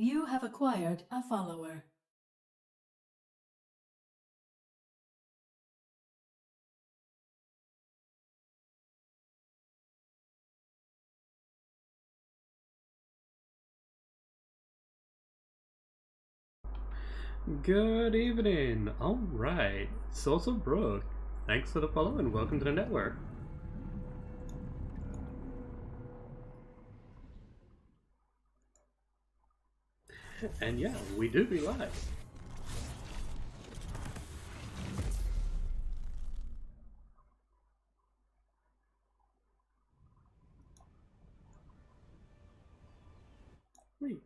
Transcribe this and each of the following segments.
You have acquired a follower. Good evening. All right, Sosa Brooke. Thanks for the follow and welcome to the network. And yeah, we do be live. Wait.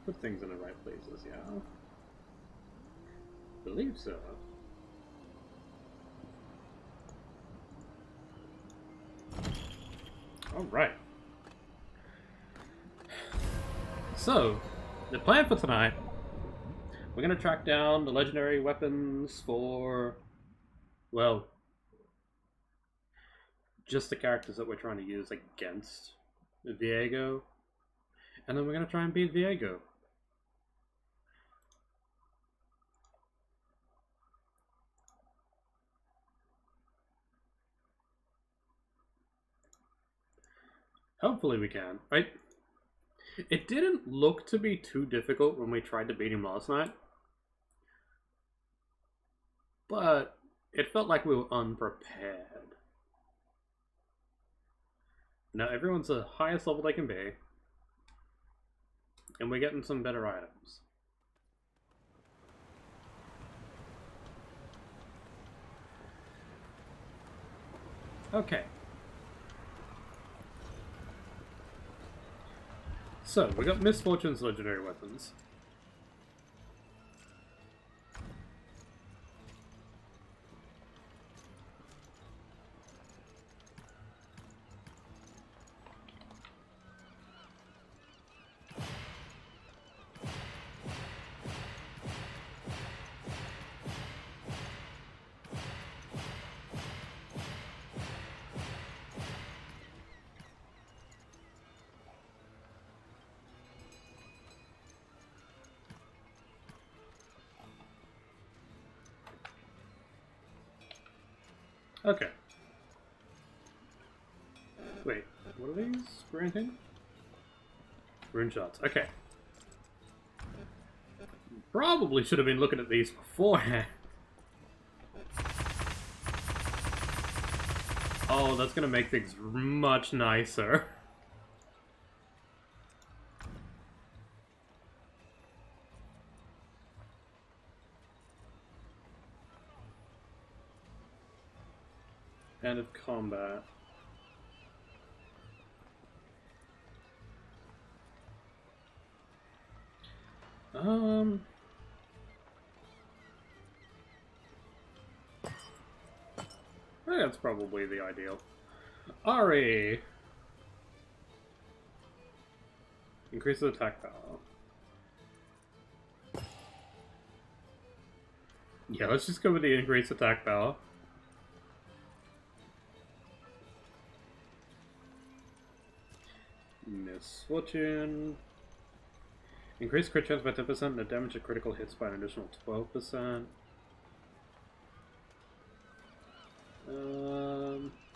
Put things in the right places, yeah. Believe so. All right. So, the plan for tonight, we're gonna track down the legendary weapons for, well, just the characters that we're trying to use against Viego, and then we're gonna try and beat Viego. Hopefully we can, right? It didn't look to be too difficult when we tried to beat him last night, but it felt like we were unprepared. Now everyone's the highest level they can be, and we're getting some better items. Okay. So, we got Misfortune's legendary weapons. Okay. Wait, what are these granting? Rune shots. Okay. Probably should have been looking at these beforehand. Oh, that's gonna make things much nicer. End of combat. I think that's probably the ideal. Ari! Increase the attack power. Yeah, let's just go with the increased attack power. Misfortune. Increase crit chance by 10% and the damage of critical hits by an additional 12%.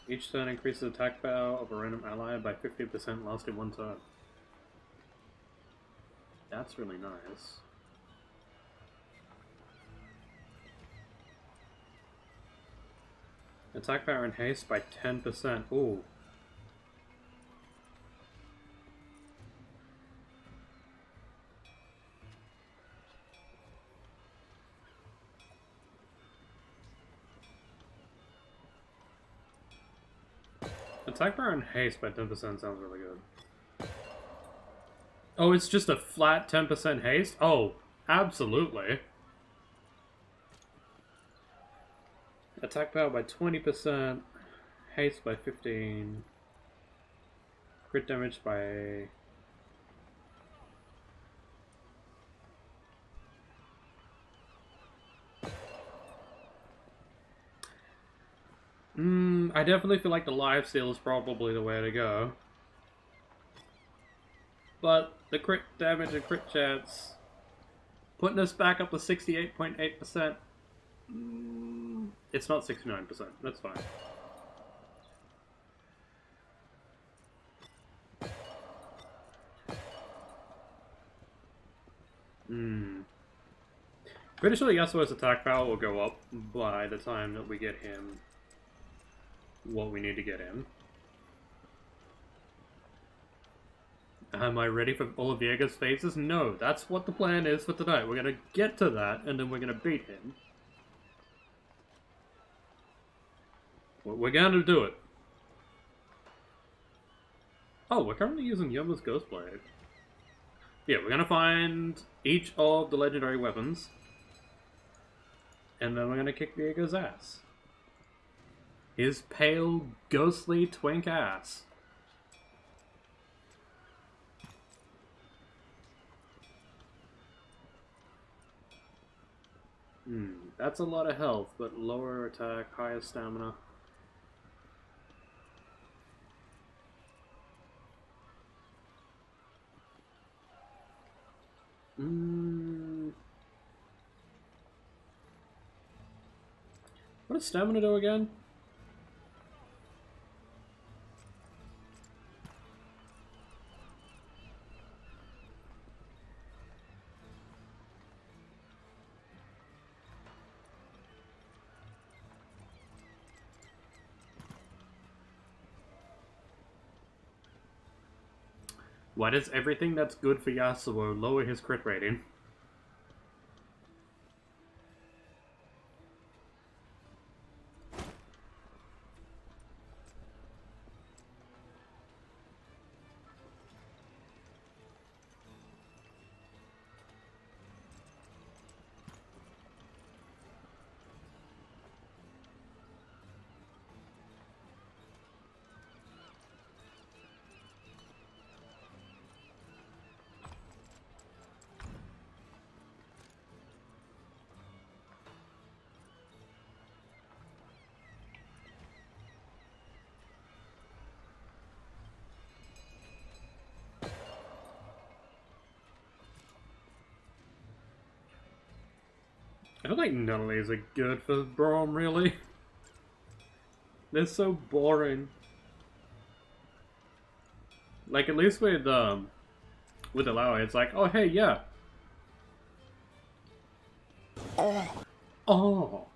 Each turn increases attack power of a random ally by 50% lasting one turn. That's really nice. Attack power and haste by 10%. Ooh. Attack power and haste by 10% sounds really good. Oh, it's just a flat 10% haste? Oh, absolutely. Attack power by 20%, haste by 15, crit damage by... I definitely feel like the lifesteal is probably the way to go. But the crit damage and crit chance, putting us back up to 68.8%. It's not 69%. That's fine. Pretty sure Yasuo's attack power will go up by the time that we get him what we need to get him. Am I ready for all of Viega's phases? No, that's what the plan is for tonight. We're gonna get to that, and then we're gonna beat him. We're gonna do it. Oh, we're currently using Yoma's Ghostblade. Yeah, we're gonna find each of the legendary weapons, and then we're gonna kick Viega's ass. His pale, ghostly twink ass. That's a lot of health, but lower attack, higher stamina. What does stamina do again? Why does everything that's good for Yasuo lower his crit rating? I don't think none of these are good for Braum, really. They're so boring. Like, at least with Alawi, it's like, oh, hey, yeah. Oh.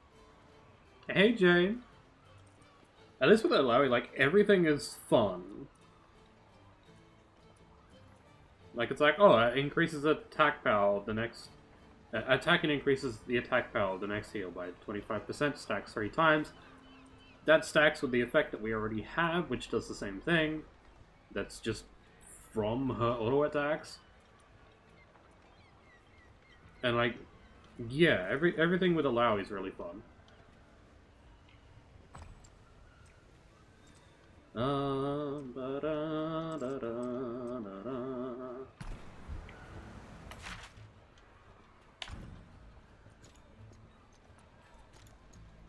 Hey, Jane. At least with Alawi, like, everything is fun. Like, it's like, oh, it increases attack power of the next... attacking increases the attack power of the next heal by 25%, stacks 3 times. That stacks with the effect that we already have, which does the same thing. That's just from her auto attacks. And like, yeah, everything with Alawi is really fun.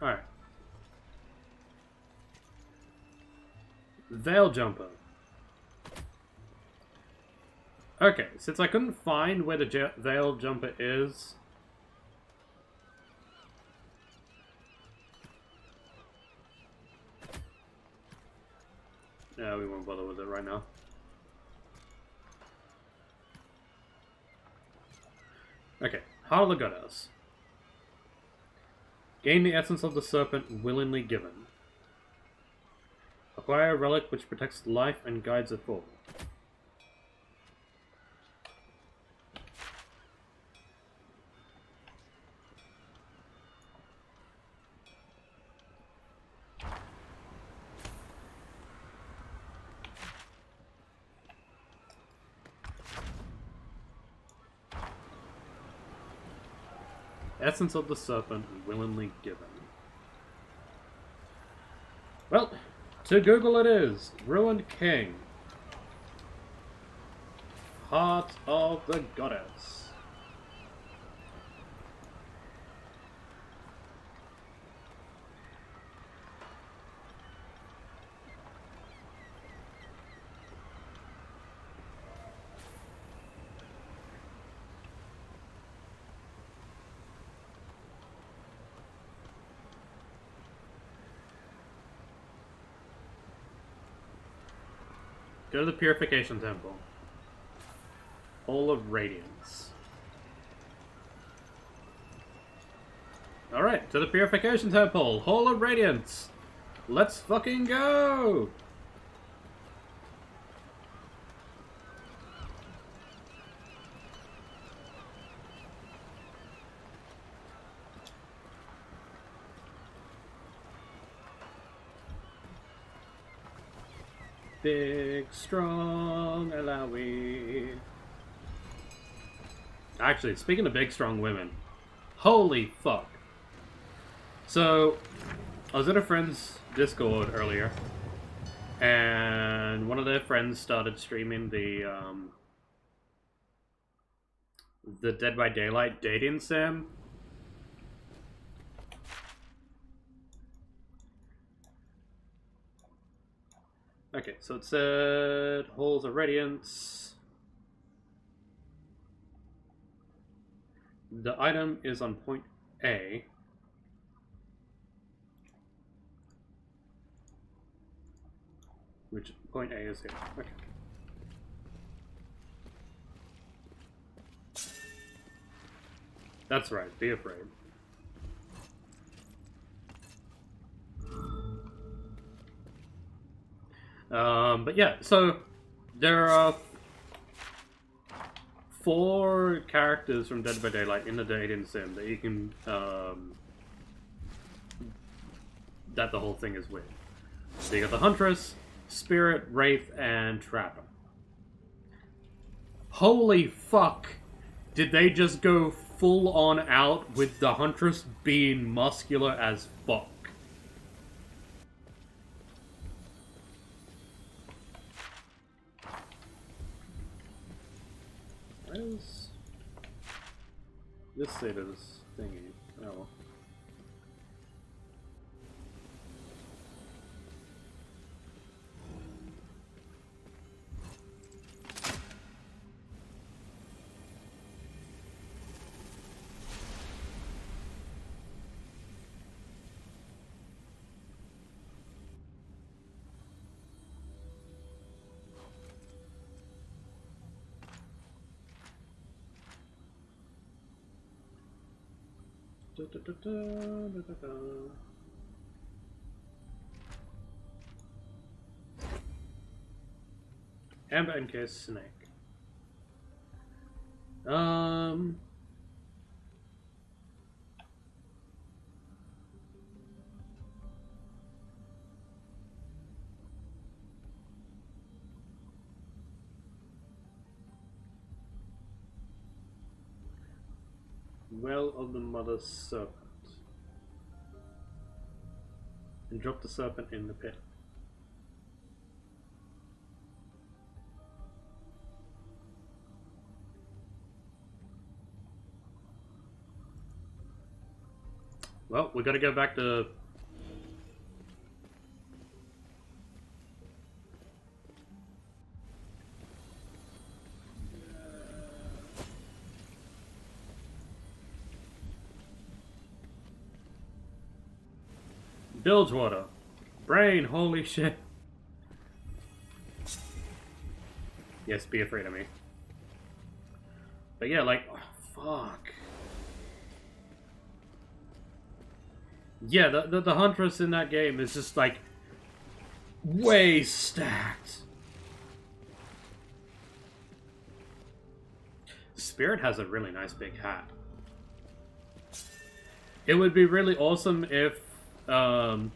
Alright. Veil Jumper. Okay, since I couldn't find where the Veil Jumper is... Yeah, we won't bother with it right now. Okay, Heart of the Goddess. Gain the essence of the serpent willingly given. Acquire a relic which protects life and guides it forward. Essence of the serpent willingly given. Well, to Google it is. Ruined King. Heart of the Goddess. go to the Purification Temple. Hall of Radiance. Alright, to the Purification Temple. Hall of Radiance. Let's fucking go! Big, strong, Alawi. Actually, speaking of big, strong women, holy fuck. So, I was in a friend's Discord earlier, and one of their friends started streaming the Dead by Daylight dating sim. Okay, so it said Halls of Radiance. The item is on point A. Which point A is here. Okay. That's right, be afraid. But yeah, so there are 4 characters from Dead by Daylight in the dating sim that you can, that the whole thing is with. So you got the Huntress, Spirit, Wraith, and Trapper. Holy fuck! Did they just go full on out with the Huntress being muscular as fuck? Why does this say this thingy? Oh. Da, da, da, da, da, da, da. Amber and Case Snake. Well of the Mother Serpent. And drop the serpent in the pit. Well, we gotta go back to... Bilgewater. Brain, holy shit. Yes, be afraid of me. But yeah, like, oh, fuck. Yeah, the Huntress in that game is just, like, way stacked. Spirit has a really nice big hat. It would be really awesome if the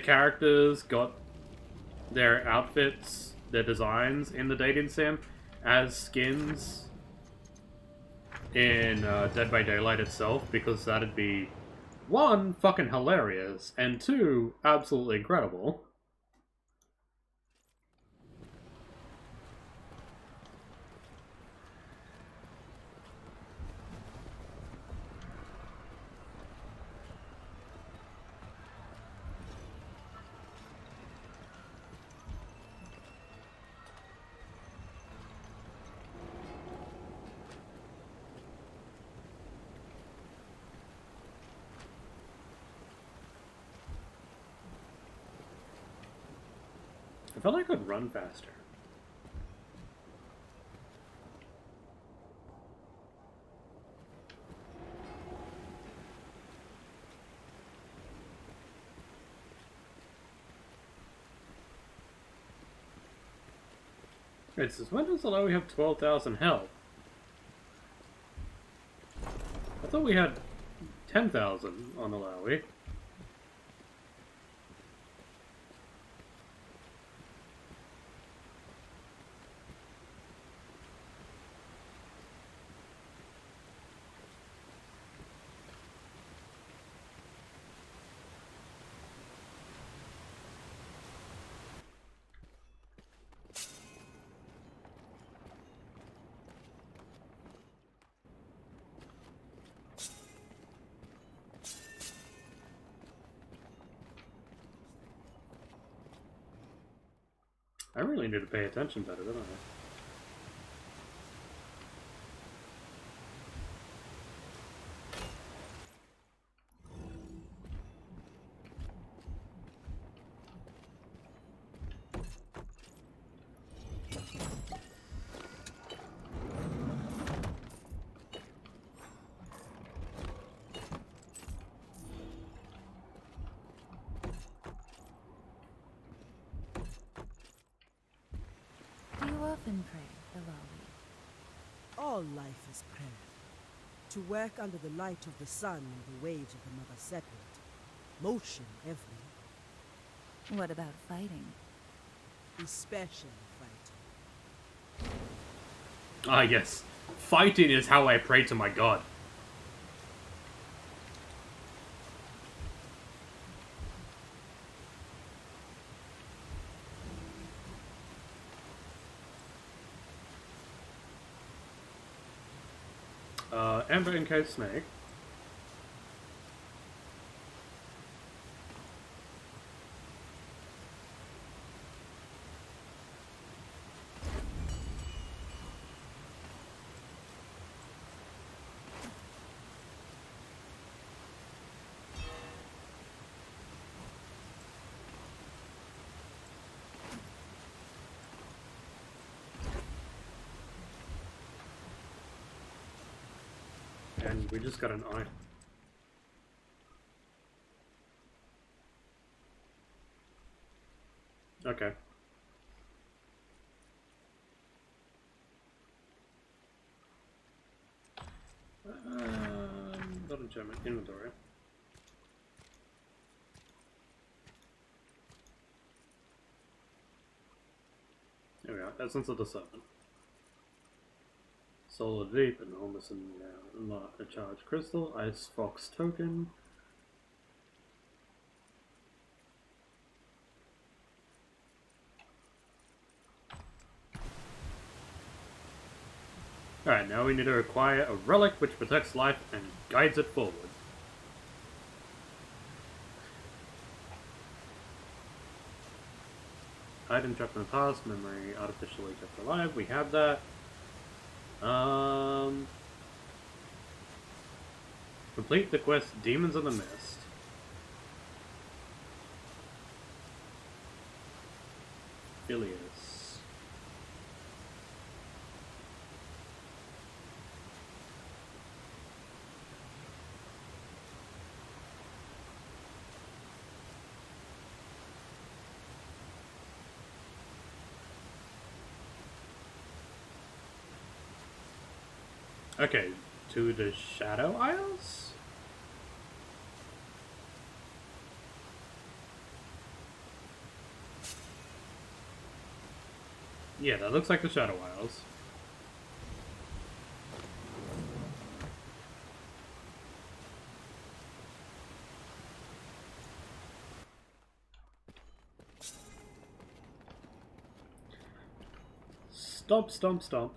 characters got their outfits, their designs in the dating sim as skins in Dead by Daylight itself, because that'd be 1, fucking hilarious, and 2, absolutely incredible. felt like I could run faster. It says, when does allow we have 12,000 health? I thought we had 10,000 on Alawi. I really need to pay attention better, don't I? You often pray, Alawi. All life is prayer. To work under the light of the sun and the wage of the mother separate. Motion everywhere. What about fighting? Especially fighting. Ah, yes. Fighting is how I pray to my god. Ember encased snake. And we just got an eye. Okay. Double check my inventory. There we are. Essence of the Serpent. Soul of Deep, and almost a charged crystal, Ice Fox token. Alright, now we need to acquire a relic which protects life and guides it forward. Item trapped in the past, memory artificially kept alive, we have that. Complete the quest Demons of the Mist. Ilias. Okay, to the Shadow Isles? Yeah, that looks like the Shadow Isles. Stomp, stomp, stomp.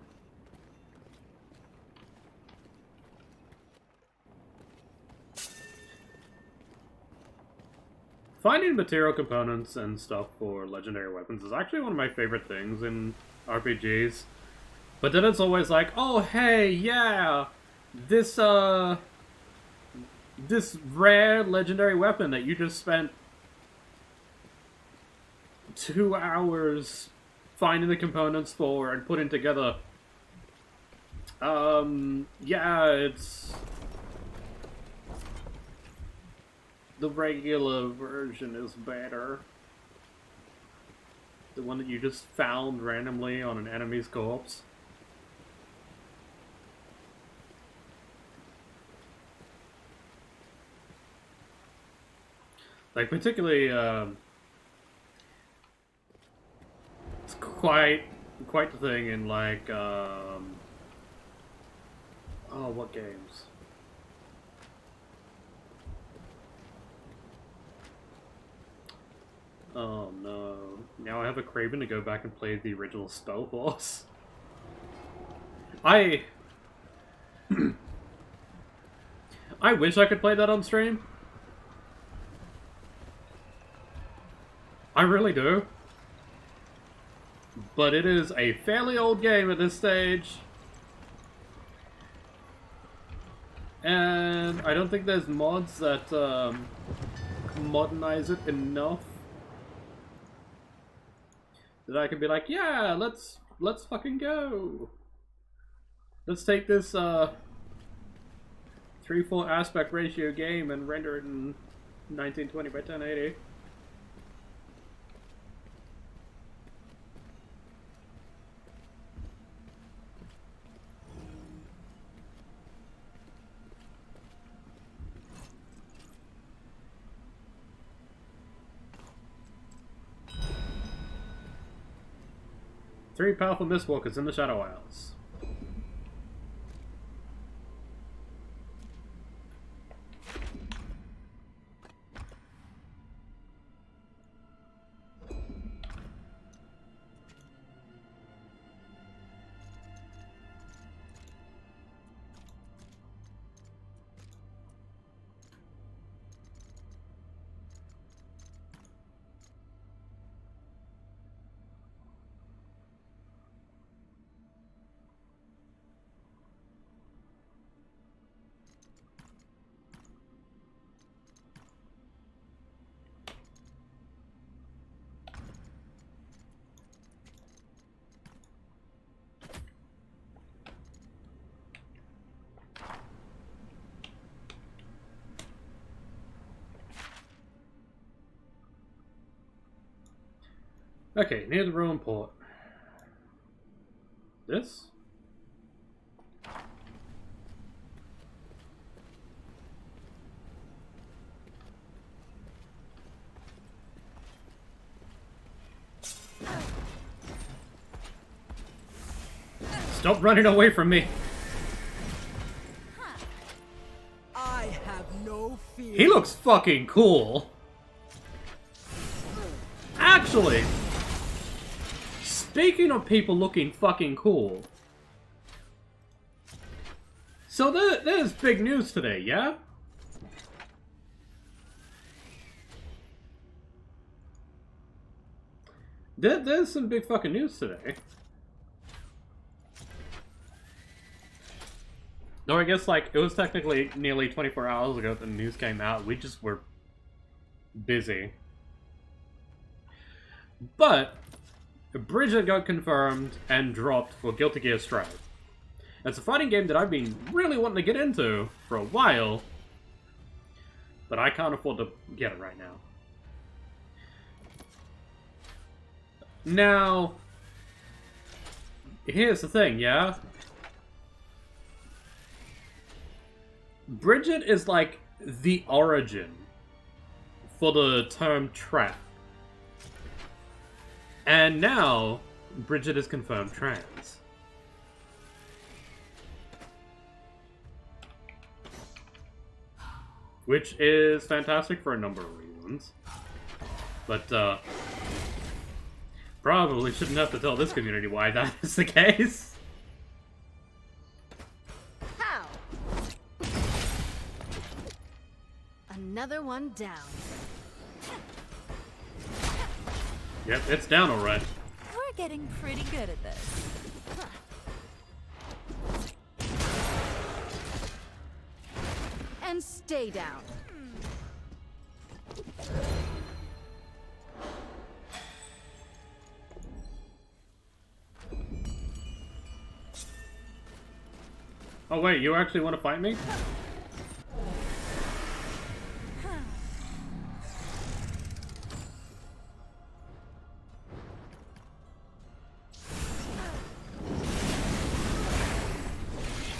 Finding material components and stuff for legendary weapons is actually one of my favorite things in RPGs. But then it's always like, oh hey, yeah, this rare legendary weapon that you just spent 2 hours finding the components for and putting together. Yeah, it's the regular version is better. The one that you just found randomly on an enemy's corpse. Like, particularly, it's quite the thing in, like, oh, what games? Oh no. Now I have a craving to go back and play the original Spellforce. I wish I could play that on stream. I really do. But it is a fairly old game at this stage. And I don't think there's mods that modernize it enough that I can be like, yeah, let's fucking go. Let's take this 3:4 aspect ratio game and render it in 1920 by 1080. Three powerful Mistwalkers in the Shadow Isles. Okay, near the ruin port. This? Stop running away from me! I have no fear. He looks fucking cool! Actually, speaking of people looking fucking cool, so there's big news today, yeah? There's some big fucking news today. Though I guess, like, it was technically nearly 24 hours ago that the news came out. We just were busy. But Bridget got confirmed and dropped for Guilty Gear Strive. It's a fighting game that I've been really wanting to get into for a while, but I can't afford to get it right now. Now, here's the thing, yeah? Bridget is like the origin for the term trap. And now, Bridget is confirmed trans. Which is fantastic for a number of reasons. But, probably shouldn't have to tell this community why that is the case. How? Another one down. Yep, it's down alright. We're getting pretty good at this. And stay down. Oh wait, you actually want to fight me?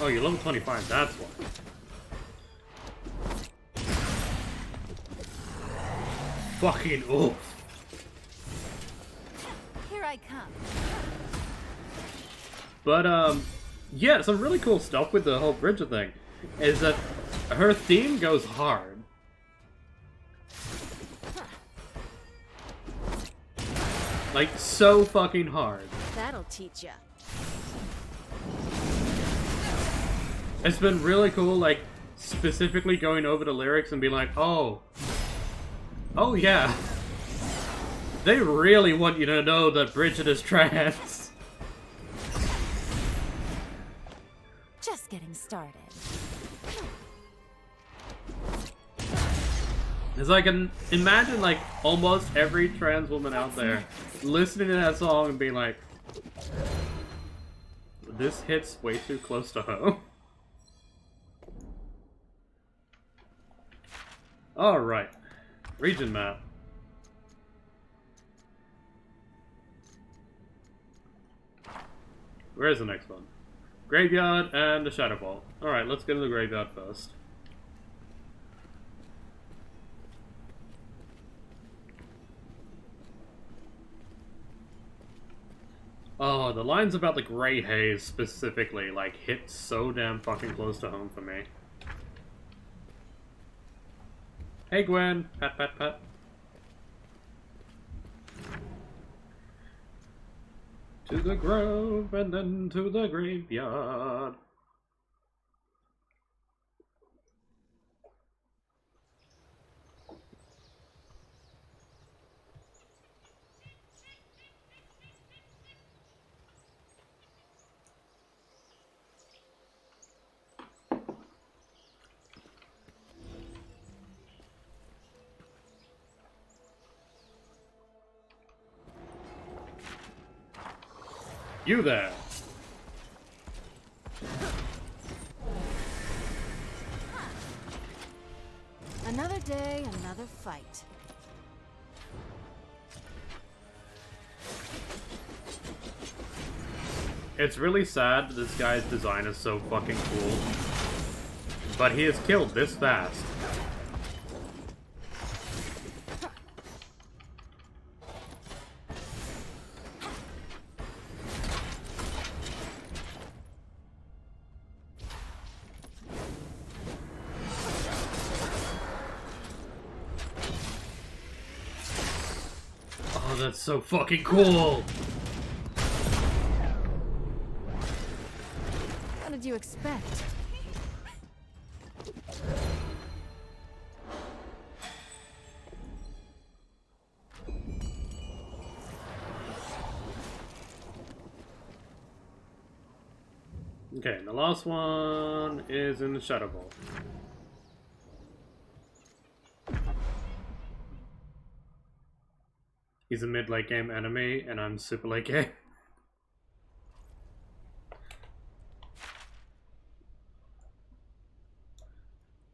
Oh, you're level 25, that's why. Fucking oof. Here I come. But, yeah, some really cool stuff with the whole Bridget thing is that her theme goes hard. Like, so fucking hard. That'll teach ya. It's been really cool, like, specifically going over the lyrics and being like, oh yeah. They really want you to know that Bridget is trans. Just getting started. It's like, imagine, like, almost every trans woman out there listening to that song and being like, this hits way too close to home. Alright. Region map. Where's the next one? Graveyard and the Shadow Vault. Alright, let's go to the graveyard first. Oh, the lines about the gray haze specifically, like, hit so damn fucking close to home for me. Hey Gwen! Pat pat pat. To the grove and then to the graveyard. You there! Another day, another fight. It's really sad that this guy's design is so fucking cool. But he is killed this fast. Oh, that's so fucking cool! What did you expect? Okay, and the last one is in the Shadow Vault. He's a mid-late game enemy, and I'm super late game.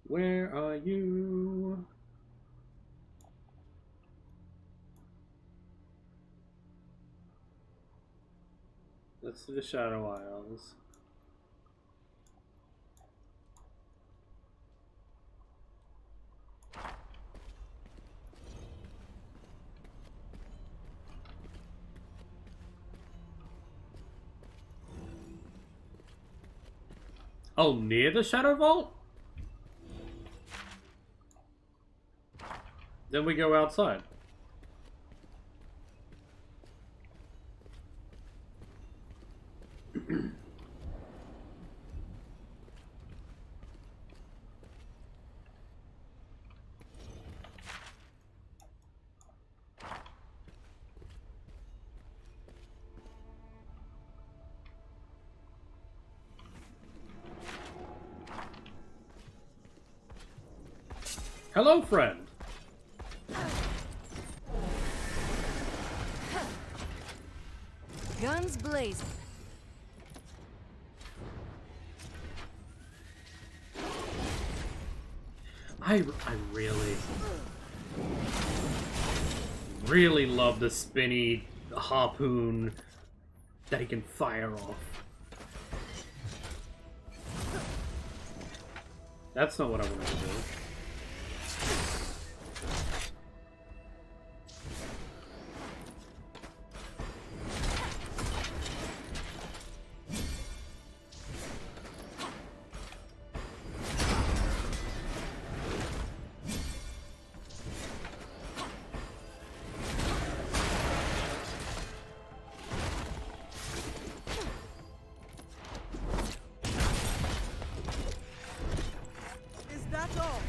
Where are you? Let's do the Shadow Isles. Oh, near the Shadow Vault? Then we go outside. Hello, friend. Guns blazing. I really love the spinny harpoon that he can fire off. That's not what I wanted to do. Is that all?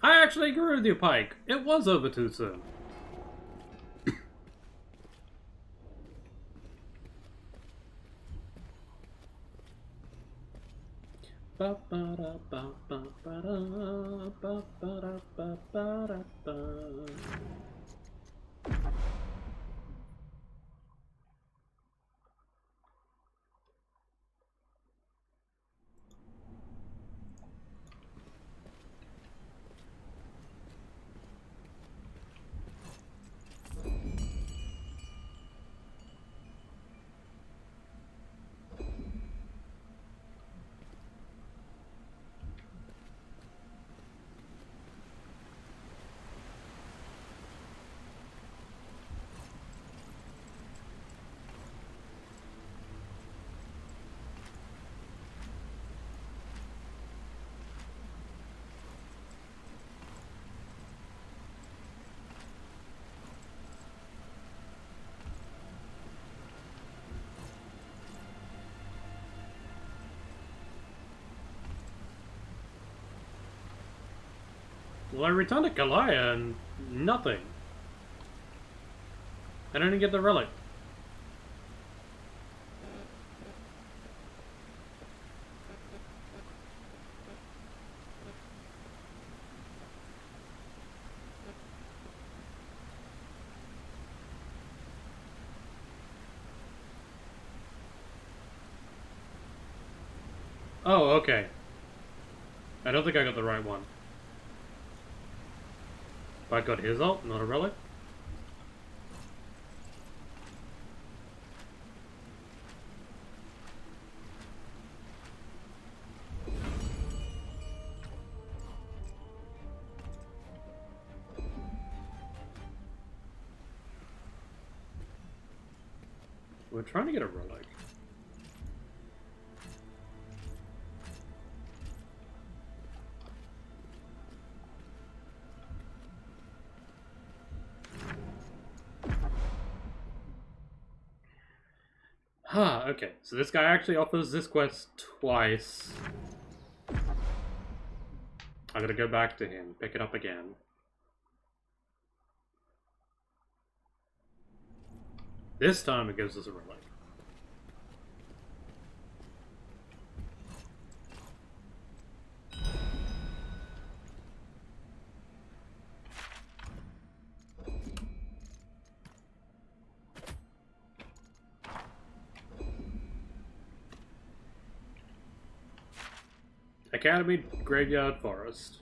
I actually agree with you, Pike. It was over too soon. Well, I returned to Kalaya and nothing. I didn't get the relic. Oh, okay. I don't think I got the right one. But I got his ult, not a relic. We're trying to get a relic. Huh, okay. So this guy actually offers this quest twice. I gotta go back to him, pick it up again. This time it gives us a relic. Academy Graveyard Forest.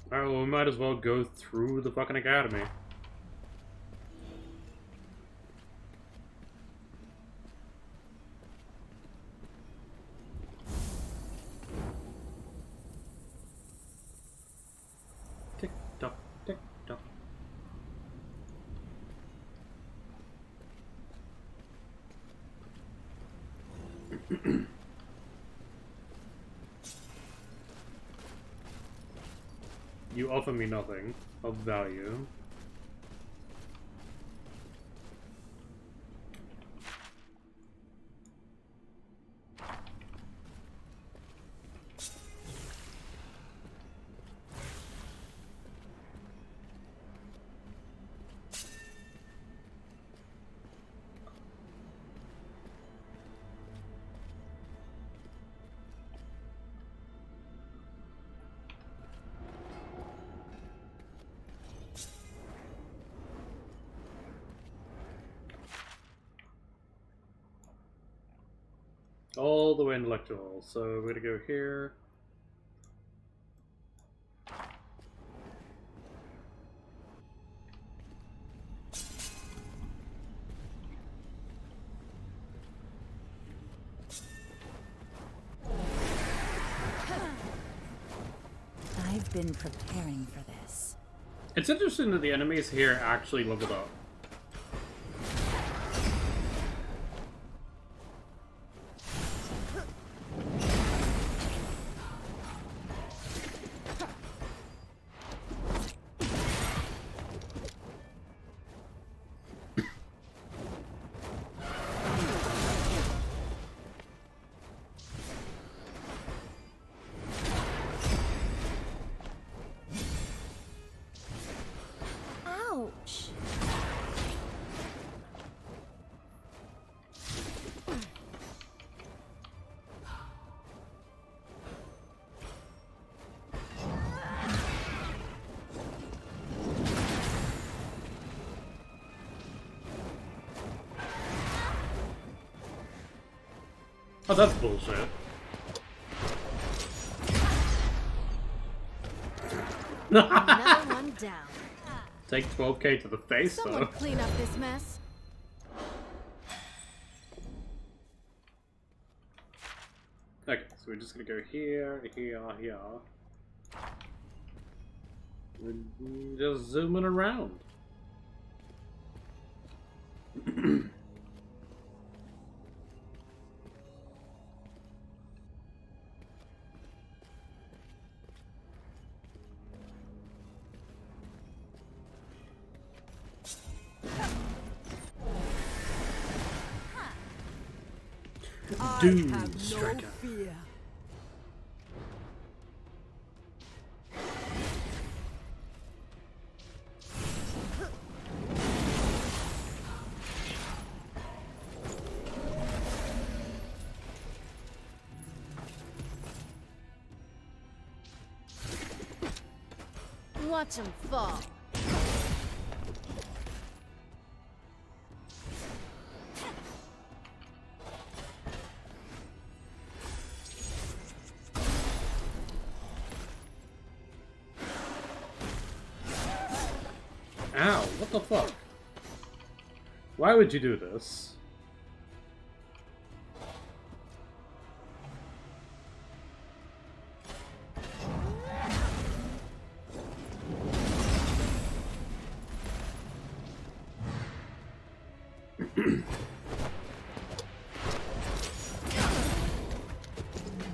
Alright, well, we might as well go through the fucking academy. Tick tock, tick tock. You offer me nothing of value. All the way intellectual. So we're gonna go here. I've been preparing for this. It's interesting that the enemies here actually leveled up. Ouch. Oh, that's bullshit. Another one down. Take 12k to the face, Someone though. clean up this mess. Okay, so we're just gonna go here, here, here. We're just zooming around. I Doom have no Striker. fear. Watch 'em fall. Ow, what the fuck? Why would you do this?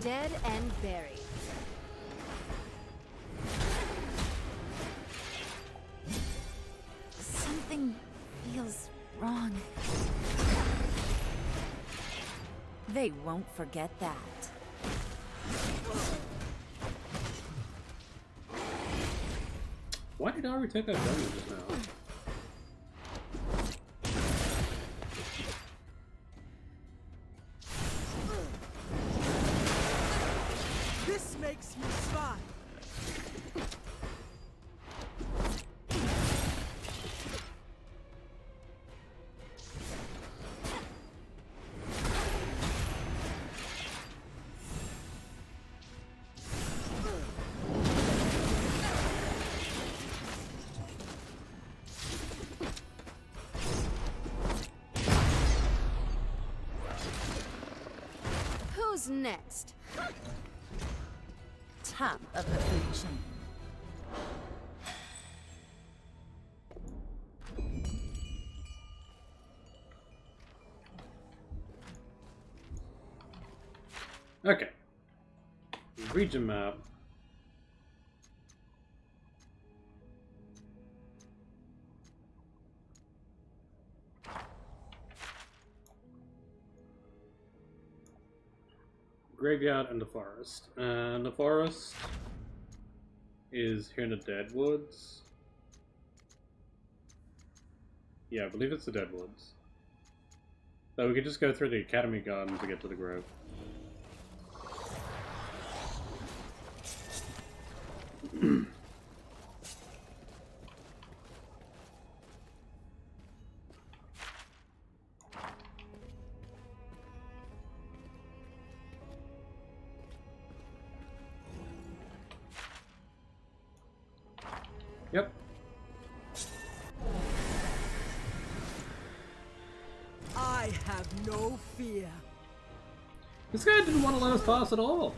Dead and buried. Something feels wrong. They won't forget that. Why did Ari take that damage just now? This makes you smile. Who's next? Top of the food chain. Okay. Region map. Graveyard and the forest. And the forest is here in the Deadwoods. Yeah, I believe it's the Deadwoods. So we could just go through the Academy Garden to get to the grove. Yep. I have no fear. This guy didn't want to let us pass at all.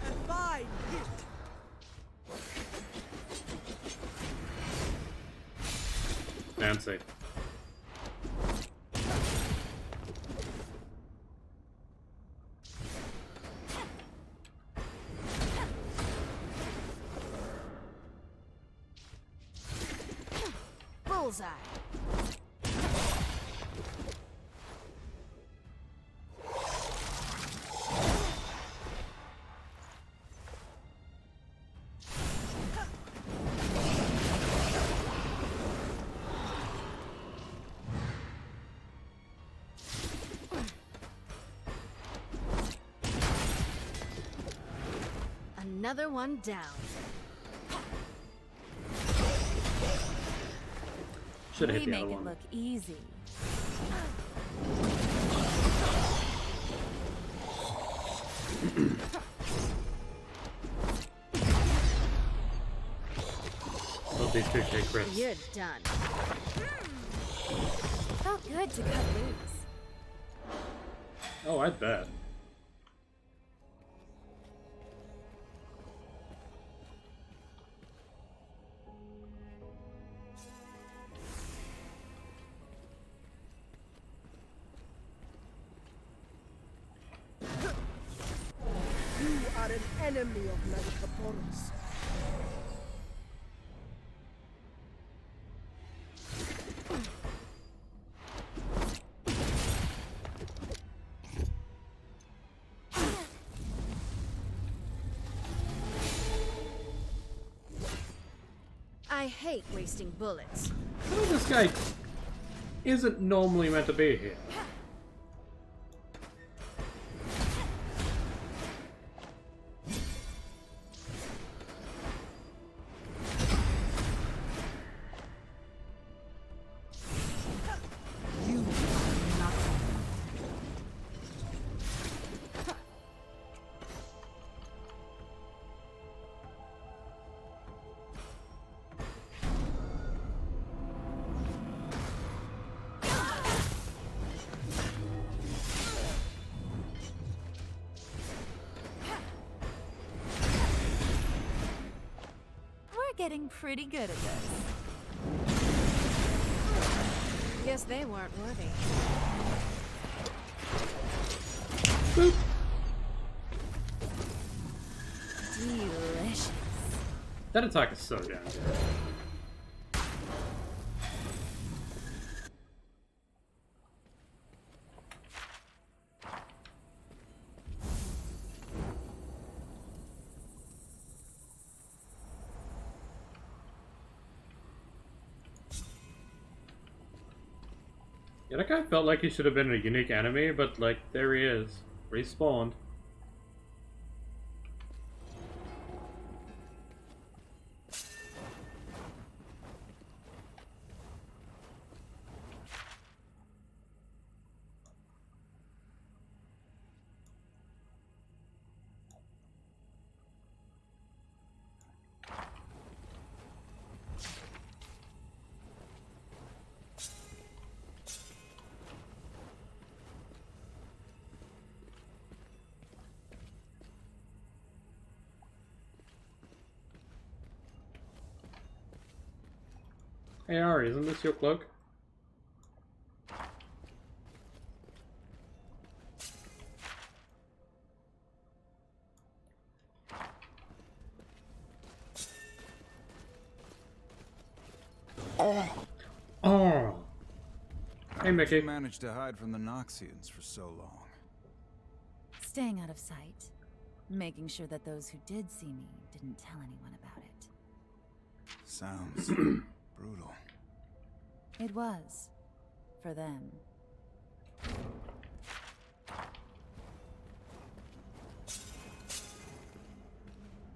A fine hit. Fancy. Bullseye. Another one down. Should have We hit the make other it one. look easy. Both these two take crits. You're done. Felt good to cut loose. Oh, I bet. You are an enemy of Naricaporos. I hate wasting bullets. Oh, this guy isn't normally meant to be here. You are nothing. We're getting pretty good at this. Guess they weren't worthy. Boop. Delicious. That attack is so damn good. Yeah, that guy felt like he should have been a unique enemy, but like, there he is. Respawned. Hey Ari, isn't this your cloak? Oh! Hey Mickey. You managed to hide from the Noxians for so long. Staying out of sight. Making sure that those who did see me didn't tell anyone about it. Sounds brutal. It was. For them.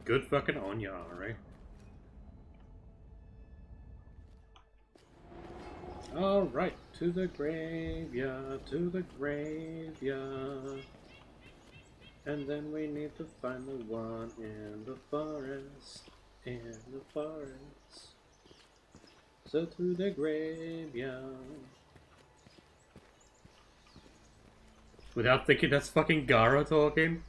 Good fucking on ya, Ari. Alright, to the graveyard, to the graveyard. And then we need to find the one in the forest. In the forest. So through the graveyard. Without thinking that's fucking Gara talking?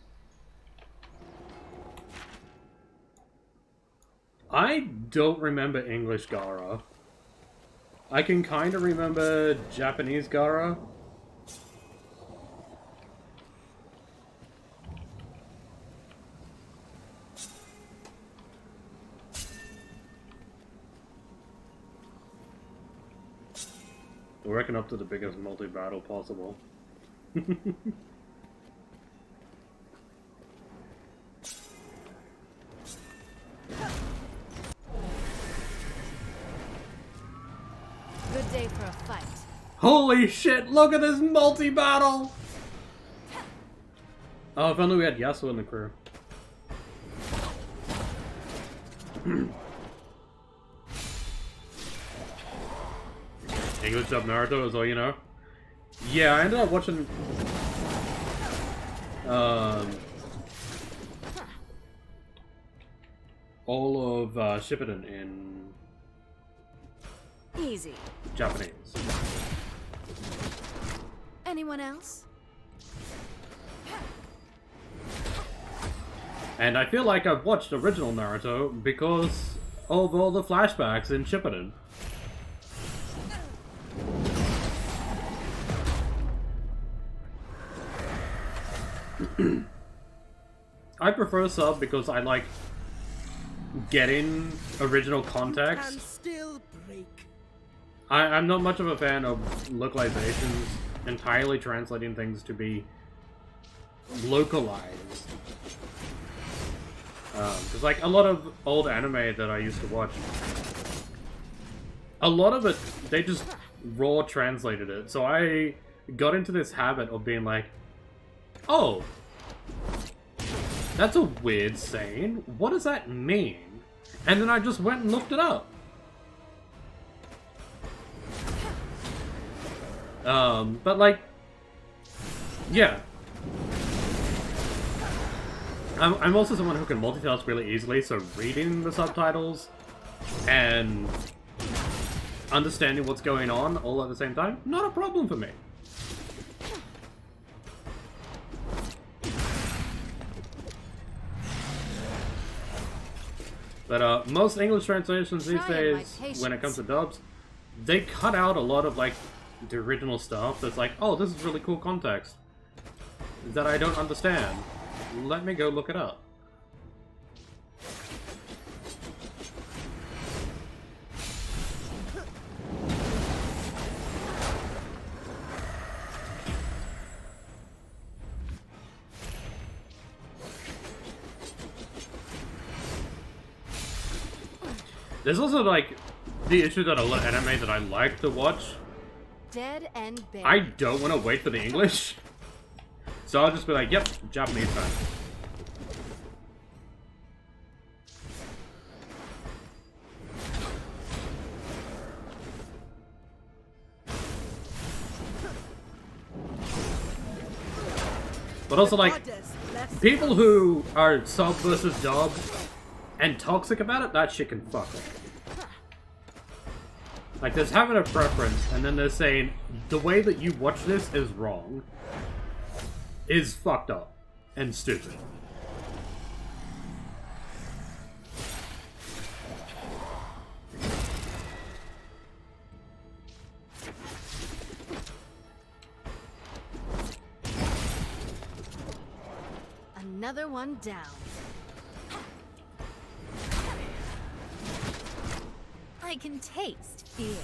I don't remember English Gara. I can kind of remember Japanese Gara. We're working up to the biggest multi-battle possible. Good day for a fight. Holy shit, look at this multi-battle! Oh, if only we had Yasuo in the crew. English dub Naruto is all you know? Yeah, I ended up watching... all of Shippuden in Easy. Japanese. Anyone else? And I feel like I've watched original Naruto because of all the flashbacks in Shippuden. I prefer sub because I like getting original context. Can still break. I'm not much of a fan of localizations, entirely translating things to be localized. Because like a lot of old anime that I used to watch, a lot of it, they just raw translated it. So I got into this habit of being like, oh, that's a weird saying. What does that mean? And then I just went and looked it up. But like, yeah. I'm also someone who can multitask really easily, so reading the subtitles and understanding what's going on all at the same time, not a problem for me. But most English translations these days, when it comes to dubs, they cut out a lot of like the original stuff that's like, oh, this is really cool context that I don't understand. Let me go look it up. There's also like the issue that a lot of anime that I like to watch, Dead and buried. I don't want to wait for the English. So I'll just be like, yep, Japanese time. But also, like, people who are sub versus dub and toxic about it, that shit can fuck up. Like, there's having a preference, and then they're saying, the way that you watch this is wrong. Is fucked up and stupid. Another one down. I can taste fear.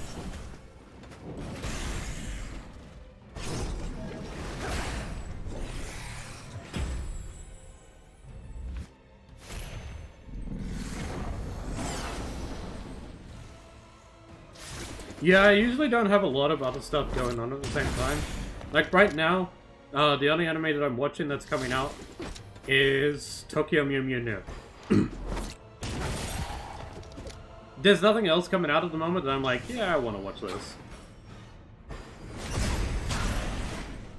Yeah, I usually don't have a lot of other stuff going on at the same time. Like right now, the only anime that I'm watching that's coming out is Tokyo Mew Mew New. There's nothing else coming out at the moment that I'm like, yeah, I want to watch this.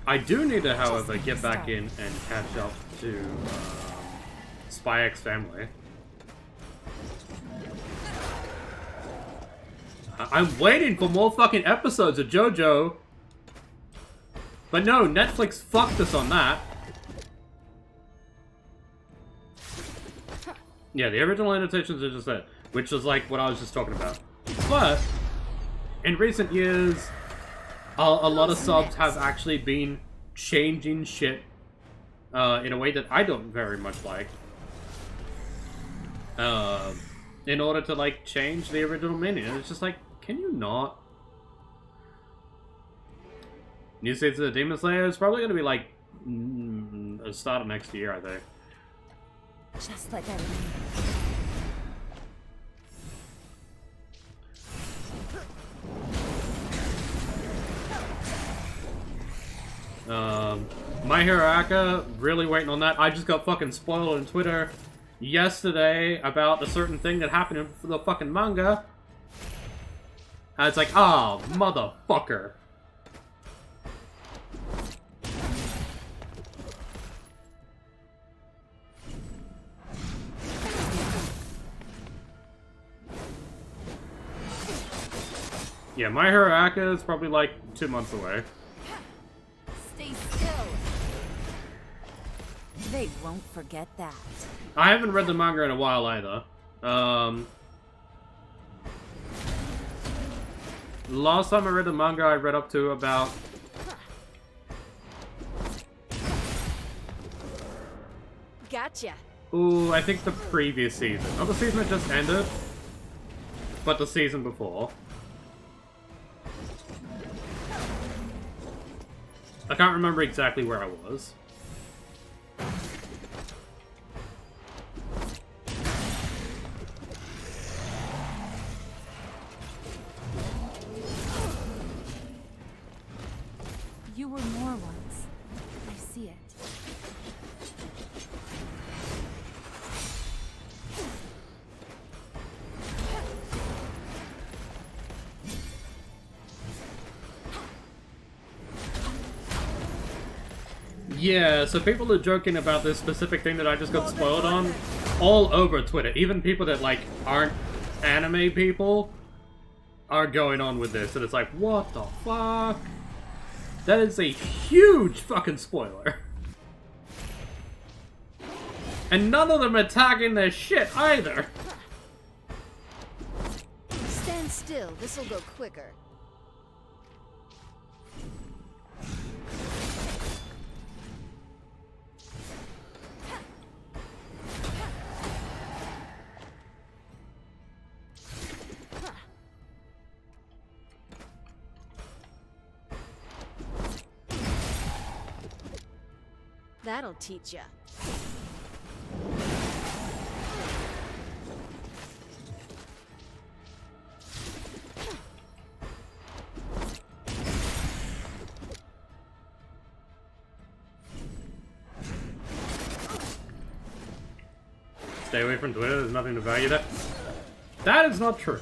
I do need to, however, get back in and catch up to Spy X Family. I'm waiting for more fucking episodes of JoJo. But no, Netflix fucked us on that. Yeah, the original annotations are just that, which is like what I was just talking about. But in recent years, a lot of subs have actually been changing shit in a way that I don't very much like. In order to like change the original meaning. It's just like, can you not? New season of Demon Slayer is probably going to be like the start of next year, I think. Just like I remember. My Hero Academia, really waiting on that. I just got fucking spoiled on Twitter yesterday about a certain thing that happened in the fucking manga. And it's like, ah, oh, motherfucker. Yeah, My Hero Academia is probably like 2 months away. Stay still. They won't forget that. I haven't read the manga in a while either. Last time I read the manga, I read up to about... Gotcha. Ooh, I think the previous season. Not the season that just ended, but the season before. I can't remember exactly where I was. You were more once. I see it. Yeah, so people are joking about this specific thing that I just got spoiled on all over Twitter. Even people that, like, aren't anime people are going on with this. And it's like, what the fuck? That is a huge fucking spoiler. And none of them are tagging their shit either. Stand still. This'll go quicker. That'll teach ya. Stay away from Twitter, there's nothing to value that. That is not true.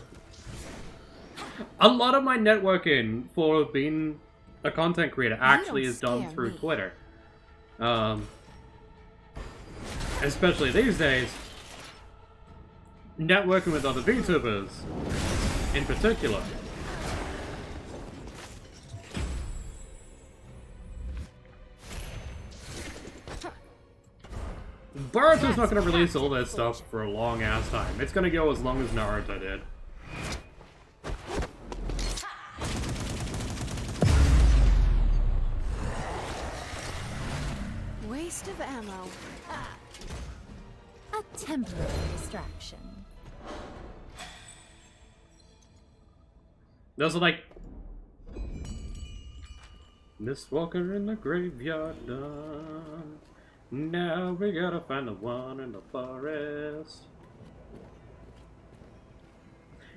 A lot of my networking for being a content creator actually is done through Twitter. Especially these days, networking with other VTubers, in particular. Boruto's not going to release all this stuff for a long ass time. It's going to go as long as Naruto did. Waste of ammo. A temporary distraction. Those are like... Miss Walker in the graveyard done. Now we gotta find the one in the forest.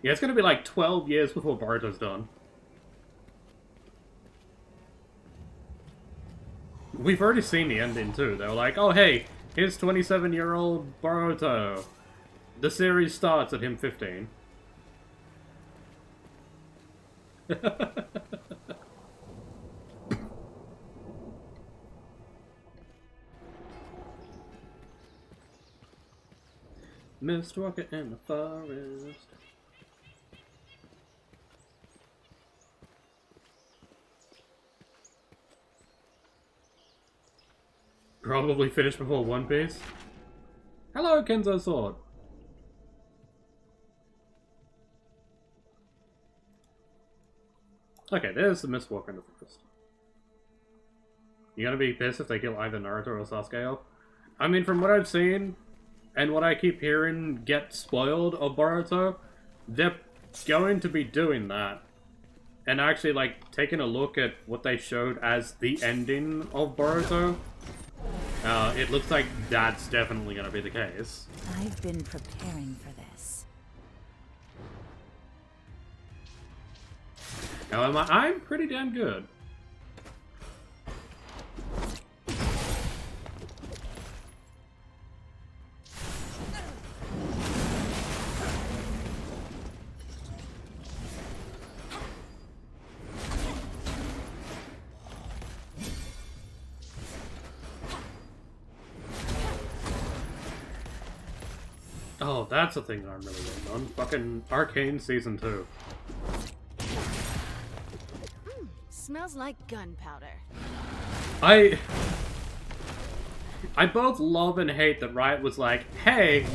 Yeah, it's gonna be like 12 years before Boruto's done. We've already seen the ending too. They were like, oh hey, here's 27-year-old Boruto. The series starts at him 15. Mistwalker in the forest. Probably finish before One Piece. Hello, Kenzo Sword. Okay, there's the Mistwalker in the forest. You gonna be pissed if they kill either Naruto or Sasuke off? I mean, from what I've seen, and what I keep hearing get spoiled of Boruto, they're going to be doing that. And actually, like, taking a look at what they showed as the ending of Boruto, it looks like that's definitely gonna be the case. I've been preparing for this. Now, I'm pretty damn good. Oh, that's the thing that I'm really waiting on. Fucking Arcane Season 2. Smells like gunpowder. I both love and hate that Riot was like, hey,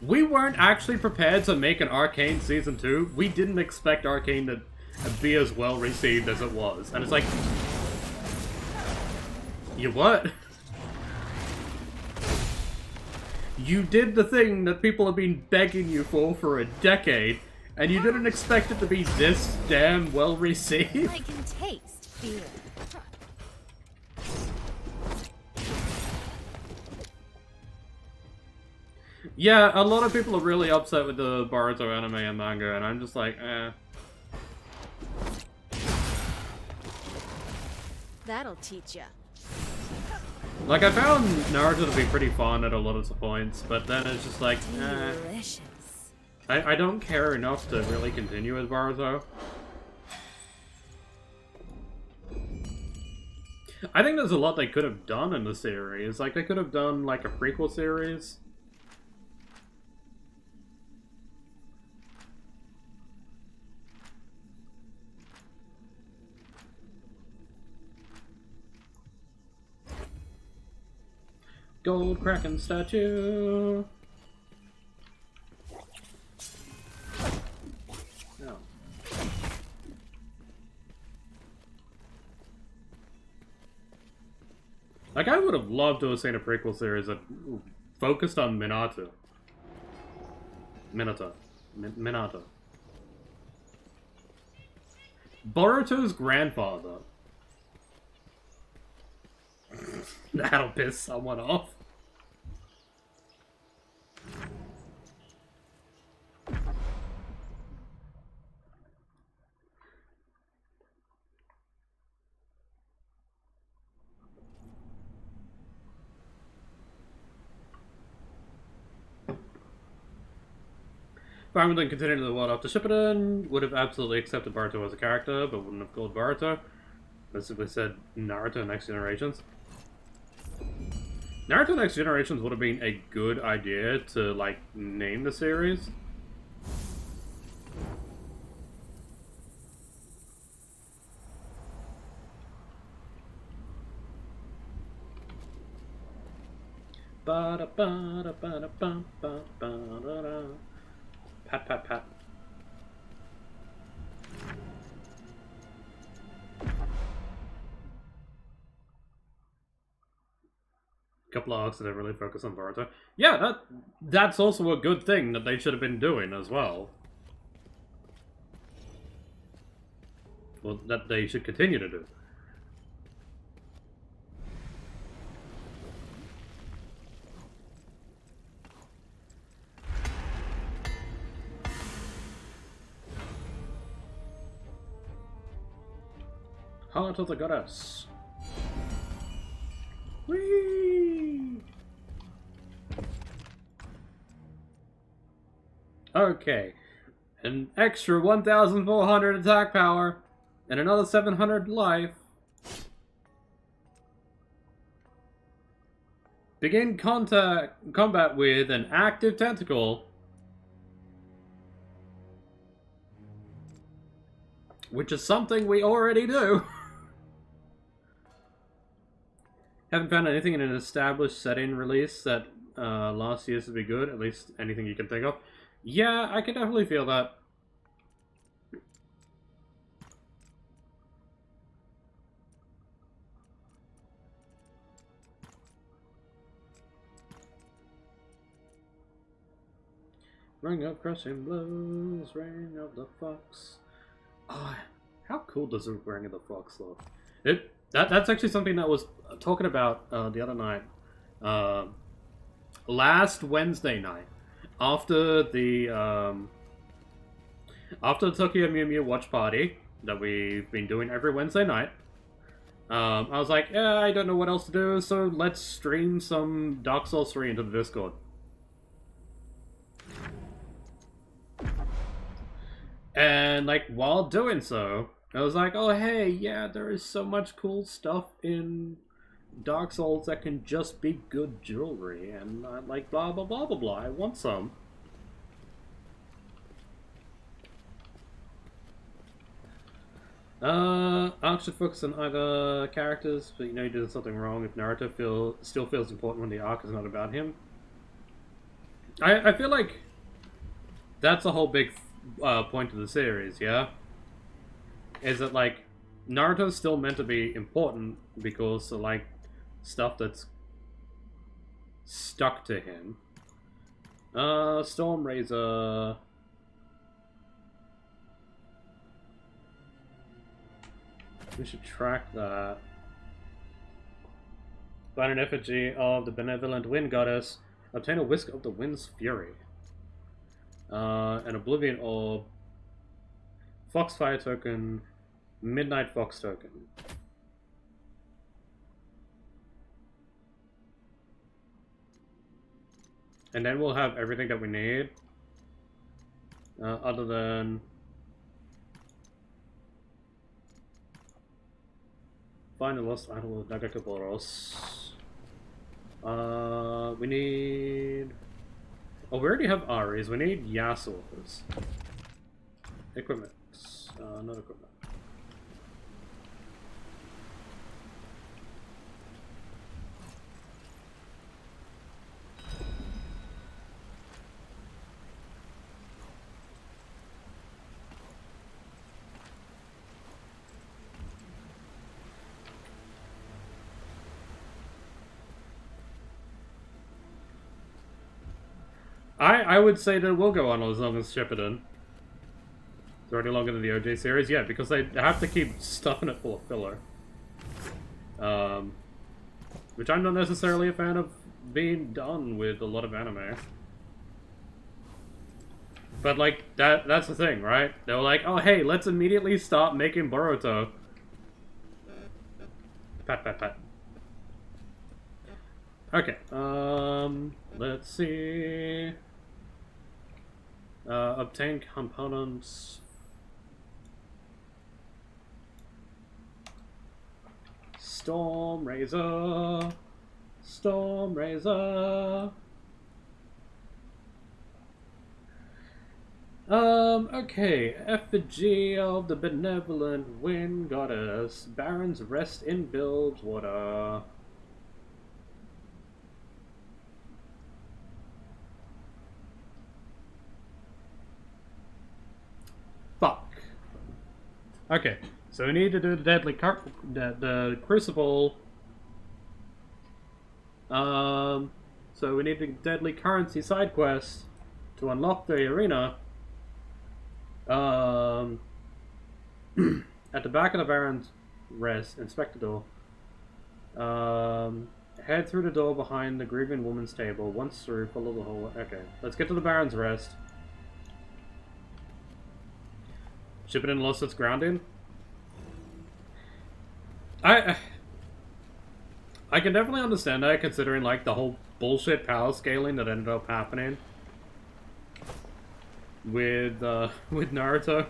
we weren't actually prepared to make an Arcane Season 2. We didn't expect Arcane to be as well received as it was. And it's like, you what? You did the thing that people have been begging you for a decade, and you didn't expect it to be this damn well received? I can taste fear. Yeah, a lot of people are really upset with the Boruto anime and manga, and I'm just like, eh. That'll teach ya. Like, I found Naruto to be pretty fun at a lot of the points, but then it's just like, eh. Delicious. I don't care enough to really continue with Boruto. I think there's a lot they could have done in the series. Like, they could have done, like, a prequel series. Gold Kraken statue! No. Like, I would have loved to have seen a prequel series that focused on Minato. Minato. Boruto's grandfather. That'll piss someone off. Farman then continued the world after Shippuden, would have absolutely accepted Boruto as a character, but wouldn't have called Boruto. Basically said Naruto Next Generations. Naruto Next Generations would have been a good idea to, like, name the series. Pat, pat, pat. Couple of arcs that really focus on Boruto. Yeah, that's also a good thing that they should have been doing as well. Well, that they should continue to do. Heart of the Goddess. Whee! Okay. An extra 1,400 attack power and another 700 life. Begin combat with an active tentacle. Which is something we already do. Haven't found anything in an established setting release that last year's would be good, at least anything you can think of. Yeah, I can definitely feel that. Ring of crushing blows, ring of the fox. Oh, how cool does the ring of the fox look? That's actually something that was talking about the other night. Last Wednesday night, after the Tokyo Mew Mew watch party that we've been doing every Wednesday night, I was like, yeah, I don't know what else to do, so let's stream some Dark Souls 3 into the Discord. And, like, while doing so, I was like, oh, hey, yeah, there is so much cool stuff in Dark Souls that can just be good jewelry, and, like, blah, blah, blah, blah, blah, I want some. Arc should focus on either characters, but you know you're doing something wrong if Naruto still feels important when the arc is not about him. I feel like that's a whole big point of the series, yeah? Is that, like, Naruto's still meant to be important because of, like, stuff that's stuck to him. Storm Razor. We should track that. Find an effigy of the benevolent wind goddess. Obtain a whisk of the wind's fury. An Oblivion Orb, Foxfire token, Midnight Fox token. And then we'll have everything that we need. Other than... Find the lost idol of Nagakaboros. We need... Oh, we already have Aries. We need Yasuo's. Equipment. Not equipment. I would say that it will go on as long as Shippuden. It's already longer than the OJ series, yeah, because they have to keep stuffing it full of filler. Which I'm not necessarily a fan of being done with a lot of anime. But, like, that's the thing, right? They were like, oh, hey, let's immediately start making Boruto. Pat, pat, pat. Okay, let's see... obtain components... Storm Razor... Storm Razor... Okay, effigy of the benevolent wind goddess, Baron's rest in Bilgewater. Fuck. Okay, so we need to do the the crucible. So we need the deadly currency side quest to unlock the arena. At the back of the Baron's Rest, inspect the door. Head through the door behind the grieving woman's table. Once through, follow the hallway. Okay, let's get to the Baron's Rest. Shippuden lost its grounding. I can definitely understand that, considering like the whole bullshit power scaling that ended up happening with Naruto.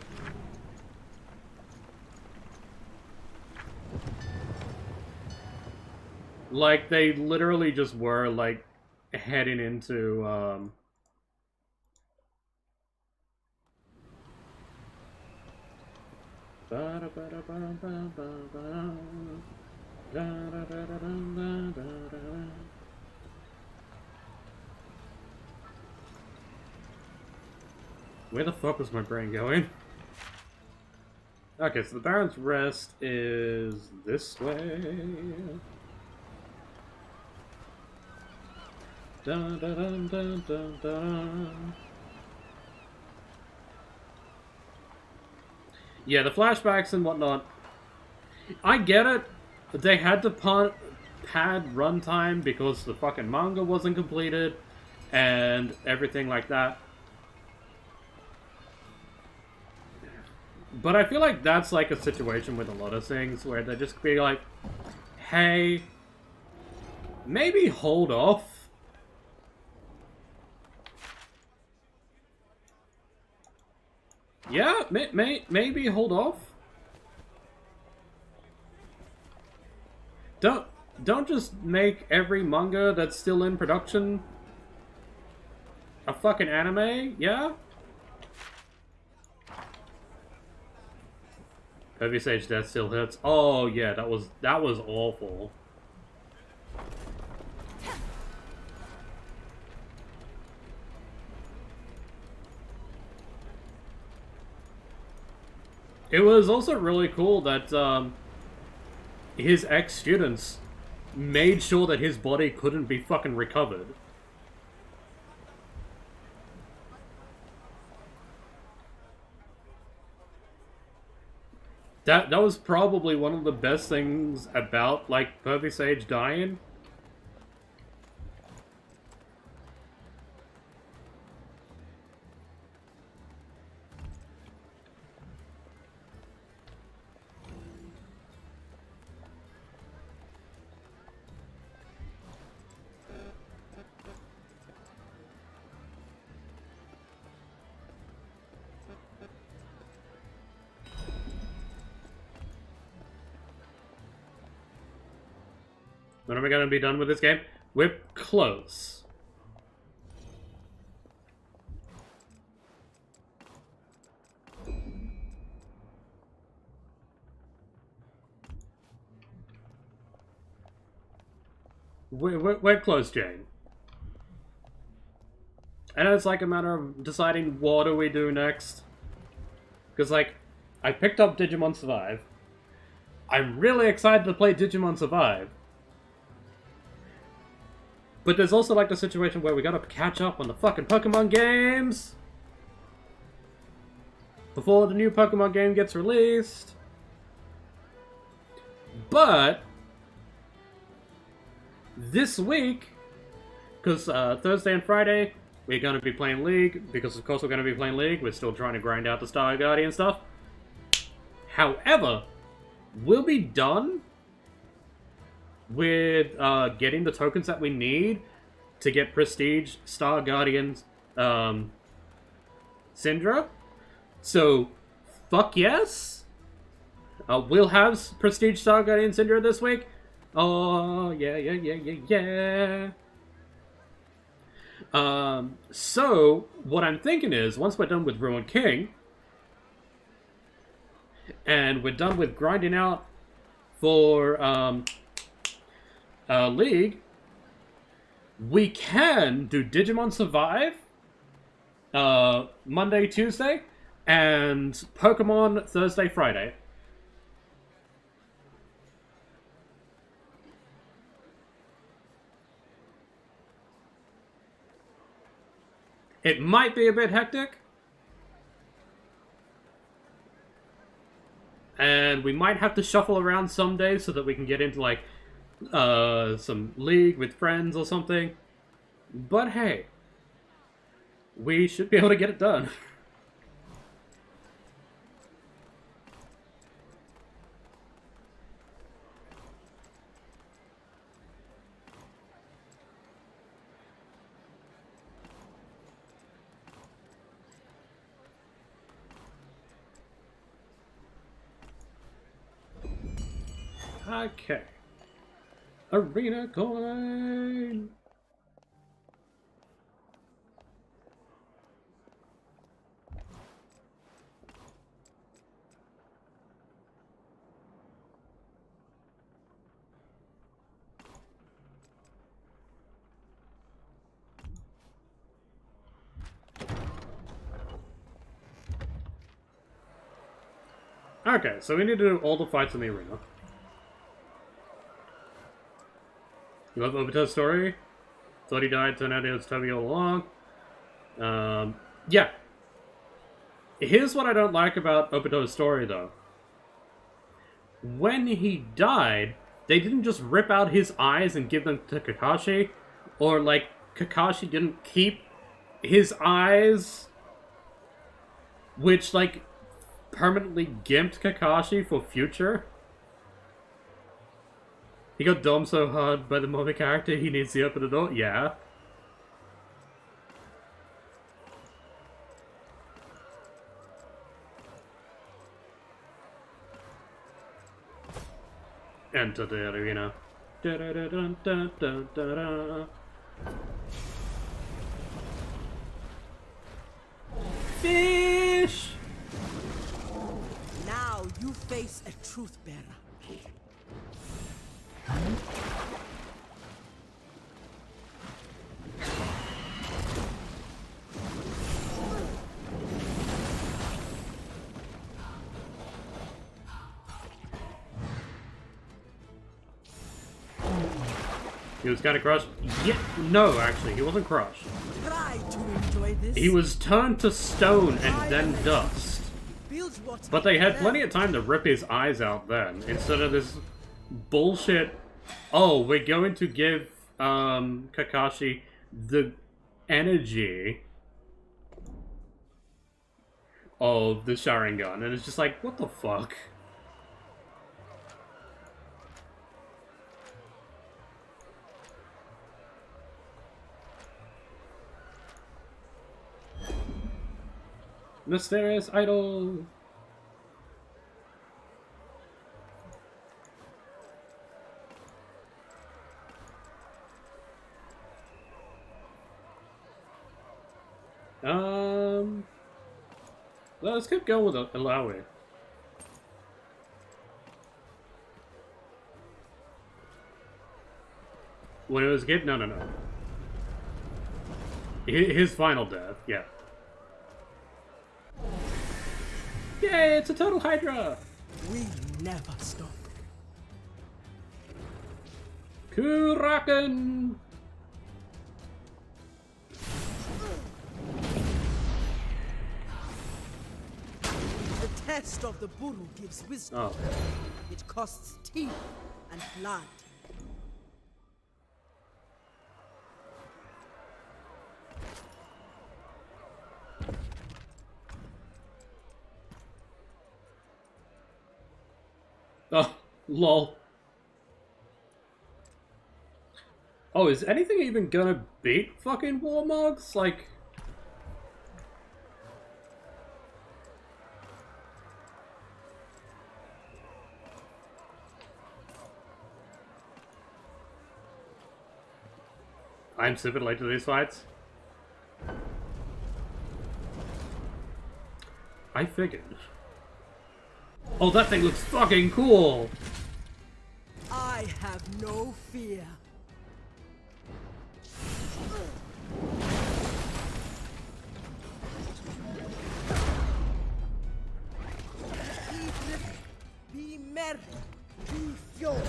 Like, they literally just were, like, heading into, where the fuck was my brain going? Okay, so the Baron's Rest is this way. Dun, dun, dun, dun, dun, dun. Yeah, the flashbacks and whatnot. I get it. They had to pad runtime because the fucking manga wasn't completed and everything like that. But I feel like that's like a situation with a lot of things where they just be like, hey, maybe hold off. Yeah, maybe hold off. Don't just make every manga that's still in production a fucking anime, yeah? Heavy Sage Death still hurts. Oh yeah, that was awful. It was also really cool that his ex-students made sure that his body couldn't be fucking recovered. That was probably one of the best things about, like, Pervy Sage dying. When are we gonna be done with this game? We're close. We're close, Jane. And it's like a matter of deciding what do we do next. Because, like, I picked up Digimon Survive. I'm really excited to play Digimon Survive. But there's also, like, the situation where we gotta catch up on the fucking Pokemon games before the new Pokemon game gets released. But this week, because Thursday and Friday, we're going to be playing League, because of course we're going to be playing League, we're still trying to grind out the Star Guardian stuff. However, we'll be done with getting the tokens that we need to get Prestige Star Guardians Syndra. So, fuck yes! We'll have Prestige Star Guardian Syndra this week. Oh, yeah. So, what I'm thinking is, once we're done with Ruined King, and we're done with grinding out for League, we can do Digimon Survive Monday, Tuesday, and Pokemon Thursday, Friday. It might be a bit hectic. And we might have to shuffle around some days so that we can get into, like, some League with friends or something. But hey, we should be able to get it done. Okay. Arena coin! Okay, so we need to do all the fights in the arena. You love Obito's story? Thought he died, turned out it was Toby all along. Yeah. Here's what I don't like about Obito's story, though. When he died, they didn't just rip out his eyes and give them to Kakashi. Or, like, Kakashi didn't keep his eyes, which, like, permanently gimped Kakashi for future. He got domed so hard by the movie character he needs to open the door? Yeah. Enter the arena. Da-da-da-dun-dun-dun-dun-dun. Fish! Now you face a truth bearer. He was kind of crushed. Yeah, no, actually, he wasn't crushed. Try to enjoy this. He was turned to stone and then dust. Build what But they had can. plenty of time to rip his eyes out then, instead of this bullshit, oh, we're going to give Kakashi the energy of the Sharingan, and it's just like, what the fuck? Mysterious idol! Let's keep going with Alawi. When it was a kid? No. His final death, yeah. Yay, it's a total Hydra! We never stop. Kuraken! The test of the Buru gives wisdom. Oh. It costs teeth and blood. Oh, lol. Oh, is anything even gonna beat fucking Warmogs? Like... I'm super late to these fights. I figured. Oh, that thing looks fucking cool! I have no fear. Be merry, be furious.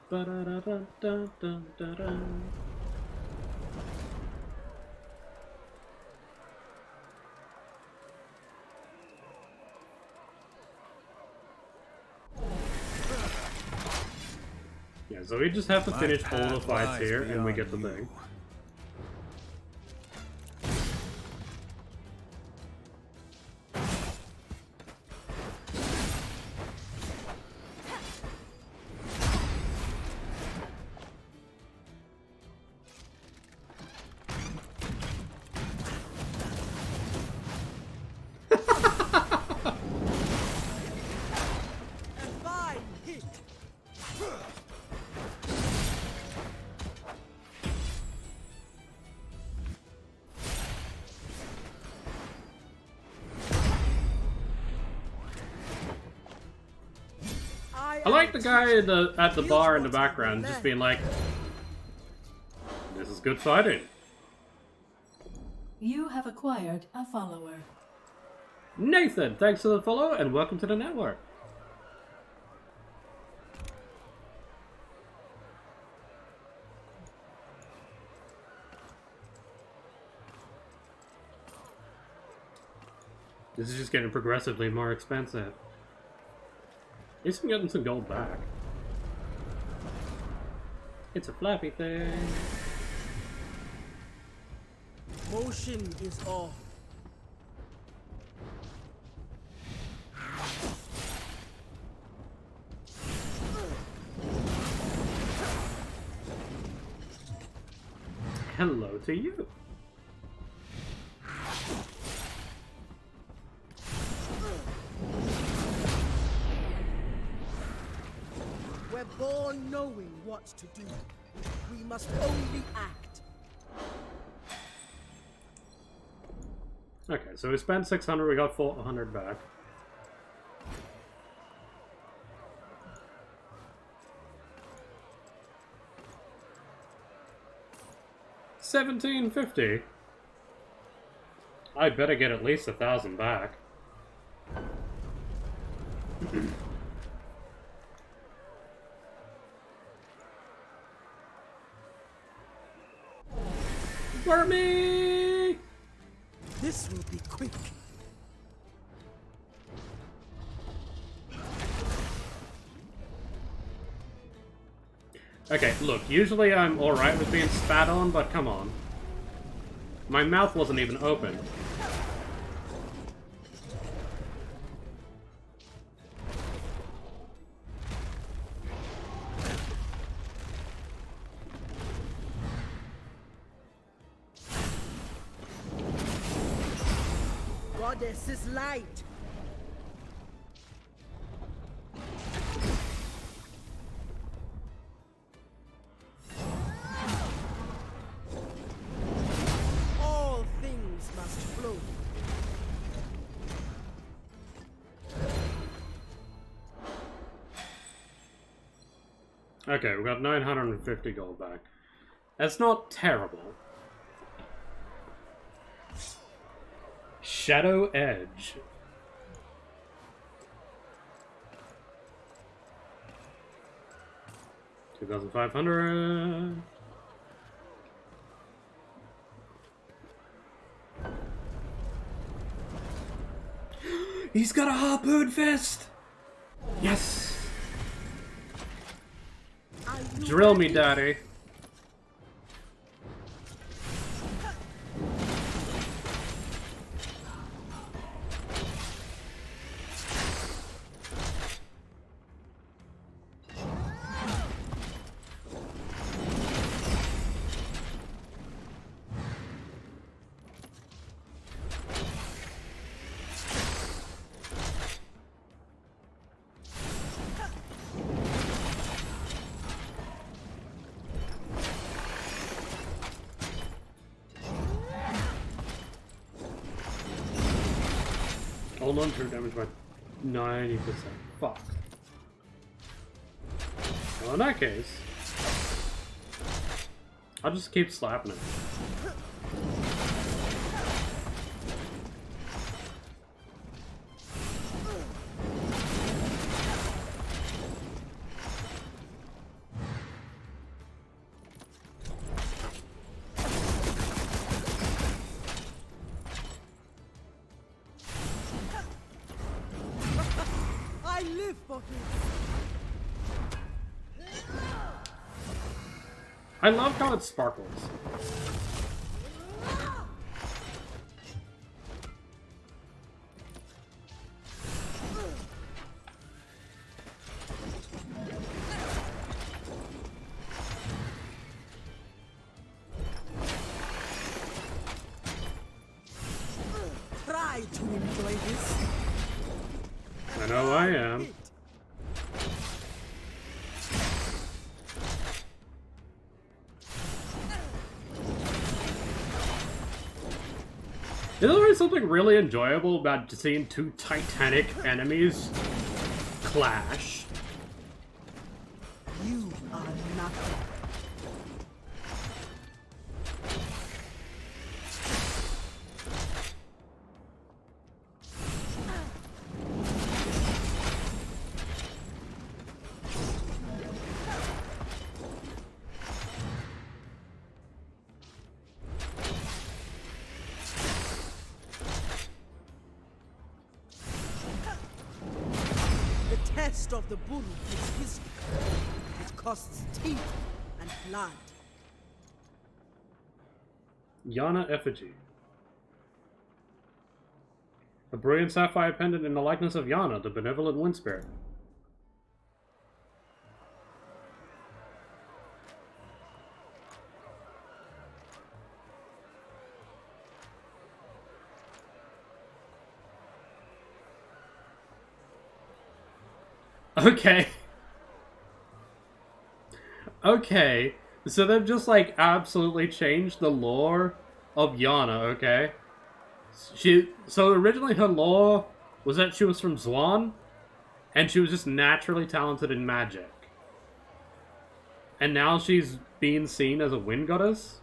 Ba-da-da-dun-dun-dun-dun-dun. Yeah, so we just have to My finish all the path fights lies here, and we get the beyond thing. you. I like the guy at the bar in the background just being like, "This is good fighting." You have acquired a follower. Nathan, thanks for the follow and welcome to the network. This is just getting progressively more expensive. At least I'm getting some gold back. It's a flappy thing. Motion is off. Hello to you. We're born knowing what to do. We must only act. Okay, so we spent 600, we got 400 back. $1,750. I better get at least 1,000 back. Wormy! This will be quick. Okay, look, usually I'm alright with being spat on, but come on. My mouth wasn't even open. Goddess is light. All things must flow. Okay, we got 950 gold back. That's not terrible. Shadow Edge. $2,500. He's got a harpoon fist! Yes! Drill me, daddy. Hold on to damage by 90%. Fuck. Well, in that case, I'll just keep slapping it. I live for him. I love how it sparkles. Try to enjoy this. I know I am. Isn't there something really enjoyable about seeing two titanic enemies clash? You are nothing. The test of the bull is history. It costs teeth and blood. Yana effigy. A brilliant sapphire pendant in the likeness of Yana, the benevolent wind spirit. Okay. Okay. So they've just, like, absolutely changed the lore of Yana, okay? So originally her lore was that she was from Zwan, and she was just naturally talented in magic. And now she's being seen as a wind goddess?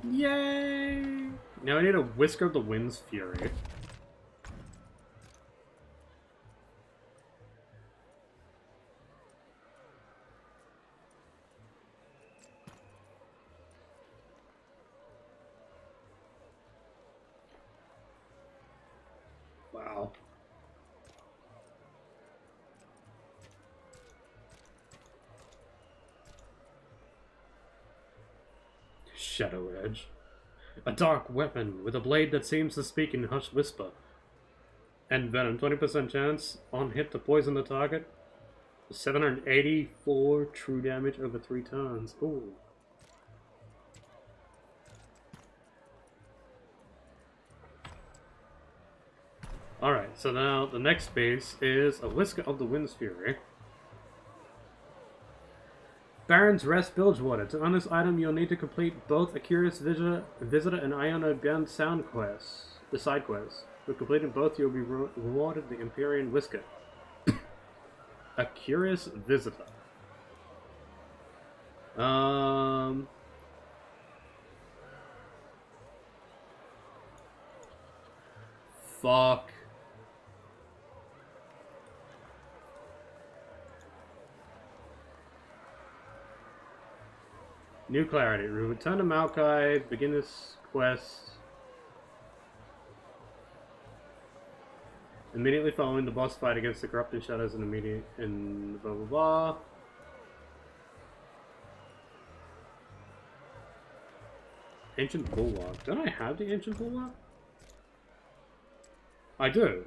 Yay! Now I need a Whisker of the Wind's Fury. Wow. Shadow Edge. A dark weapon with a blade that seems to speak in hushed whisper. And venom, 20% chance on hit to poison the target. 784 true damage over 3 turns. Ooh. Alright, so now the next base is a Whisker of the Wind's Fury. Baron's Rest Bilgewater. To earn this item, you'll need to complete both a Curious Visitor and Iona Gun sound quests, the side quests. For completing both, you'll be rewarded the Empyrean Whisker. A Curious Visitor. Fuck. New clarity. Return to Maokai, begin this quest. Immediately following the boss fight against the corrupted shadows and blah blah blah. Ancient Bulwark. Don't I have the Ancient Bulwark? I do.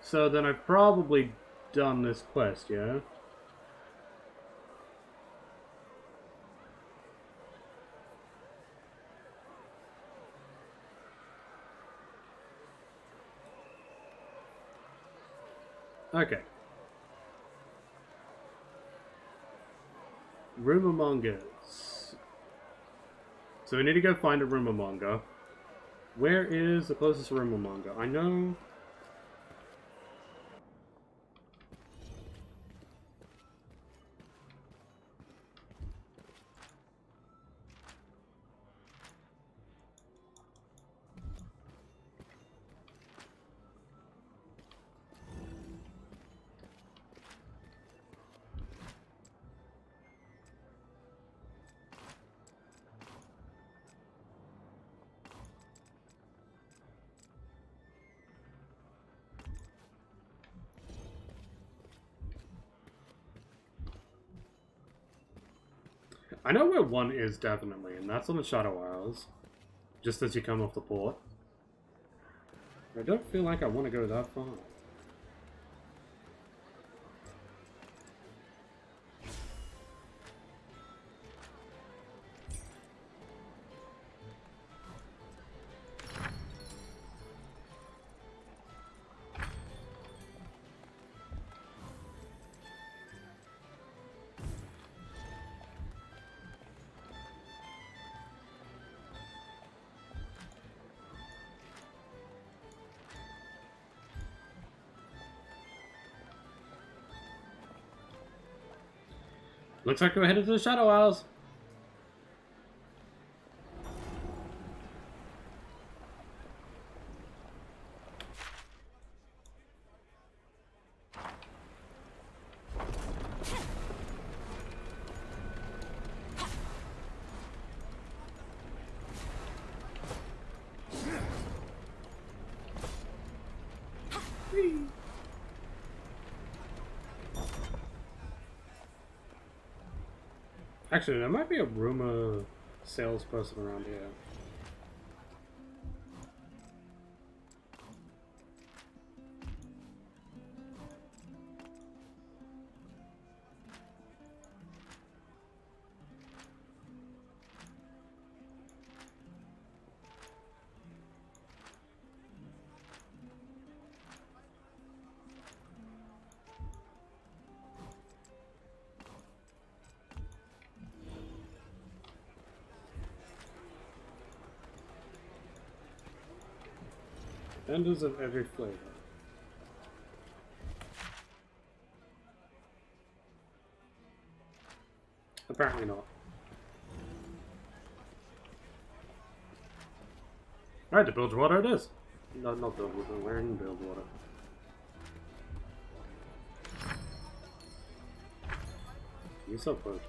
So then I've probably done this quest, yeah? Okay. Rumormongers. So we need to go find a rumormonger. Where is the closest rumormonger? I know... I know where one is definitely, and that's on the Shadow Isles. Just as you come off the port. I don't feel like I want to go that far. Looks like we're headed to the Shadow Isles. Actually, there might be a rumor salesperson around here. Vendors of every flavor. Apparently not. Alright, to Bilgewater it is. No, not Bilgewater, we're in Bilgewater. You sell potions.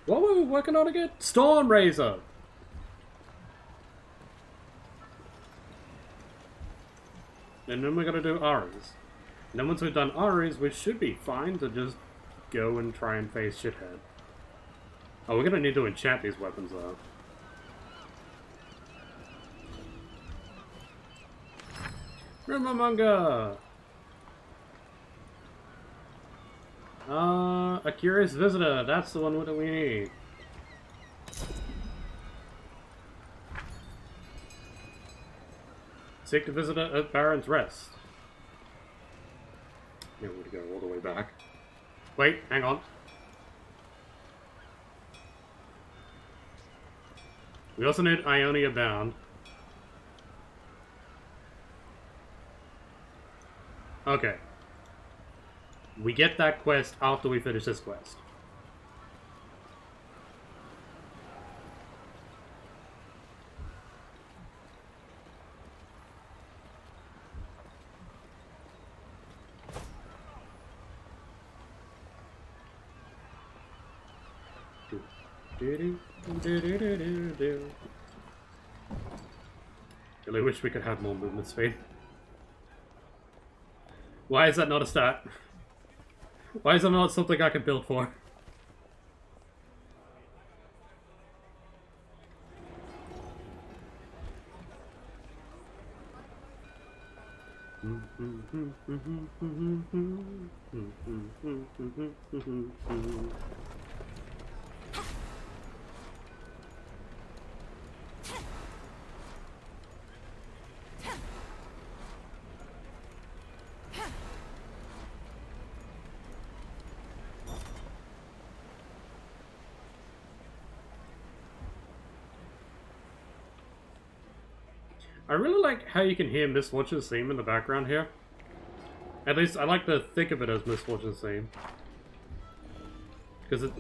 What were we working on again? Stormraiser! And then we're gonna do Aries. And then once we've done Aries, we should be fine to just go and try and face Shithead. Oh, we're gonna need to enchant these weapons though. Rumomunga! A curious visitor, that's the one that we need. Seek the visitor at Baron's Rest. Yeah, we're gonna go all the way back. Wait, hang on. We also need Ionia Bound. Okay. We get that quest after we finish this quest. Really wish we could have more movement speed. Why is that not a stat? Why is that not something I can build for? I really like how you can hear Miss Fortune's theme in the background here. At least I like to think of it as Miss Fortune's theme. Because it...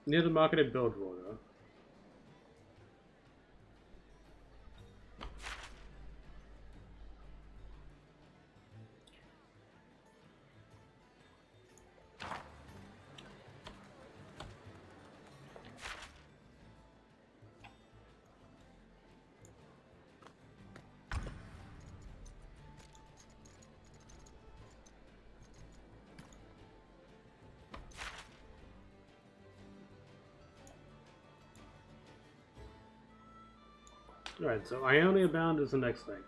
Near the market at Bilgewater. Alright, so Ionia Bound is the next thing.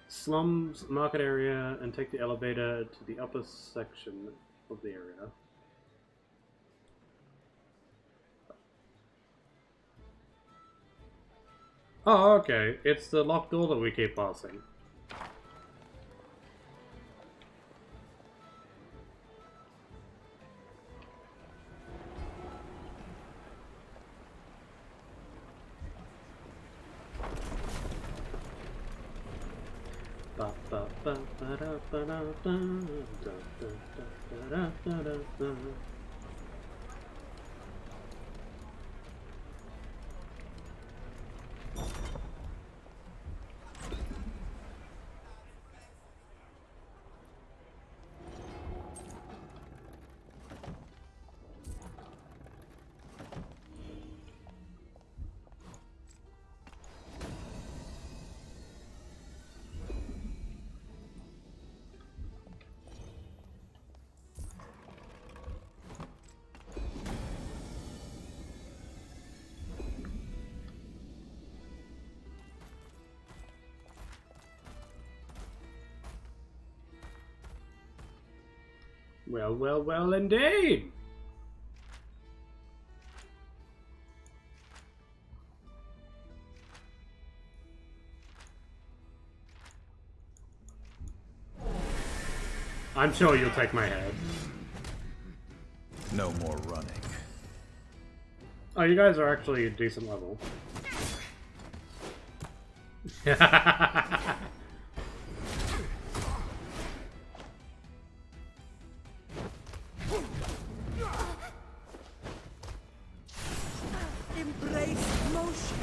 Slums, market area, and take the elevator to the upper section of the area. Oh, okay. It's the locked door that we keep passing. Well, well, well, indeed! I'm sure you'll take my head. No more running. Oh, you guys are actually a decent level. Embrace motion.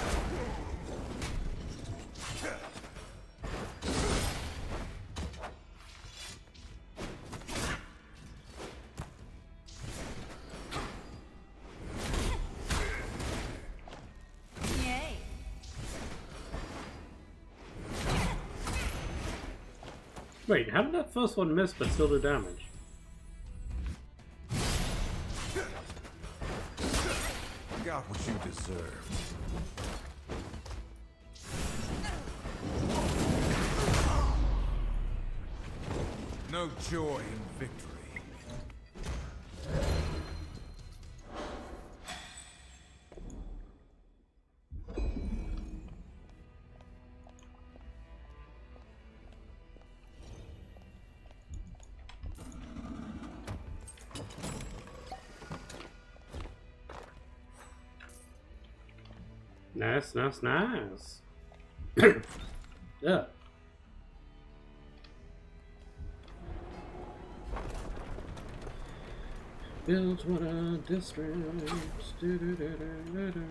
Yay. Wait, how did that first one miss but still do damage? Got what you deserved. No joy in victory. Nice, nice, nice. Yeah. Build what a district. Do-do-do-do-do-do.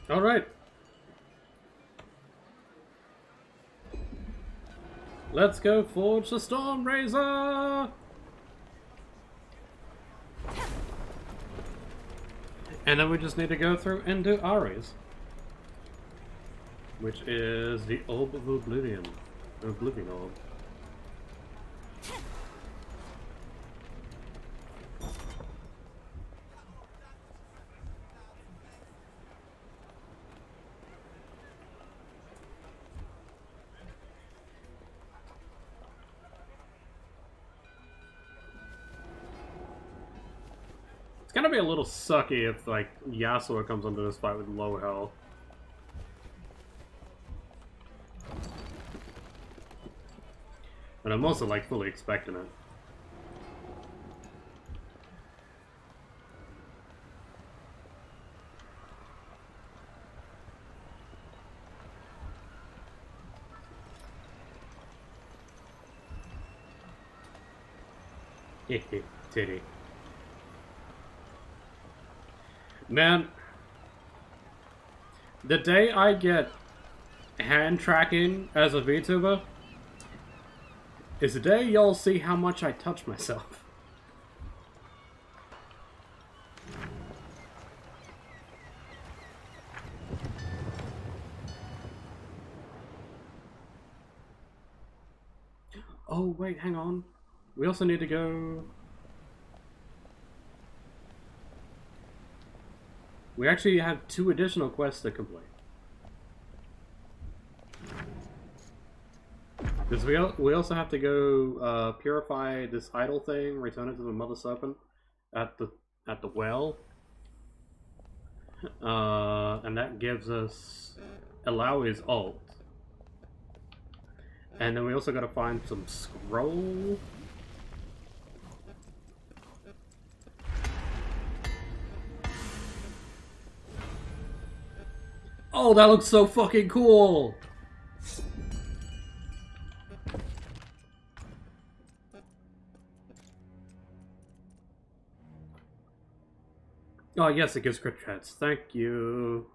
All right. Let's go forge the Storm Razor! And then we just need to go through and do Ares. Which is the Orb of Oblivion. Oblivion Orb. It's gonna be a little sucky if, like, Yasuo comes into this fight with low health. And I'm also, like, fully expecting it. Titty. Man, the day I get hand tracking as a VTuber is the day y'all see how much I touch myself. Oh, wait, hang on. We also need to go... We actually have 2 additional quests to complete. Because we also have to go purify this idol thing, return it to the Mother Serpent at the well. And that gives us Alawi's ult. And then we also gotta find some scroll. Oh, that looks so fucking cool! Oh yes, it gives crit chance. Thank you.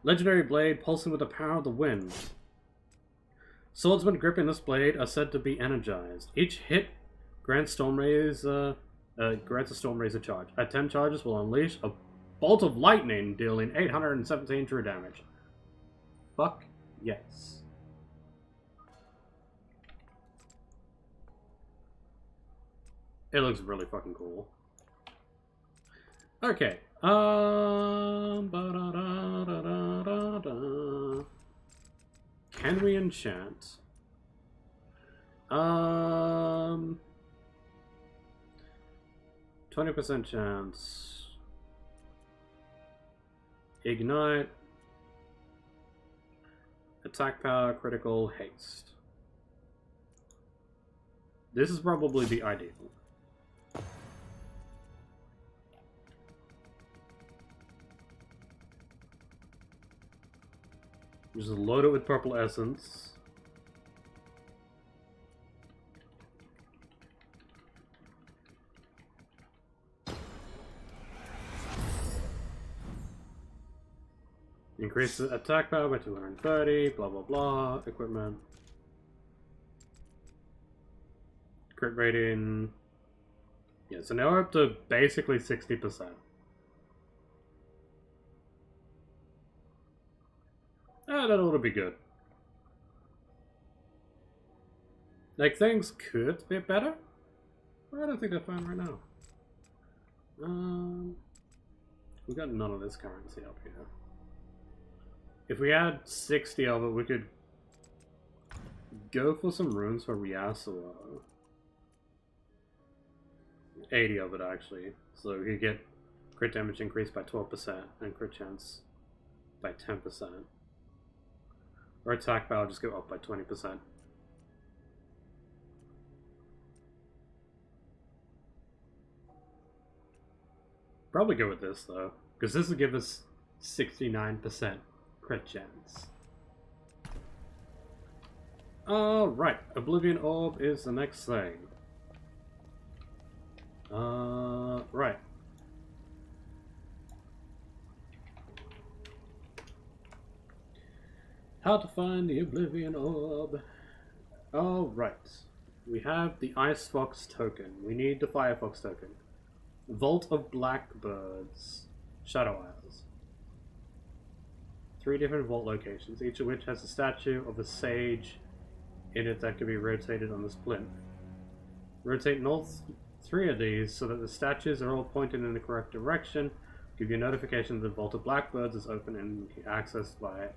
Legendary blade pulsing with the power of the wind. Swordsmen gripping this blade are said to be energized. Each hit grants grants a Stormrazor charge. At 10 charges will unleash a bolt of lightning, dealing 817 true damage. Fuck yes. It looks really fucking cool. Okay. Can we enchant? 20% chance. Ignite. Attack power, critical, haste. This is probably the ideal. Just load it with purple essence. Increase the attack power by 230, blah blah blah, equipment. Crit rating. Yeah, so now we're up to basically 60%. Ah, that ought to be good. Like, things could be better, but I don't think they're fine right now. We got none of this currency up here. If we had 60 of it, we could go for some runes for Ryasuo. 80 of it, actually. So we could get crit damage increased by 12% and crit chance by 10%. Or attack power just go up by 20%. Probably go with this, though. Because this will give us 69% crit chance. Alright. Oblivion Orb is the next thing. Right. How to find the Oblivion Orb. Alright. We have the Ice Fox token. We need the Firefox token. Vault of Blackbirds. Shadow Isles. 3 different vault locations, each of which has a statue of a sage in it that can be rotated on this plinth. Rotate all 3 of these so that the statues are all pointed in the correct direction. Give you a notification that the Vault of Blackbirds is open and can be accessed by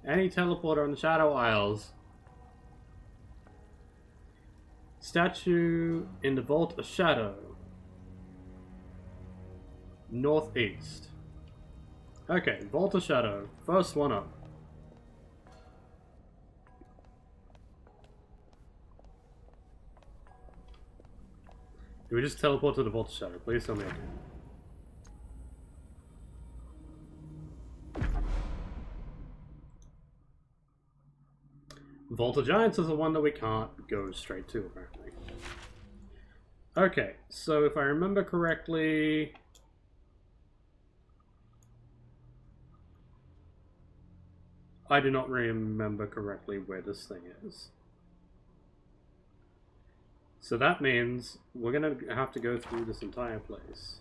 any teleporter on the Shadow Isles. Statue in the Vault of Shadow. Northeast. Okay, Vault of Shadow. First one up. Do we just teleport to the Vault of Shadow? Please tell me again. Vault of Giants is the one that we can't go straight to, apparently. Okay, so if I remember correctly... I do not remember correctly where this thing is. So that means we're gonna have to go through this entire place.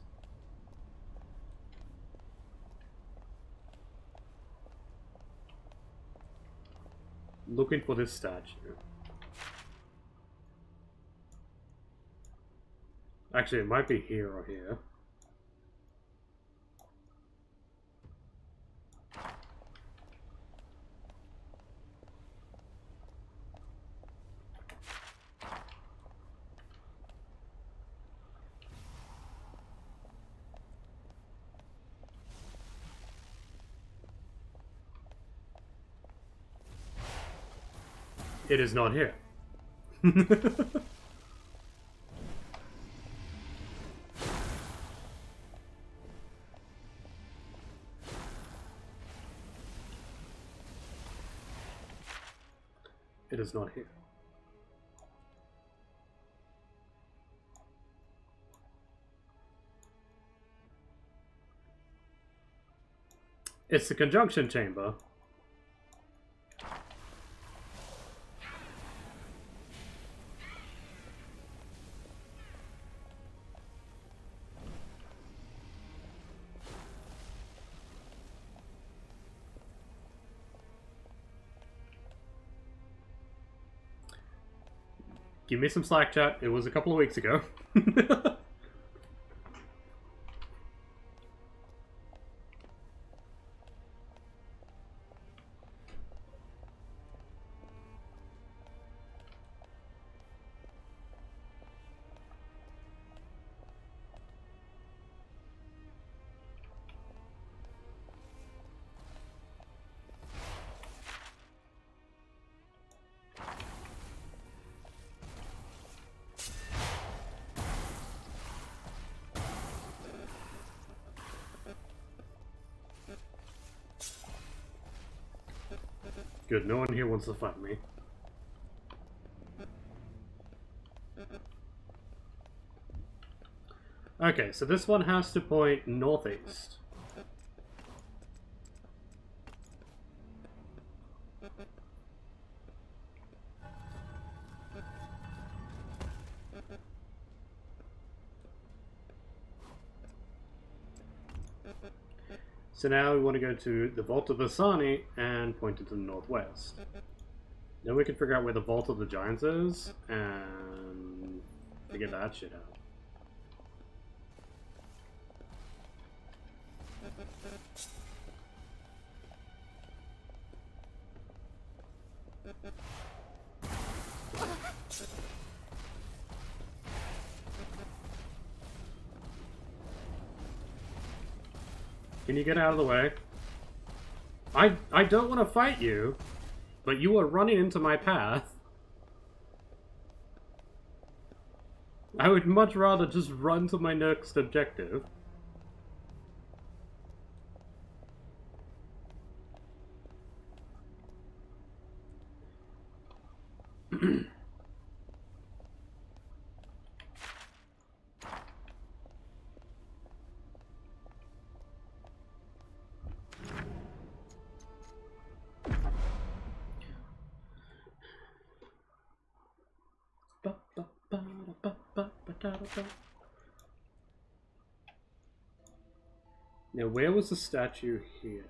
Looking for this statue. Actually, it might be here or here. It is not here. It is not here. It's the conjunction chamber. Give me some slack, chat. It was a couple of weeks ago. Good, no one here wants to fight me. Okay, so this one has to point northeast. So now we want to go to the Vault of Asani and point it to the northwest. Then we can figure out where the Vault of the Giants is and figure that shit out. Can you get out of the way? I don't want to fight you, but you are running into my path. I would much rather just run to my next objective. Now, where was the statue here?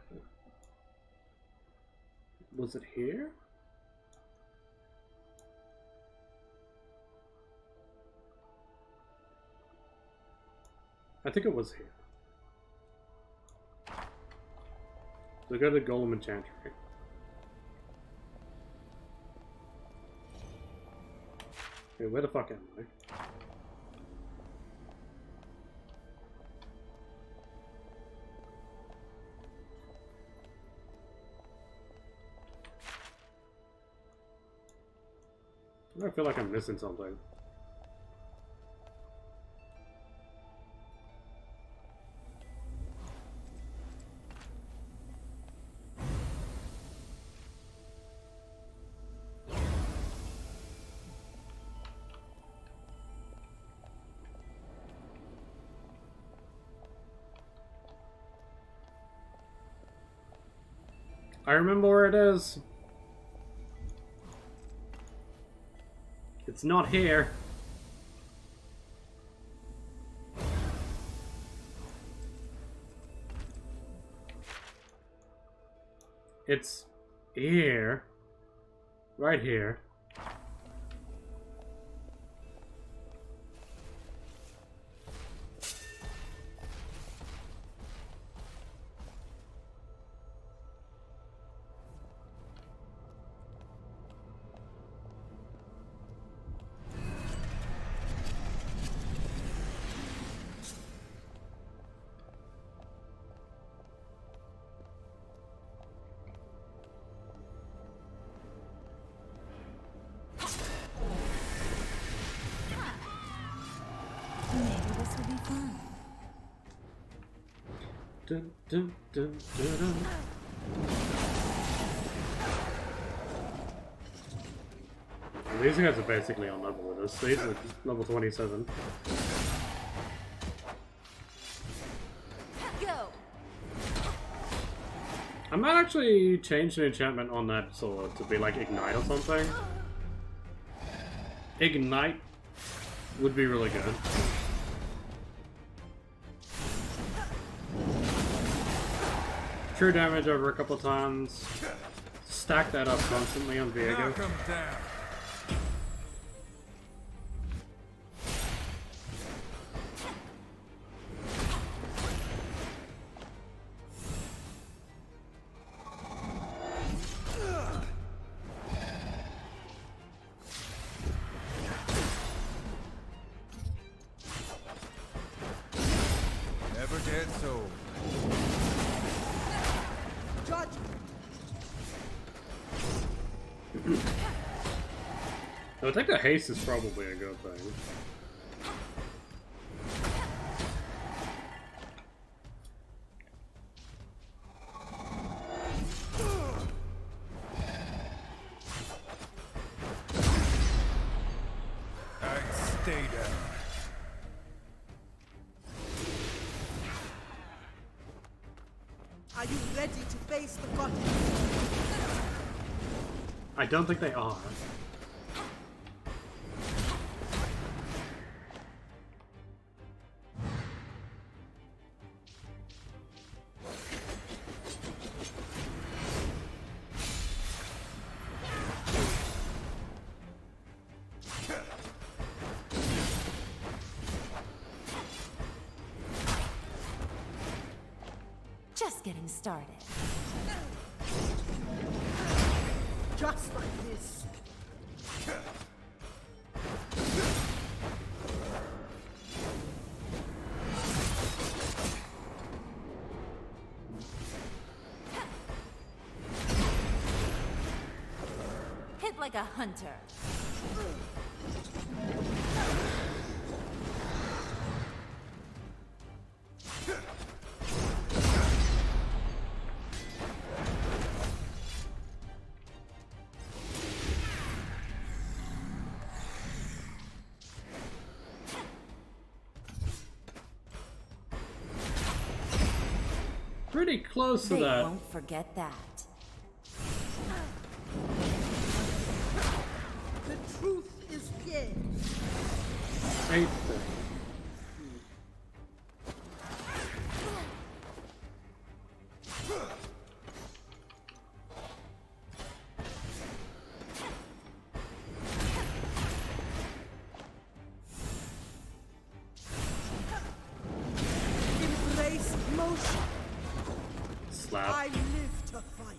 Was it here? I think it was here. So go to the Golem Enchantery. Okay, where the fuck am I? I feel like I'm missing something. I remember where it is. It's not here. It's here. Right here. Maybe this will be fun. Dun, dun, dun, dun, dun. Well, these guys are basically on level with us. These are level 27. Go! I might actually change the enchantment on that sword to be like Ignite or something. Ignite would be really good. True damage over a couple times. Stack that up constantly on Viego. Knock 'em down. Never dead soul. I think the haste is probably a good thing. Stay down. Are you ready to face the goddess? I don't think they are. Just getting started. Just like this. Hit like a hunter. Pretty close to They that. won't forget that. The truth is here. Eight thing. Embrace motion. Slap. I live to fight.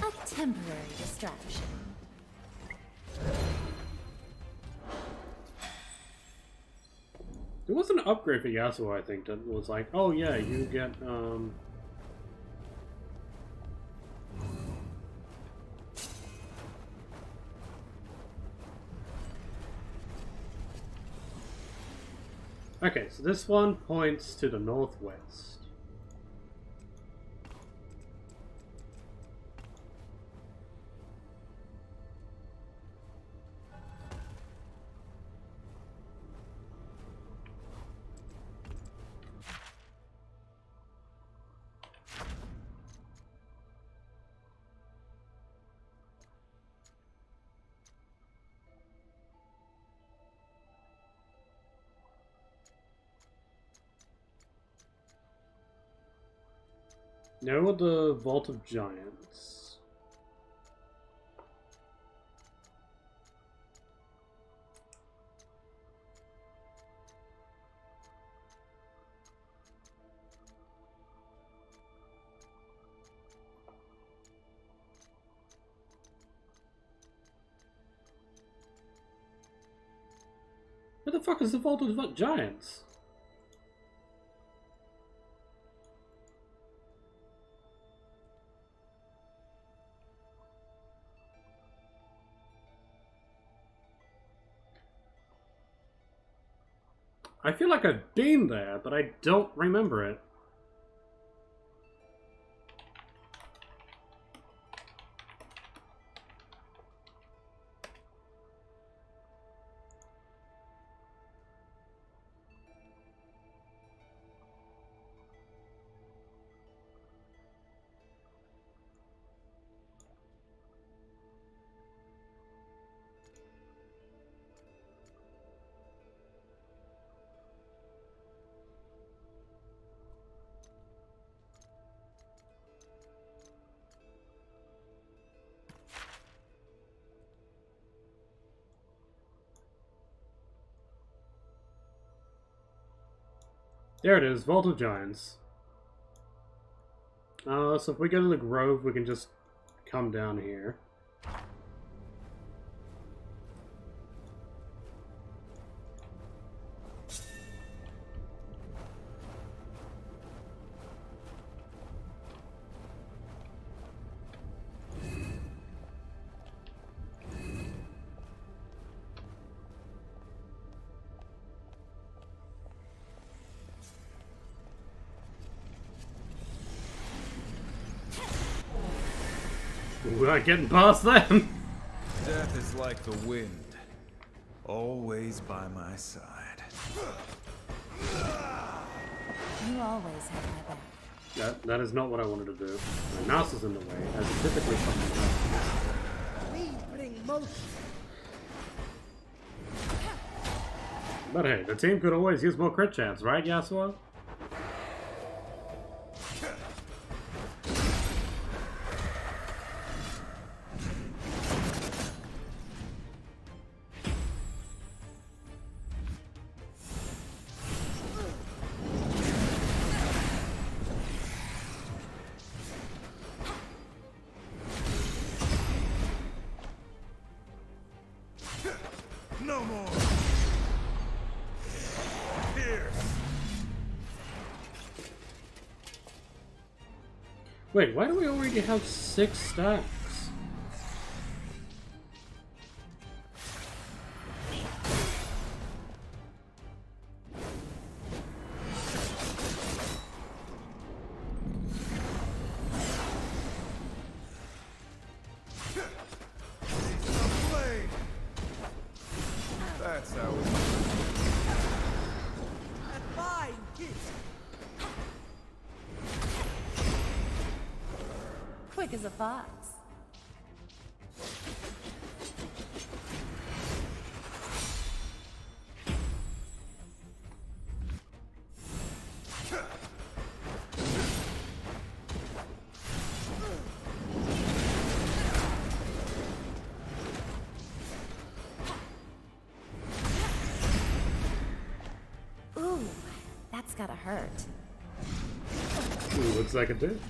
A temporary distraction. There was an upgrade for Yasuo, I think, that was like, oh yeah, you get, Okay, so this one points to the northwest. Now with the Vault of Giants. Where the fuck is the Vault of Giants? I feel like I've been there, but I don't remember it. There it is, Vault of Giants. So if we go to the Grove, we can just come down here. We're not getting past them. Death is like the wind, always by my side. You always have my back. That is not what I wanted to do. My mouse is in the way, as it typically something else. We bring motion. But hey, the team could always use more crit chance, right, Yasuo? No more. Here. Wait, why do we already have 6 stacks? That's how it A fine gift. Quick as a fox. Ooh, that's gotta hurt. Ooh, looks like it did.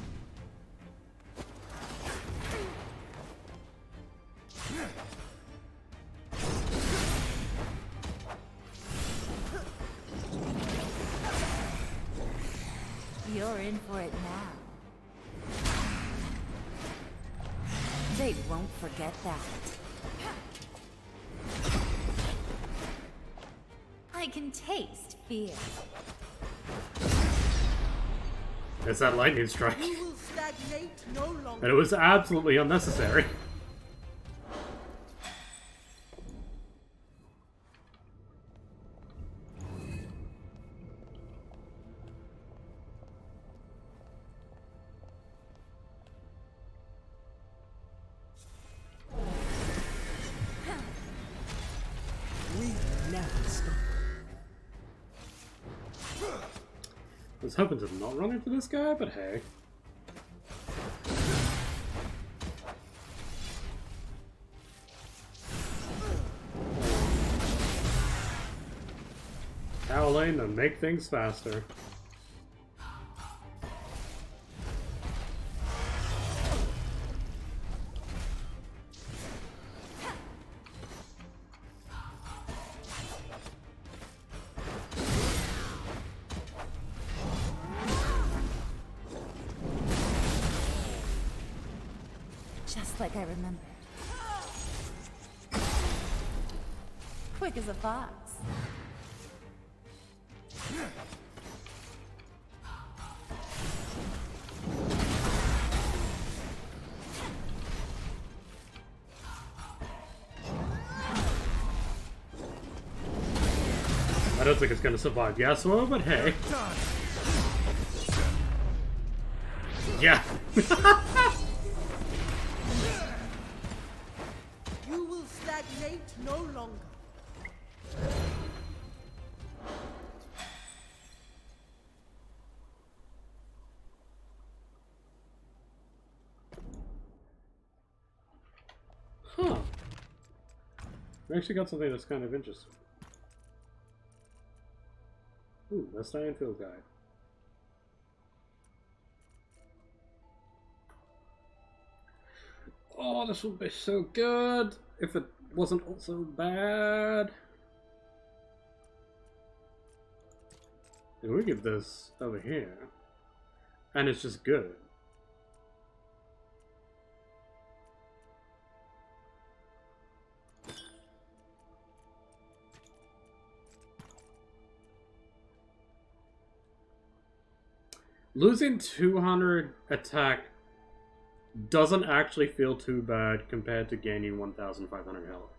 You're in for it now. They won't forget that. I can taste fear. It's that lightning strike. You will stagnate no longer. And it was absolutely unnecessary. We never stop. I was hoping to not run into this guy, but hey. rolling and make things faster. Just like I remembered. Quick as a fox. I don't think it's gonna survive Yasuo, but hey. Yeah. You will stagnate no longer. Huh. We actually got something that's kind of interesting. Ooh, that's the Anfield guide. Oh, this would be so good if it wasn't also bad. If we get this over here, and it's just good. Losing 200 attack doesn't actually feel too bad compared to gaining 1,500 health.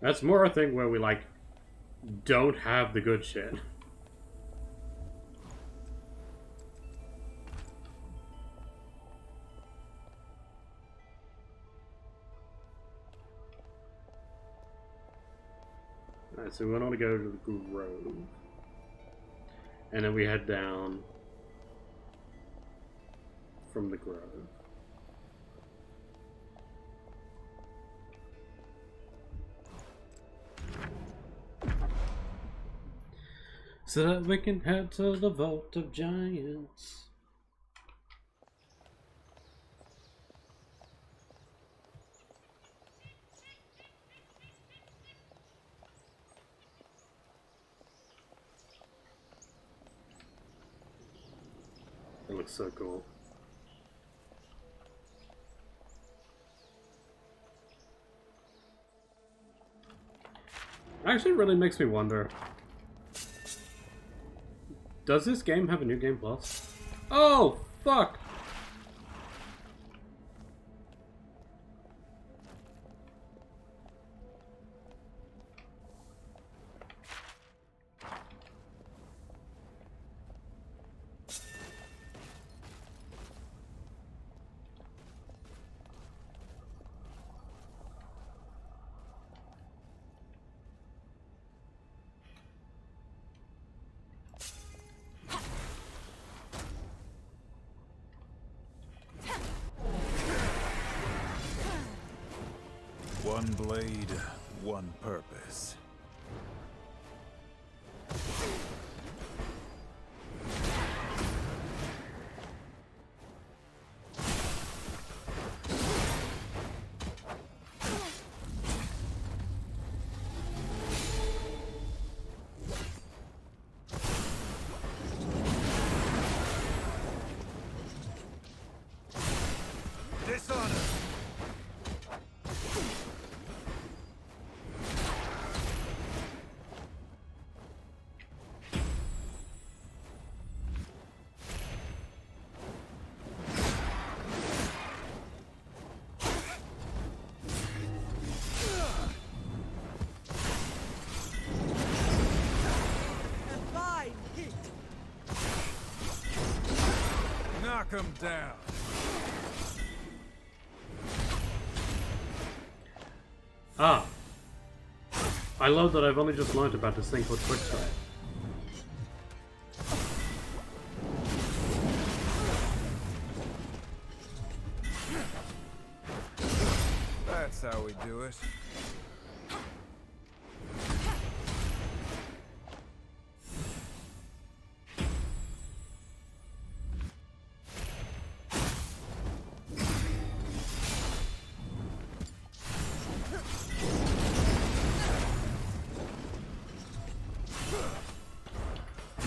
That's more a thing where we, like, don't have the good shit. Alright, so we want to go to the Grove. And then we head down from the Grove. So that we can head to the Vault of Giants. It looks so cool. Actually, really makes me wonder. Does this game have a new game plus? Oh, fuck! One blade, one purpose. Dishonor! Knock him down. Ah. I love that I've only just learned about this thing called Quick Strike. how we do it.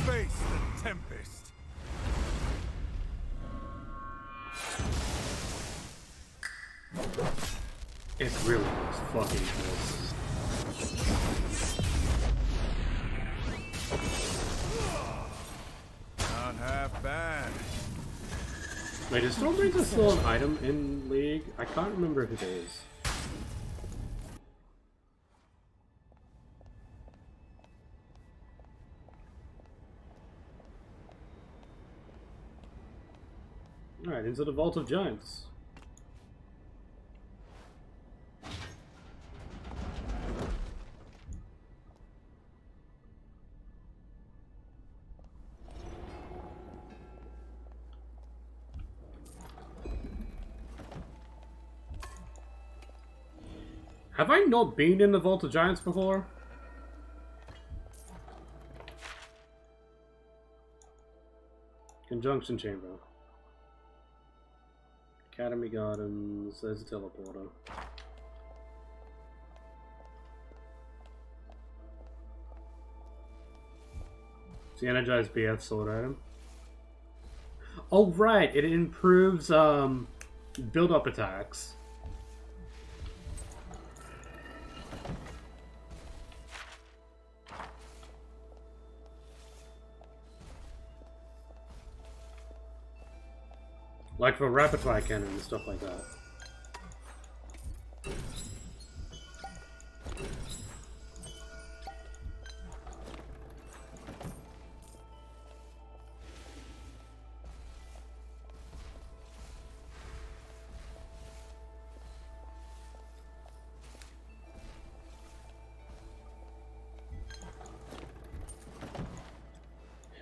Face the tempest. It really looks fucking close. Not half bad. Wait, is Stormbreaker still an item in League? I can't remember if it is. Alright, into the Vault of Giants. Have I not been in the Vault of Giants before? Conjunction Chamber. Academy Gardens, there's a teleporter. It's the Energized BF sword item. Oh right, it improves build-up attacks. Like for rapid fire cannon and stuff like that.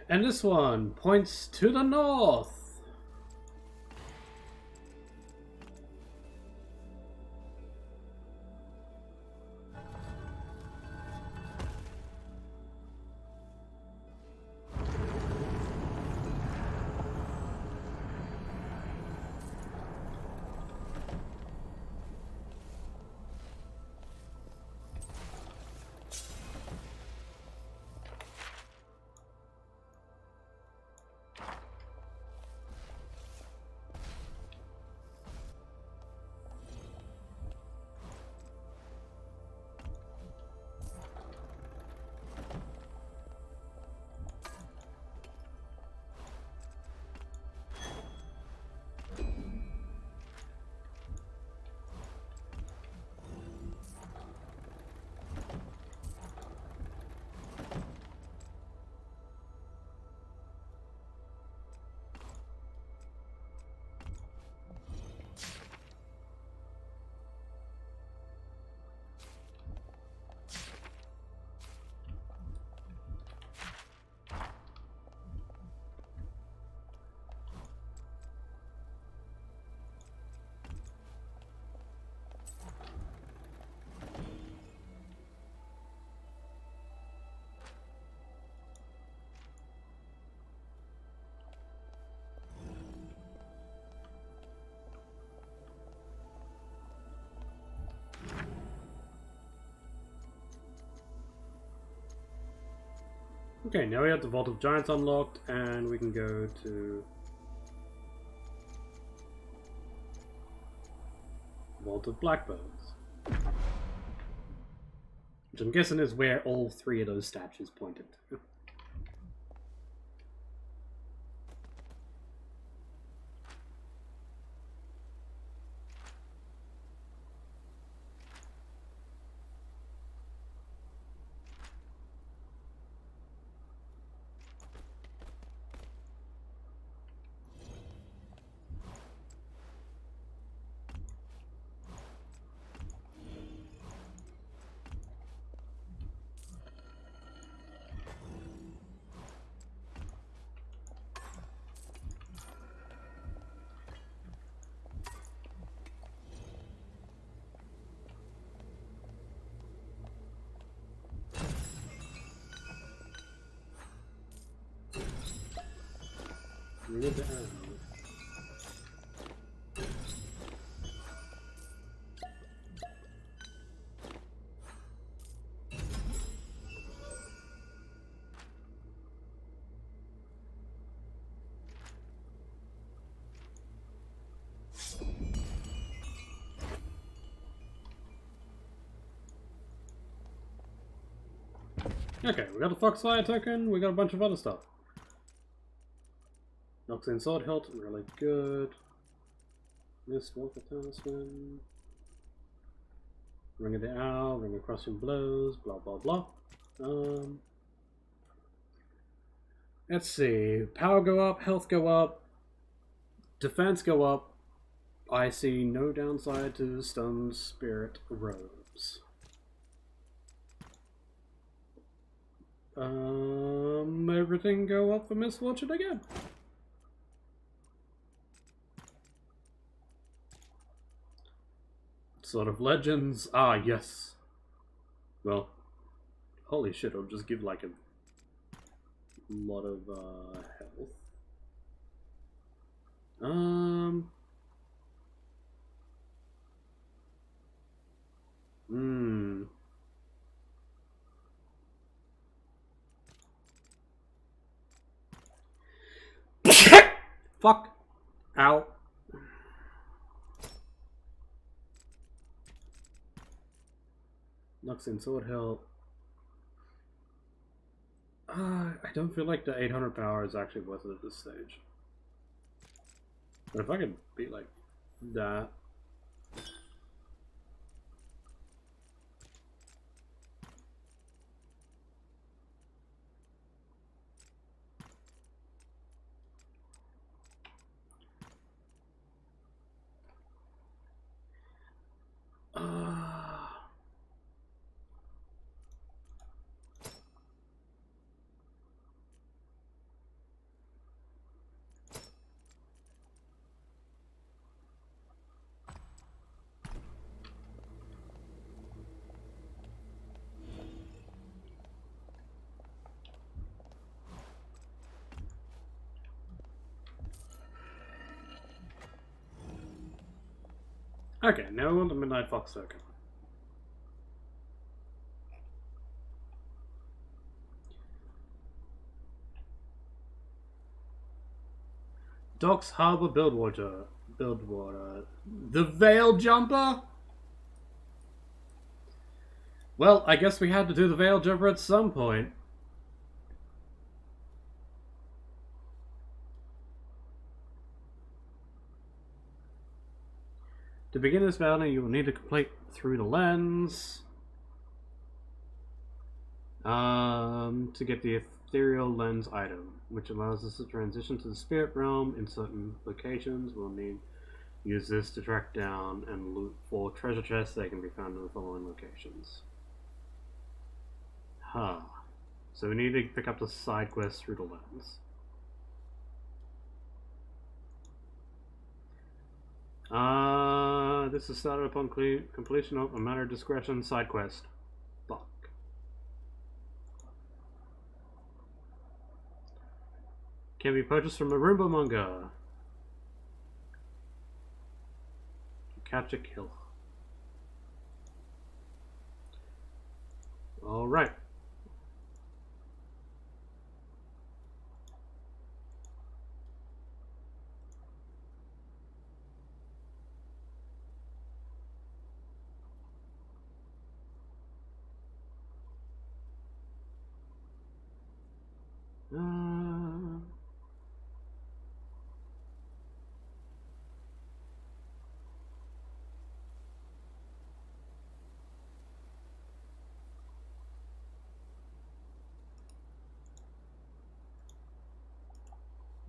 And this one points to the north. Okay, now we have the Vault of Giants unlocked, and we can go to Vault of Blackbones, which I'm guessing is where all three of those statues pointed to. Bring it down. Okay, we got the Foxfire token, we got a bunch of other stuff. Noxian Sword Hilt, really good. Miss Walker Talisman. Ring of the Owl, Ring of Crushing Blows, blah blah blah. Let's see. Power go up, health go up, defense go up. I see no downside to Stone Spirit Robes. Everything go up for Misfortune again. Sort of Legends. Ah, yes. Well, holy shit, it'll just give like a lot of health. Fuck. Ow. Noxian Sword Hilt. I don't feel like the 800 power is actually worth it at this stage. But if I could beat like that. Okay, now we want the Midnight Fox token. Docks Harbor Buildwater. The Veil Jumper? Well, I guess we had to do the Veil Jumper at some point. To begin this battle, you will need to complete through the lens. To get the ethereal lens item, which allows us to transition to the spirit realm in certain locations. We'll need use this to track down and loot for treasure chests that can be found in the following locations. So we need to pick up the side quest through the lens. This is started upon completion of a matter of discretion side quest. Fuck. Can be purchased from a Roomba Monger. Catch a kill. Alright.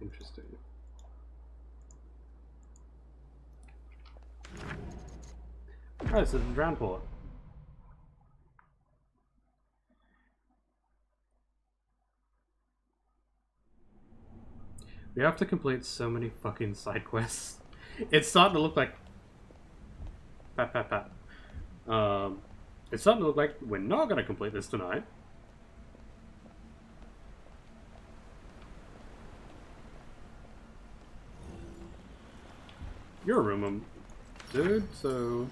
Interesting. Oh, so the drown port. We have to complete so many fucking side quests. It's starting to look like pat. It's starting to look like we're not gonna complete this tonight. You're a room, dude, so...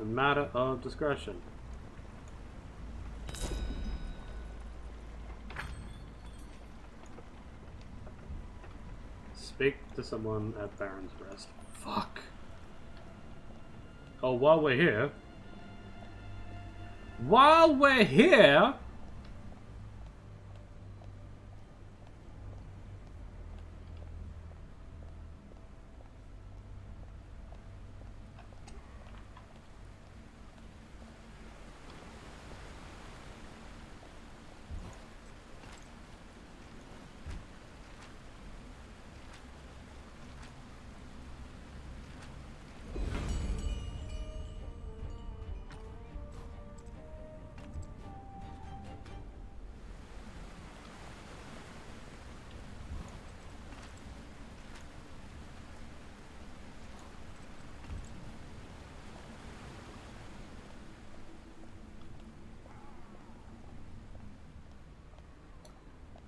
A matter of discretion. Speak to someone at Baron's Rest. Fuck. Oh, while we're here... While we're here...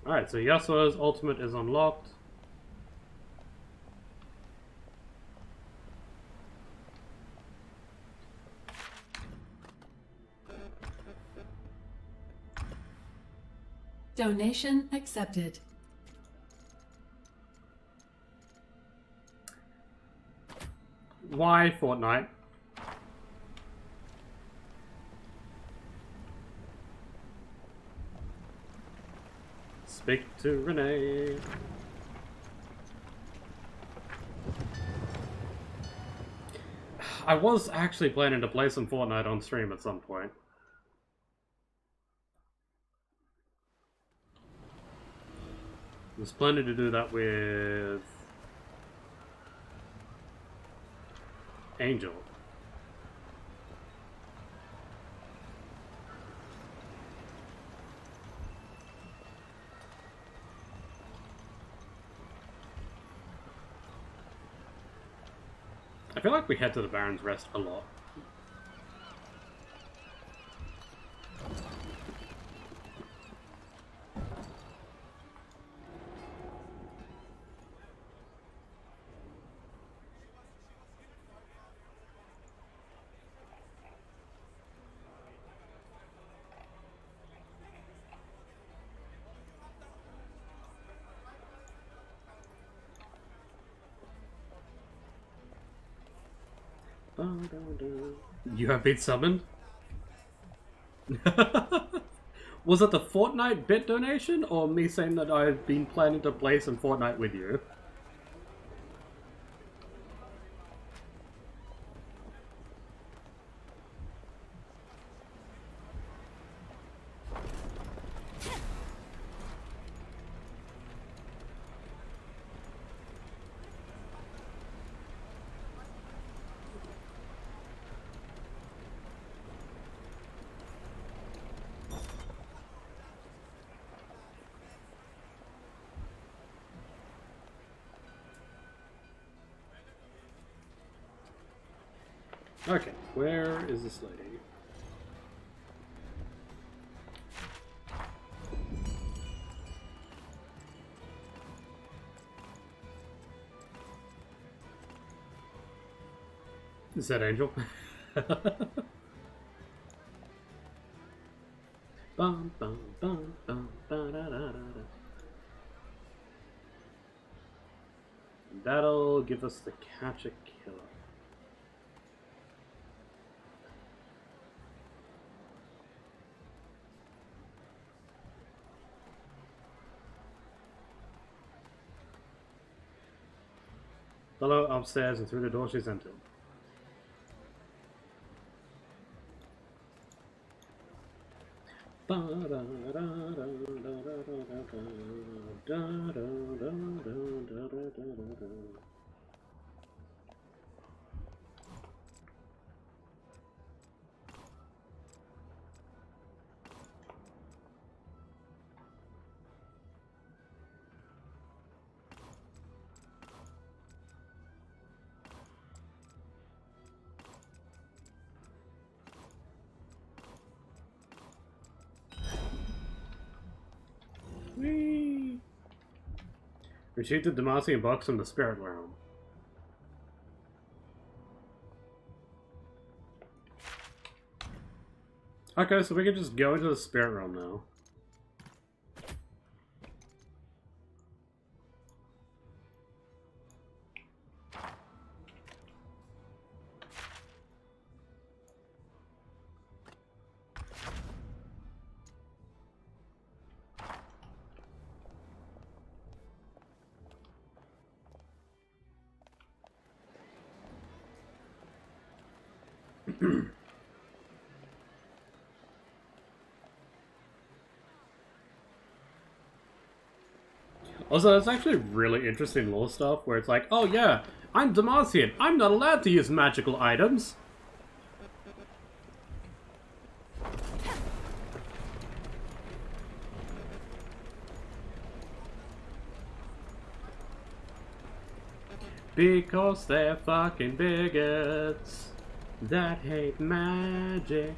Alright, so Yasuo's ultimate is unlocked. Donation accepted. Why Fortnite? Speak to Renee. I was actually planning to play some Fortnite on stream at some point. I was planning to do that with Angel. I feel like we head to the Baron's Rest a lot. You have been summoned? Was it the Fortnite bit donation, or me saying that I've been planning to play some Fortnite with you? Okay, where is this lady? Is that Angel? Bum, bum, bum, bum, da, da, da, da, da. That'll give us the catch a killer. Follow upstairs and through the door she's entered. Whee! Retrieve the Demacian box from the spirit realm. Okay, so we can just go into the spirit realm now. Also, that's actually really interesting lore stuff where it's like, oh yeah, I'm Demacian. I'm not allowed to use magical items. Because they're fucking bigots that hate magic.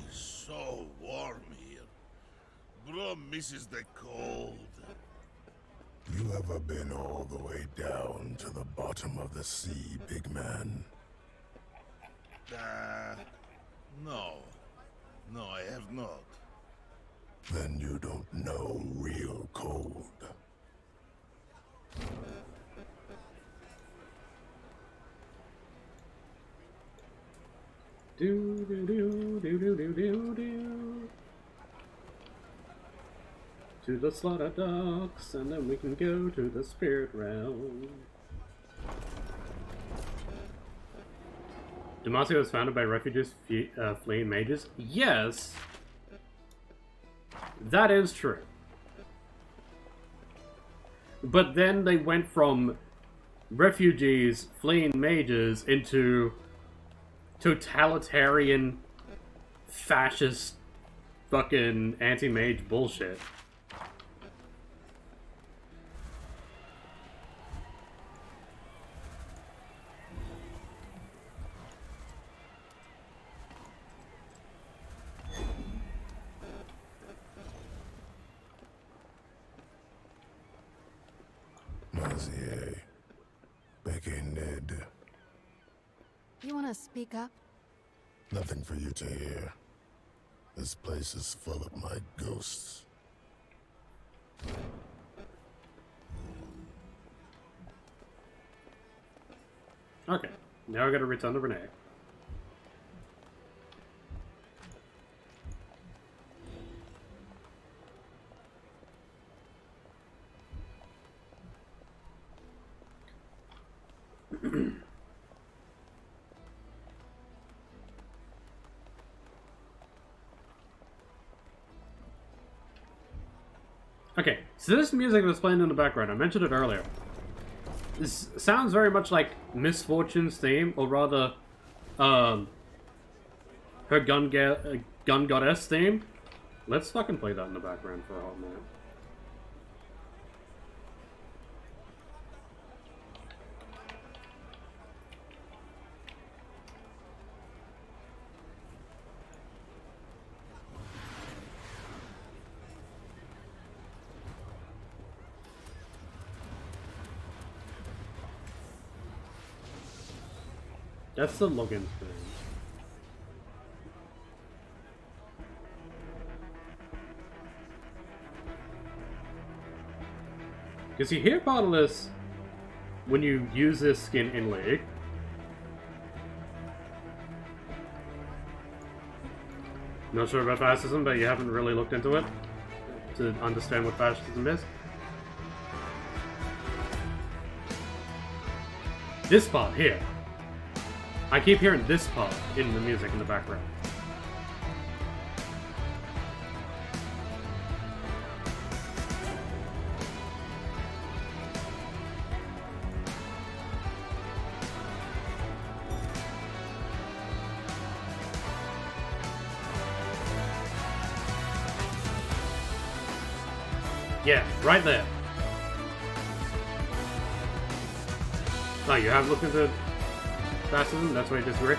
So warm here. Bro misses the cold. You ever been all the way down to the bottom of the sea, big man? No. No, I have not. Then you don't know real cold. Do do do do do do do do. To the slaughter docks, and then we can go to the spirit realm. Demacia was founded by refugees fleeing mages? Yes! That is true. But then they went from refugees fleeing mages into totalitarian, fascist, fucking anti-mage bullshit. Mazier. Becky Ned. You wanna speak up? Nothing for you to hear. This place is full of my ghosts. Okay, now I gotta return to Renee. Okay, so this music that's playing in the background, I mentioned it earlier. This sounds very much like Misfortune's theme, or rather, her gun goddess theme. Let's fucking play that in the background for a hot minute. That's the login screen. Because you hear part of this when you use this skin in League. Not sure about fascism, but you haven't really looked into it to understand what fascism is. This part here. I keep hearing this part in the music in the background. Yeah, right there. Oh, you have looked into fascism, that's where I disagree.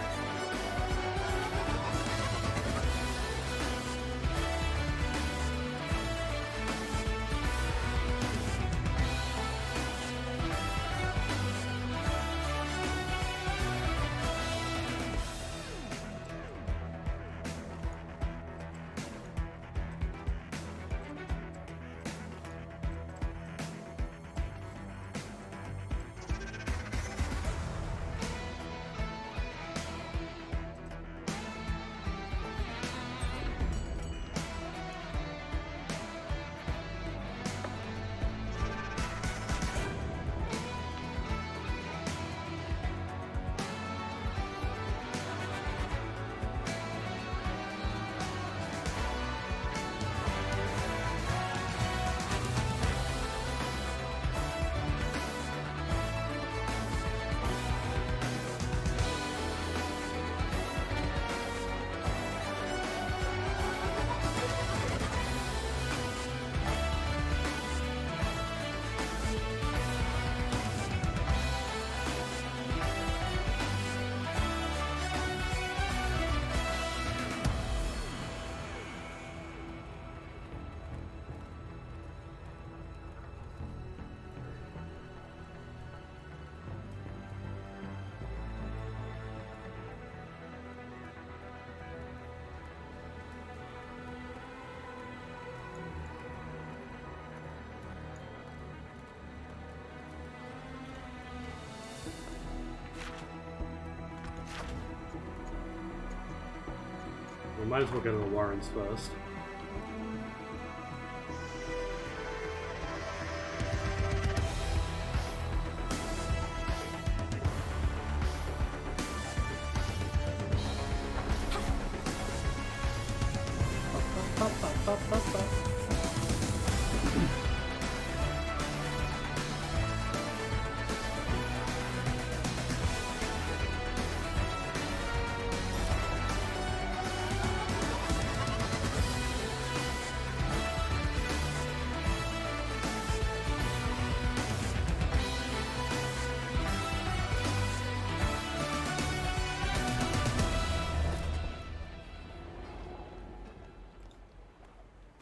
We might as well go to the Warrens first.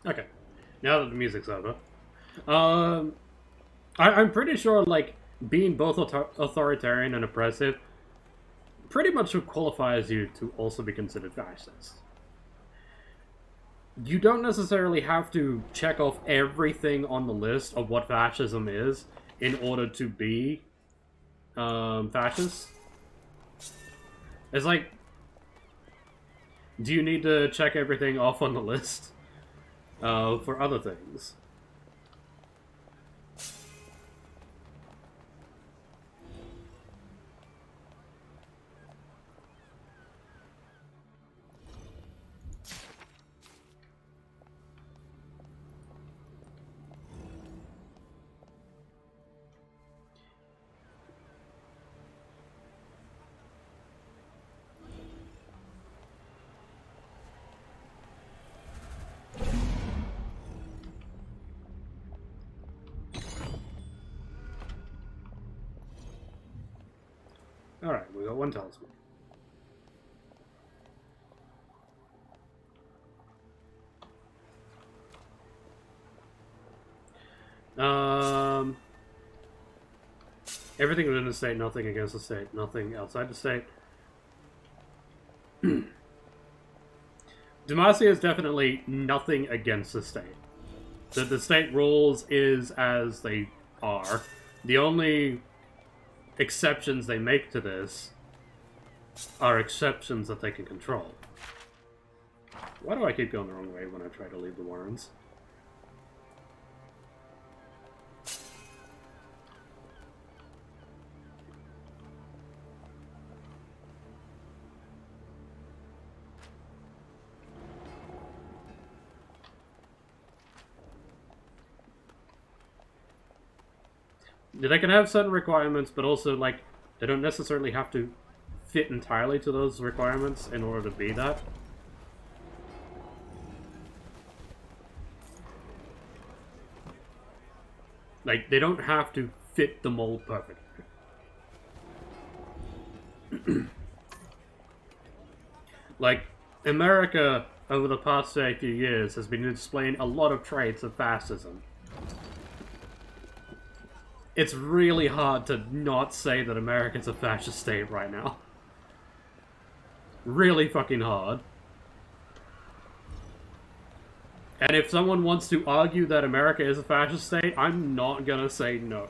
Okay, now that the music's over, I'm pretty sure, like, being both authoritarian and oppressive pretty much qualifies you to also be considered fascist. You don't necessarily have to check off everything on the list of what fascism is in order to be fascist. It's like, do you need to check everything off on the list for other things? Alright, we got one talisman. Everything within the state, nothing against the state, nothing outside the state. Demacia is definitely nothing against the state. The state rules is as they are. The only exceptions they make to this are exceptions that they can control. Why do I keep going the wrong way when I try to leave the Warrens? They can have certain requirements, but also, like, they don't necessarily have to fit entirely to those requirements in order to be that. Like, they don't have to fit the mold perfectly. Like, America, over the past few years, has been displaying a lot of traits of fascism. It's really hard to not say that America's a fascist state right now. Really fucking hard. And if someone wants to argue that America is a fascist state, I'm not gonna say no.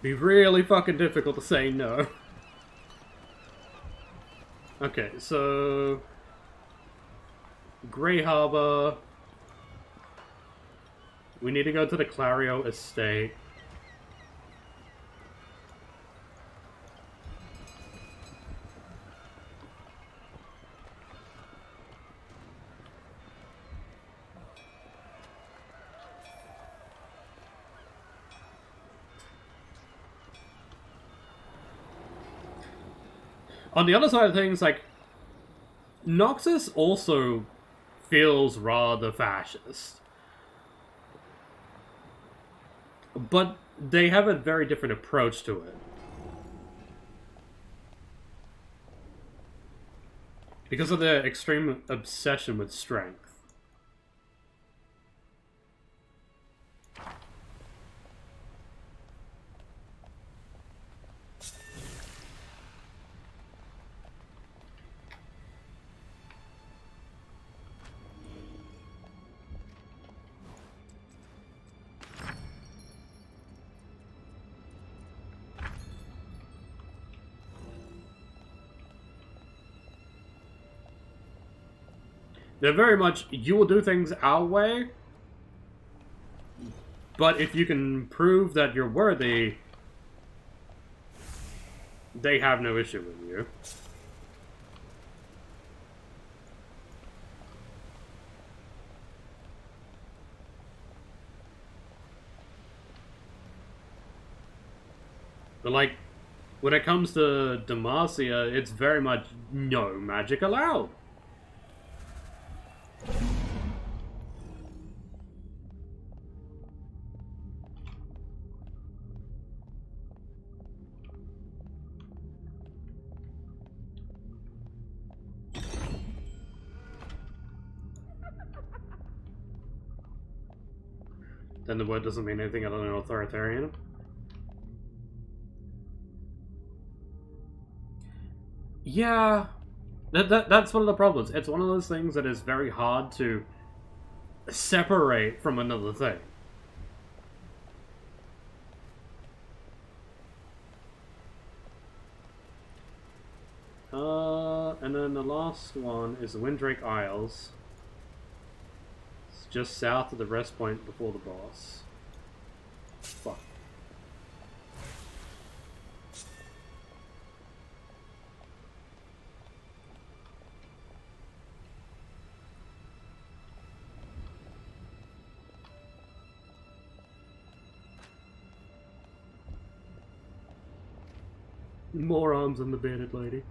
Be really fucking difficult to say no. Okay, so... Grey Harbor. We need to go to the Clario estate. On the other side of things, like, Noxus also feels rather fascist. But they have a very different approach to it. Because of their extreme obsession with strength. They're very much, you will do things our way, but if you can prove that you're worthy, they have no issue with you. But like, when it comes to Demacia, it's very much no magic allowed. Then the word doesn't mean anything other than authoritarian. Yeah, that's one of the problems. It's one of those things that is very hard to separate from another thing. And then the last one is the Windrake Isles. It's just south of the rest point before the boss. Fuck. More arms on the bearded lady.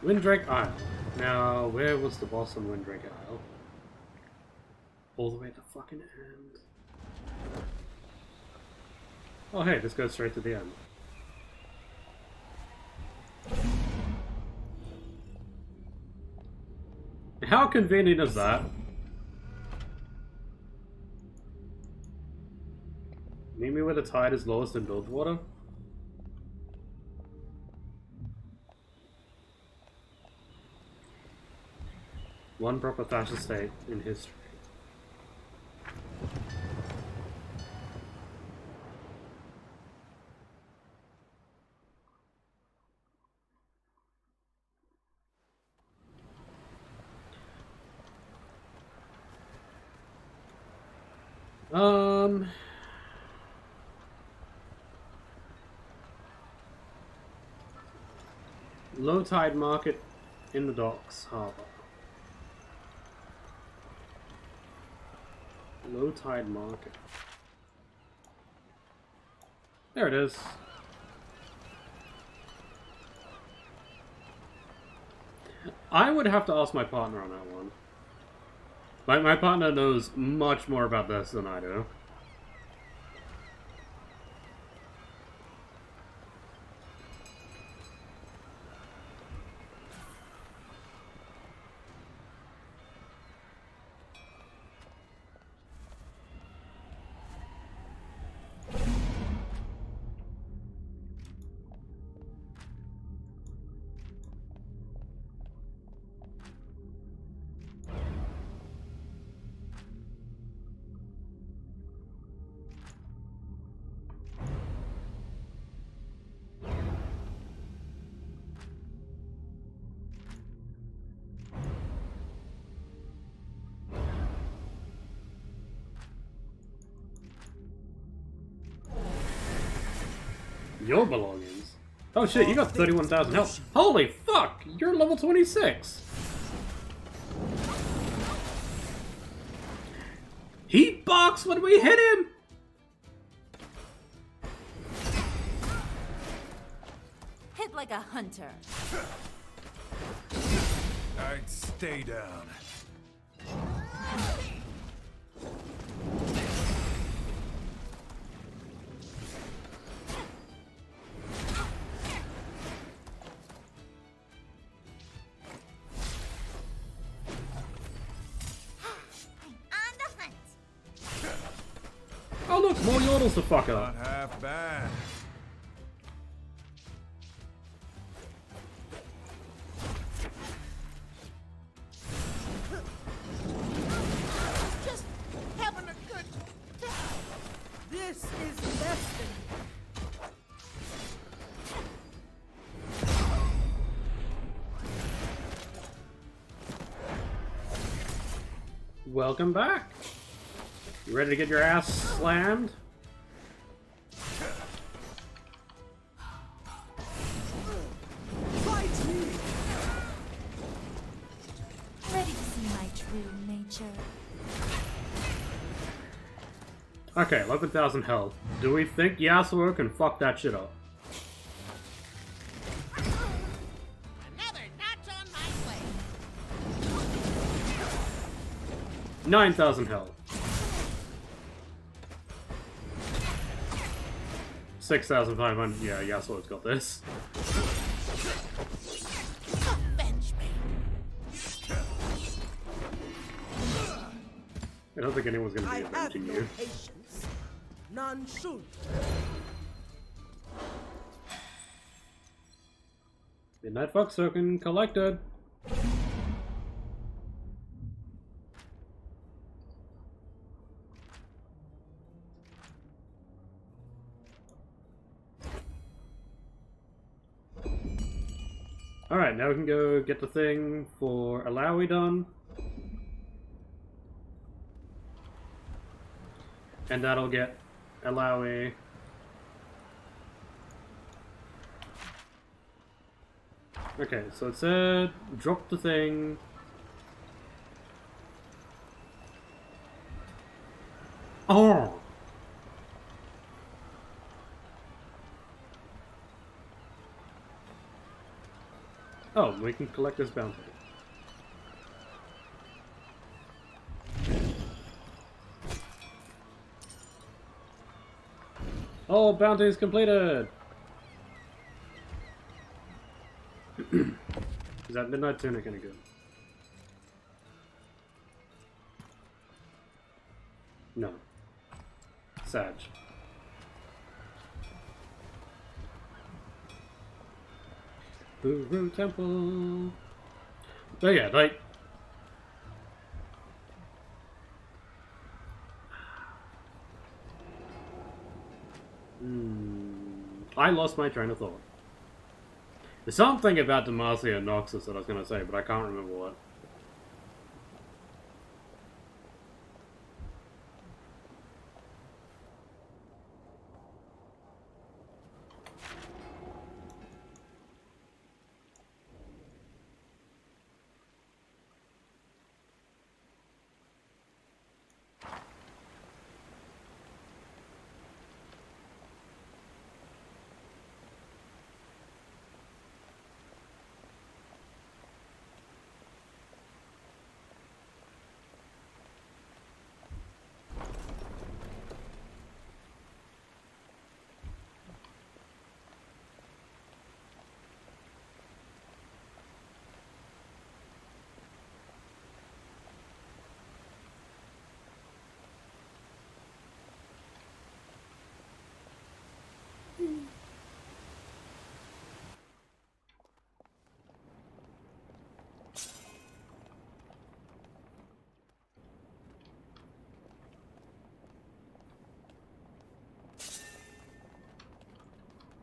Windrake Isle. Now, where was the boss on Windrake Isle? All the way at the fucking end. Oh hey, this goes straight to the end. How convenient is that? Meet me where the tide is lowest in Bilgewater? One proper fascist state in history. Low tide market in the docks harbor. Low tide market. There it is. I would have to ask my partner on that one. My partner knows much more about this than I do. Your belongings? Oh shit, you got 31,000 health. Holy fuck! You're level 26! He boxed when we hit him! Hit like a hunter. I'd stay down. Oh look, more yodels to fuck up. Not half bad. Just having a good time. This is less than Welcome back. You ready to get your ass slammed? fight me. Ready to see my true nature. Okay, 11,000 health. Do we think Yasuo can fuck that shit up? Another notch on my way. 9,000 health. 6,500. Yeah, Yasuo's got this. Avenge me. I don't think anyone's gonna I be have avenging no you. patience. None should. Midnight Fox token collected. Alright, now we can go get the thing for Alawi done. And that'll get Alawi. Okay, so it said drop the thing. Oh! Oh, we can collect this bounty. All bounties completed! Is that Midnight Tunic any good? No. Sag. Buru Temple. But yeah, like, I lost my train of thought. There's something about Demacia and Noxus that I was going to say, but I can't remember what.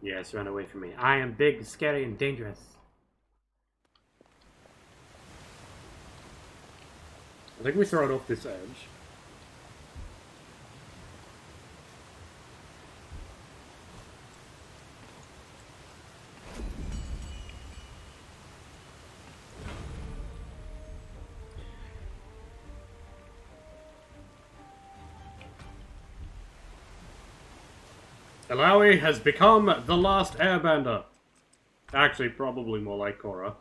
Yes, run away from me. I am big, scary, and dangerous. I think we throw it off this edge. Alawi has become the last airbender. Actually, probably more like Korra.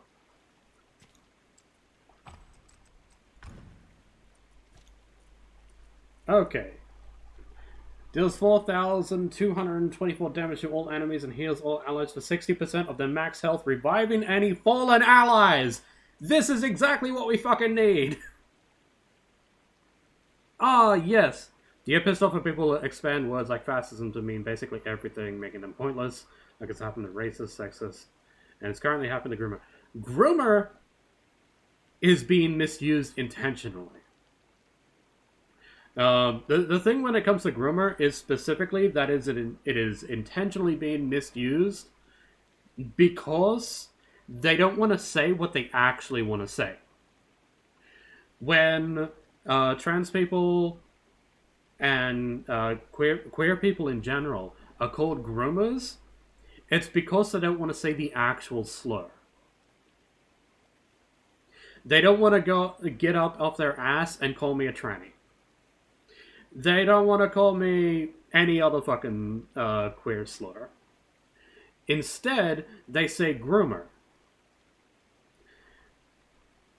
Okay. Deals 4,224 damage to all enemies and heals all allies for 60% of their max health, reviving any fallen allies! This is exactly what we fucking need! Ah, yes! Do you get pissed off when people expand words like fascism to mean basically everything, making them pointless? Like it's happened to racist, sexist, and it's currently happened to groomer. Groomer is being misused intentionally. The thing when it comes to groomer is specifically that it is intentionally being misused because they don't want to say what they actually want to say. When trans people and queer people in general are called groomers, it's because they don't want to say the actual slur. They don't want to get up off their ass and call me a tranny. They don't want to call me any other fucking queer slur. Instead, they say groomer.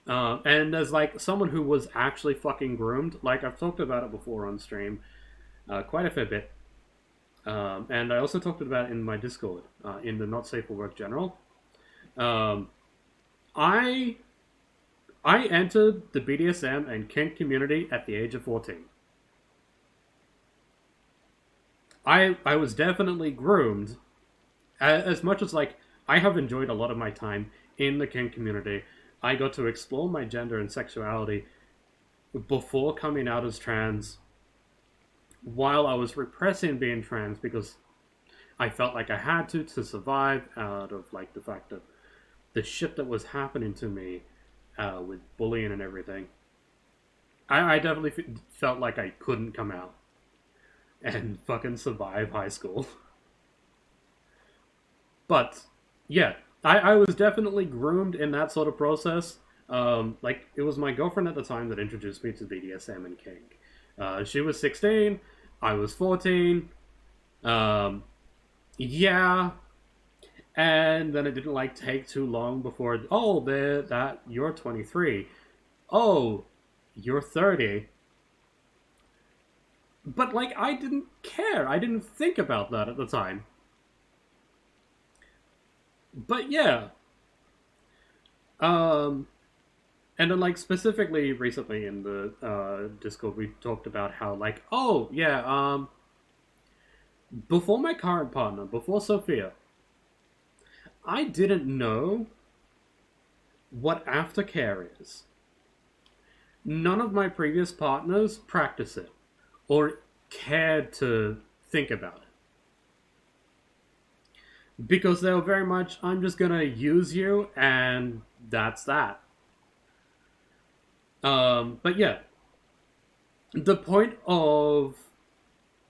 And as like someone who was actually fucking groomed, like I've talked about it before on stream, quite a fair bit. And I also talked about it in my Discord, in the Not Safe for Work General. I entered the BDSM and kink community at the age of 14. I was definitely groomed, as much as like I have enjoyed a lot of my time in the kink community. I got to explore my gender and sexuality before coming out as trans, while I was repressing being trans because I felt like I had to survive out of like the fact that the shit that was happening to me with bullying and everything. I definitely felt like I couldn't come out and fucking survive high school. But yeah, I was definitely groomed in that sort of process. Like, it was my girlfriend at the time that introduced me to BDSM and kink. She was 16, I was 14. Yeah. And then it didn't, like, take too long before, oh, you're 23. Oh, you're 30. But, like, I didn't care. I didn't think about that at the time. But yeah. And then, like, specifically recently in the Discord, we talked about how, like, oh, yeah, before my current partner, before Sophia, I didn't know what aftercare is. None of my previous partners practice it or cared to think about it. Because they were very much, I'm just gonna use you, and that's that. But yeah, the point of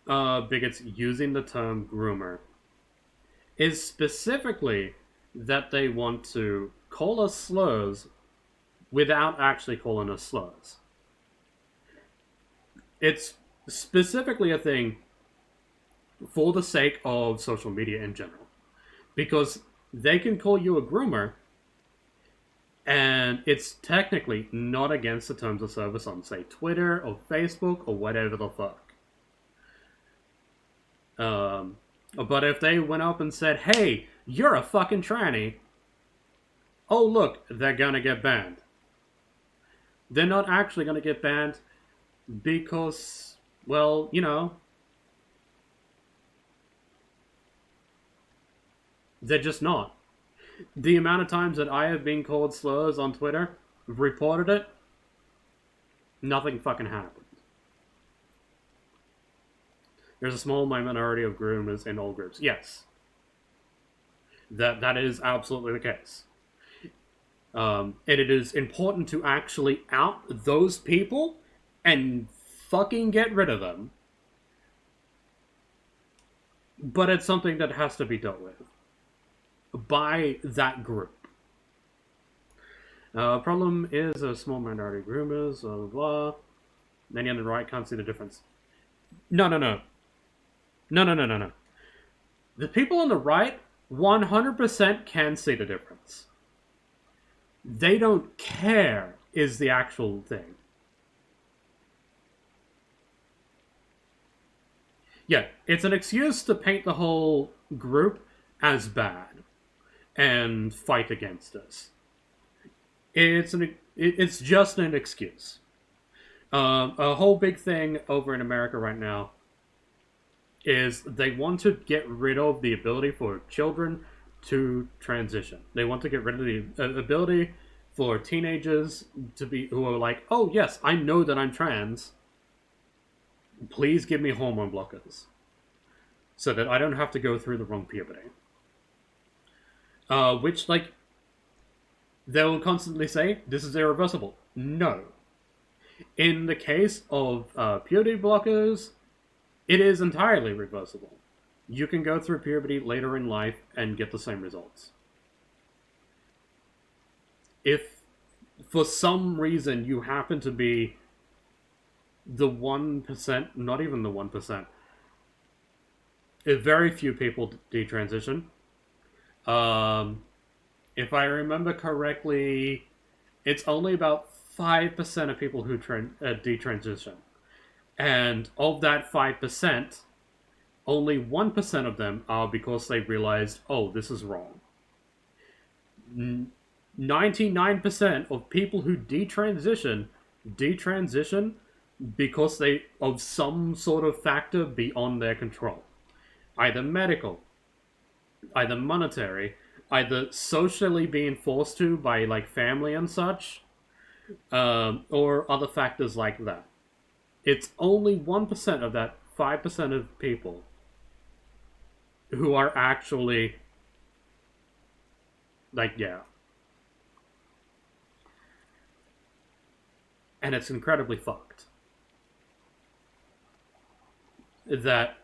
bigots using the term groomer is specifically that they want to call us slurs without actually calling us slurs. It's specifically a thing for the sake of social media in general. Because they can call you a groomer, and it's technically not against the terms of service on, say, Twitter or Facebook or whatever the fuck. But if they went up and said, hey, you're a fucking tranny, oh look, they're gonna get banned. They're not actually gonna get banned because, well, you know, they're just not. The amount of times that I have been called slurs on Twitter, reported it, nothing fucking happened. There's a small minority of groomers in all groups. Yes. That is absolutely the case. And it is important to actually out those people and fucking get rid of them. But it's something that has to be dealt with by that group. Problem is a small minority of groomers, blah, blah, blah. Many on the right can't see the difference. No. The people on the right 100% can see the difference. They don't care is the actual thing. Yeah, it's an excuse to paint the whole group as bad and fight against us. It's just an excuse. A whole big thing over in America right now is they want to get rid of the ability for children to transition. They want to get rid of the ability for teenagers to be who are like, oh yes, I know that I'm trans. Please give me hormone blockers so that I don't have to go through the wrong puberty. Which, like, they'll constantly say, this is irreversible. No. In the case of puberty blockers, it is entirely reversible. You can go through puberty later in life and get the same results. If, for some reason, you happen to be the 1%, not even the 1%, if very few people detransition. If I remember correctly, it's only about 5% of people who detransition. And of that 5%, only 1% of them are because they realized, oh, this is wrong. 99% of people who detransition because they of some sort of factor beyond their control. Either medical, either monetary, either socially being forced to by like family and such, or other factors like that. It's only 1% of that 5% of people who are actually like, yeah. And it's incredibly fucked that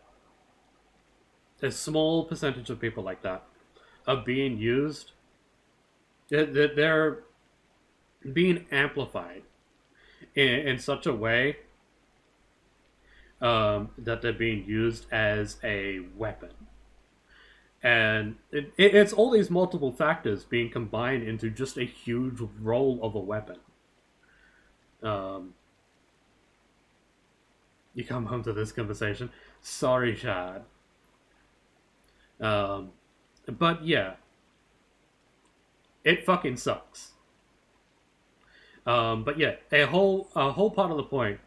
a small percentage of people like that are being used, they're being amplified in such a way that they're being used as a weapon. And it's all these multiple factors being combined into just a huge role of a weapon. You come home to this conversation. Sorry, Chad. But yeah, it fucking sucks. But yeah, a whole part of the point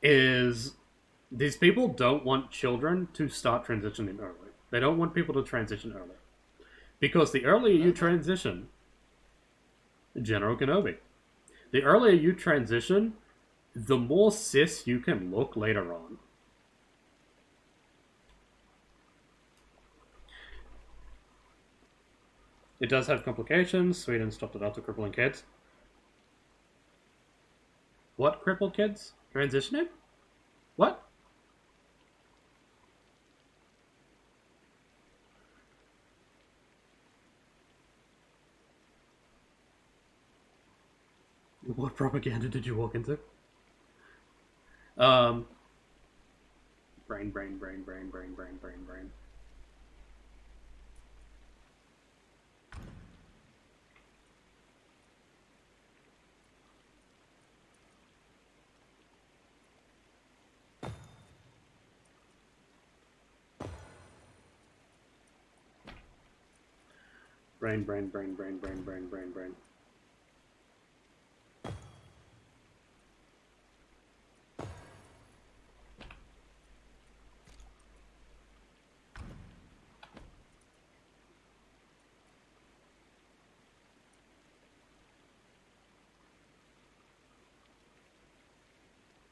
is these people don't want children to start transitioning early. They don't want people to transition early. Because the earlier you transition, General Kenobi, the earlier you transition, the more cis you can look later on. It does have complications. Sweden stopped it after crippling kids. What crippled kids? Transitioning? What? What propaganda did you walk into? Brain. Brain.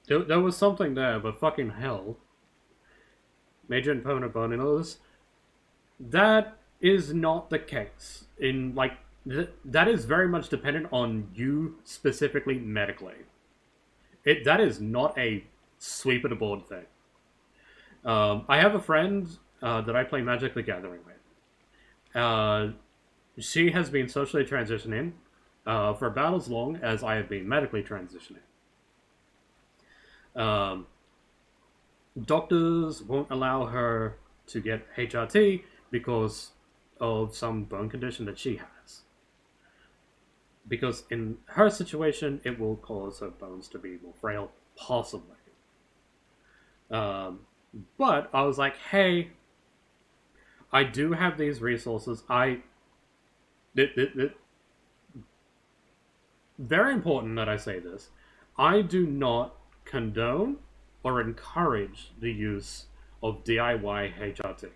There was something there, but fucking hell. Major and permanent bone illness. That is not the case. That is very much dependent on you specifically medically. That is not a sweep of the board thing. I have a friend that I play Magic the Gathering with. She has been socially transitioning for about as long as I have been medically transitioning. Doctors won't allow her to get HRT because of some bone condition that she has. Because in her situation, it will cause her bones to be more frail, possibly. But I was like, hey, I do have these resources. Very important that I say this. I do not condone or encourage the use of DIY HRT.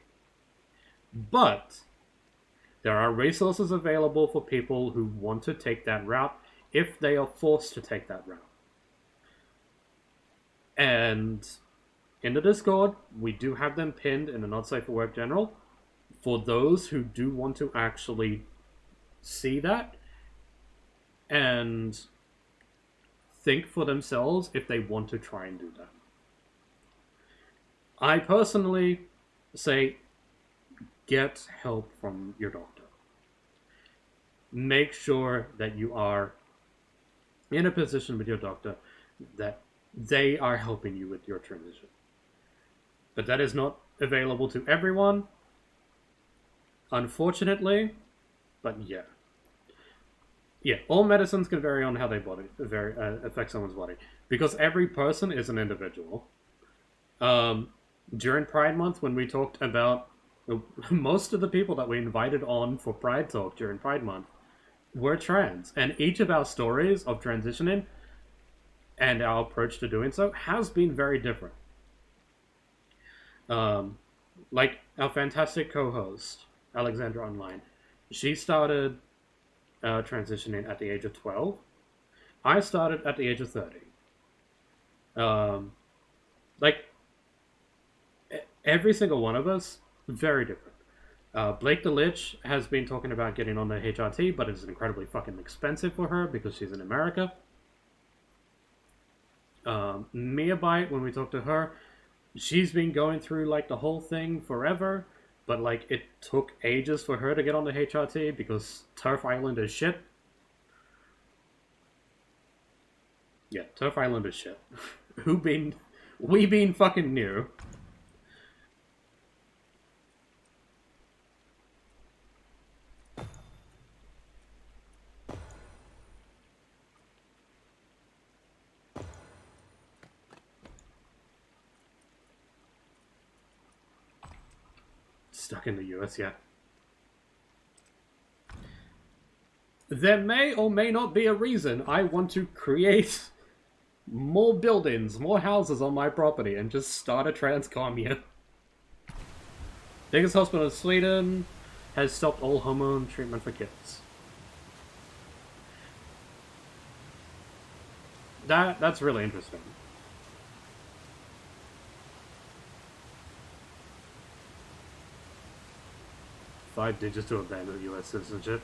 But there are resources available for people who want to take that route if they are forced to take that route. And in the Discord, we do have them pinned in the Not Safe for Work General for those who do want to actually see that and think for themselves if they want to try and do that. I personally say get help from your doctor. Make sure that you are in a position with your doctor that they are helping you with your transition. But that is not available to everyone, unfortunately. But yeah, all medicines can vary on how they affect someone's body because every person is an individual. During Pride Month, when we talked about most of the people that we invited on for Pride Talk during Pride Month were trans, and each of our stories of transitioning and our approach to doing so has been very different. Like our fantastic co-host, Alexandra Online, she started transitioning at the age of 12. I started at the age of 30. Every single one of us, very different. Blake the Lich has been talking about getting on the HRT, but it's incredibly fucking expensive for her because she's in America. Mia Bite, when we talked to her, she's been going through like the whole thing forever, but like it took ages for her to get on the HRT because Turf Island is shit. Yeah, Turf Island is shit. We been fucking new. Stuck in the US, yeah. There may or may not be a reason I want to create more buildings, more houses on my property, and just start a trans commune. Biggest hospital in Sweden has stopped all hormone treatment for kids. That's really interesting. 5 digits to abandon US citizenship.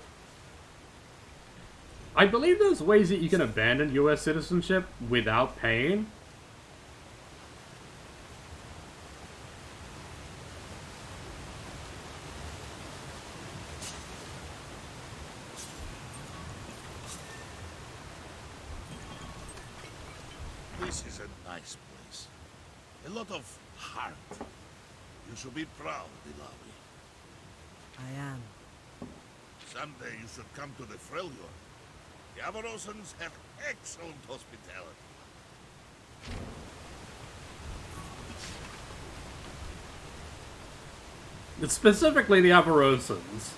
I believe there's ways that you can abandon US citizenship without paying. This is a nice place. A lot of heart. You should be proud, Ilawi. I am. Someday you should come to the Freljord. The Avarosans have excellent hospitality. It's specifically the Avarosans.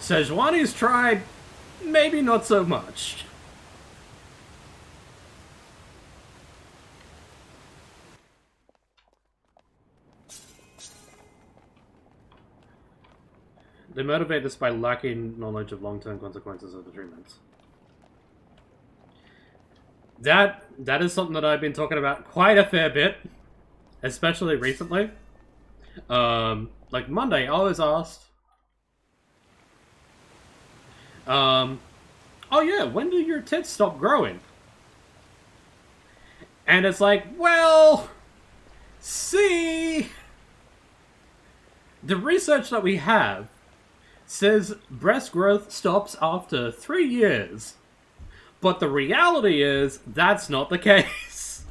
Sejuani's tried, maybe not so much. They motivate this by lacking knowledge of long-term consequences of the treatments. That is something that I've been talking about quite a fair bit, especially recently. Like Monday, I was asked, oh yeah, when do your tits stop growing? And it's like, well, see, the research that we have says breast growth stops after 3 years. But the reality is, that's not the case.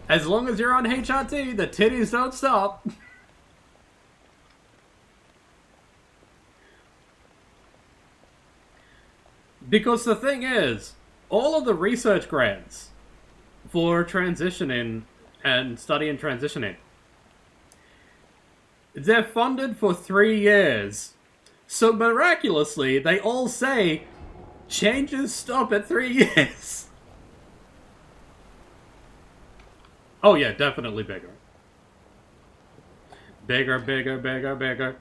As long as you're on HRT, the titties don't stop. Because the thing is, all of the research grants for transitioning and studying transitioning, they're funded for 3 years. So miraculously, they all say changes stop at 3 years. Oh yeah, definitely bigger. Bigger, bigger, bigger, bigger.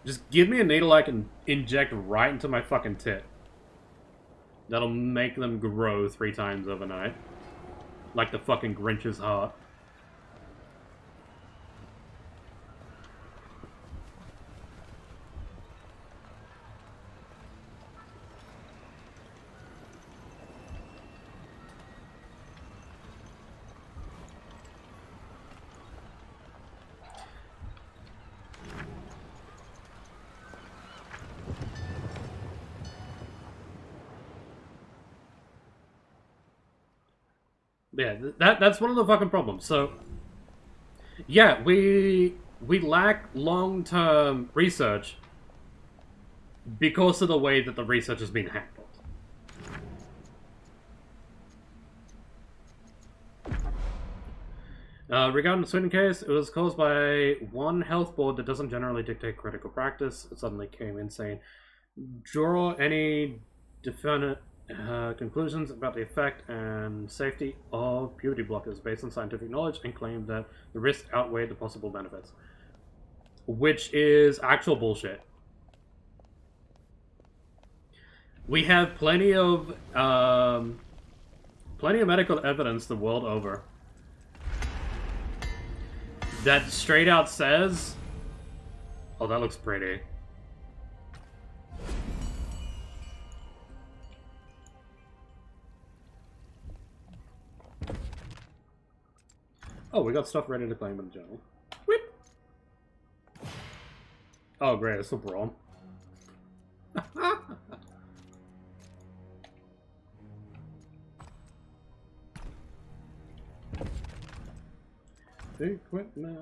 Just give me a needle I can inject right into my fucking tit. That'll make them grow 3 times overnight. Like the fucking Grinch's heart. Yeah, that's one of the fucking problems. So, yeah, we lack long-term research because of the way that the research has been handled. Regarding the Sweden case, it was caused by one health board that doesn't generally dictate critical practice. It suddenly came in saying, draw any definite conclusions about the effect and safety of puberty blockers based on scientific knowledge and claimed that the risks outweighed the possible benefits. Which is actual bullshit. We have plenty of medical evidence the world over that straight out says, oh, that looks pretty. Oh, we got stuff ready to claim in the journal. Whip! Oh, great, it's a brawl. Equipment.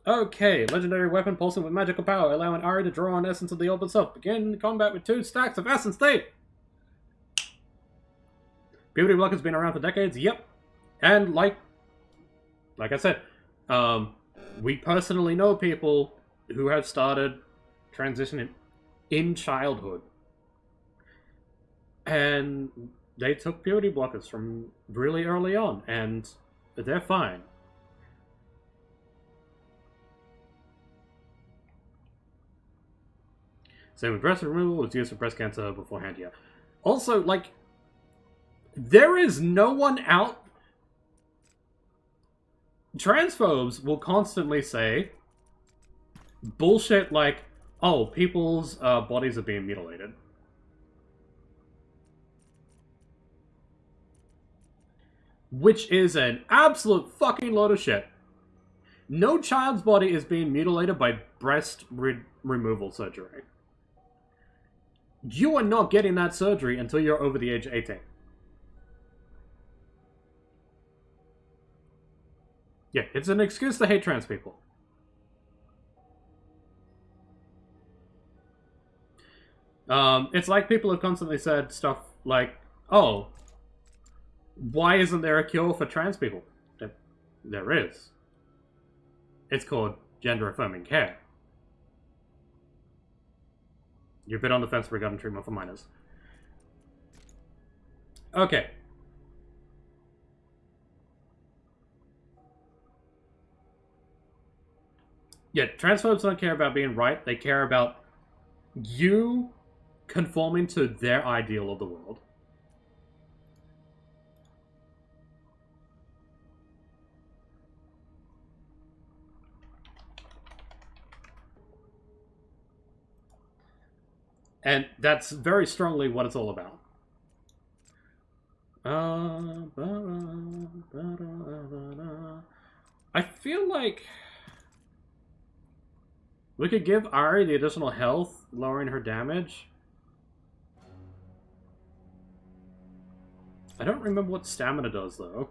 Okay, legendary weapon pulsing with magical power, allowing Ari to draw on essence of the orb itself. Begin combat with 2 stacks of essence state. Puberty block has been around for decades. Yep, and like I said, we personally know people who have started transitioning in childhood. And they took puberty blockers from really early on, and they're fine. Same with breast removal was used for breast cancer beforehand, yeah. Also, like, there is no one out... Transphobes will constantly say bullshit like, oh, people's bodies are being mutilated. Which is an absolute fucking load of shit. No child's body is being mutilated by breast removal surgery. You are not getting that surgery until you're over the age of 18. Yeah, it's an excuse to hate trans people. It's like people have constantly said stuff like, oh, why isn't there a cure for trans people? There is. It's called gender-affirming care. You've been on the fence regarding treatment for minors. Okay. Yeah, transphobes don't care about being right. They care about you conforming to their ideal of the world. And that's very strongly what it's all about. I feel like we could give Ari the additional health, lowering her damage. I don't remember what stamina does, though.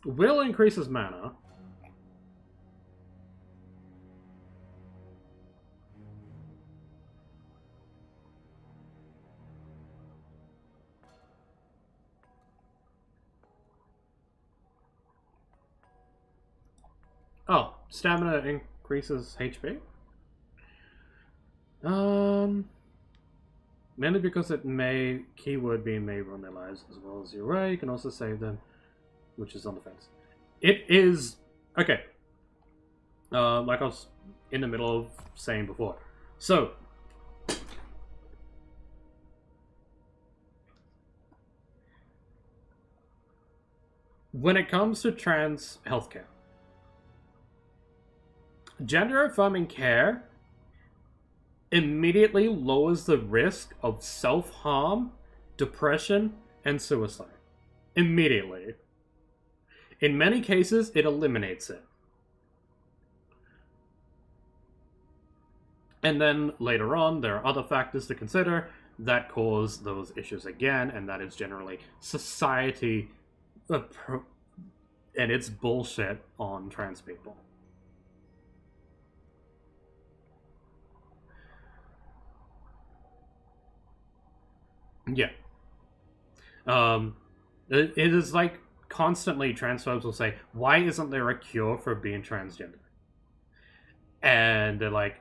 Will increases mana. Oh, stamina increases HP? Mainly because it may, keyword being may run their lives as well as your array. You can also save them, which is on the fence. It is, okay. Like I was in the middle of saying before. So, when it comes to trans healthcare, gender-affirming care immediately lowers the risk of self-harm, depression, and suicide. Immediately. In many cases, it eliminates it. And then later on, there are other factors to consider that cause those issues again, and that is generally society and its bullshit on trans people. Yeah. It is like constantly transphobes will say, why isn't there a cure for being transgender? And they're like,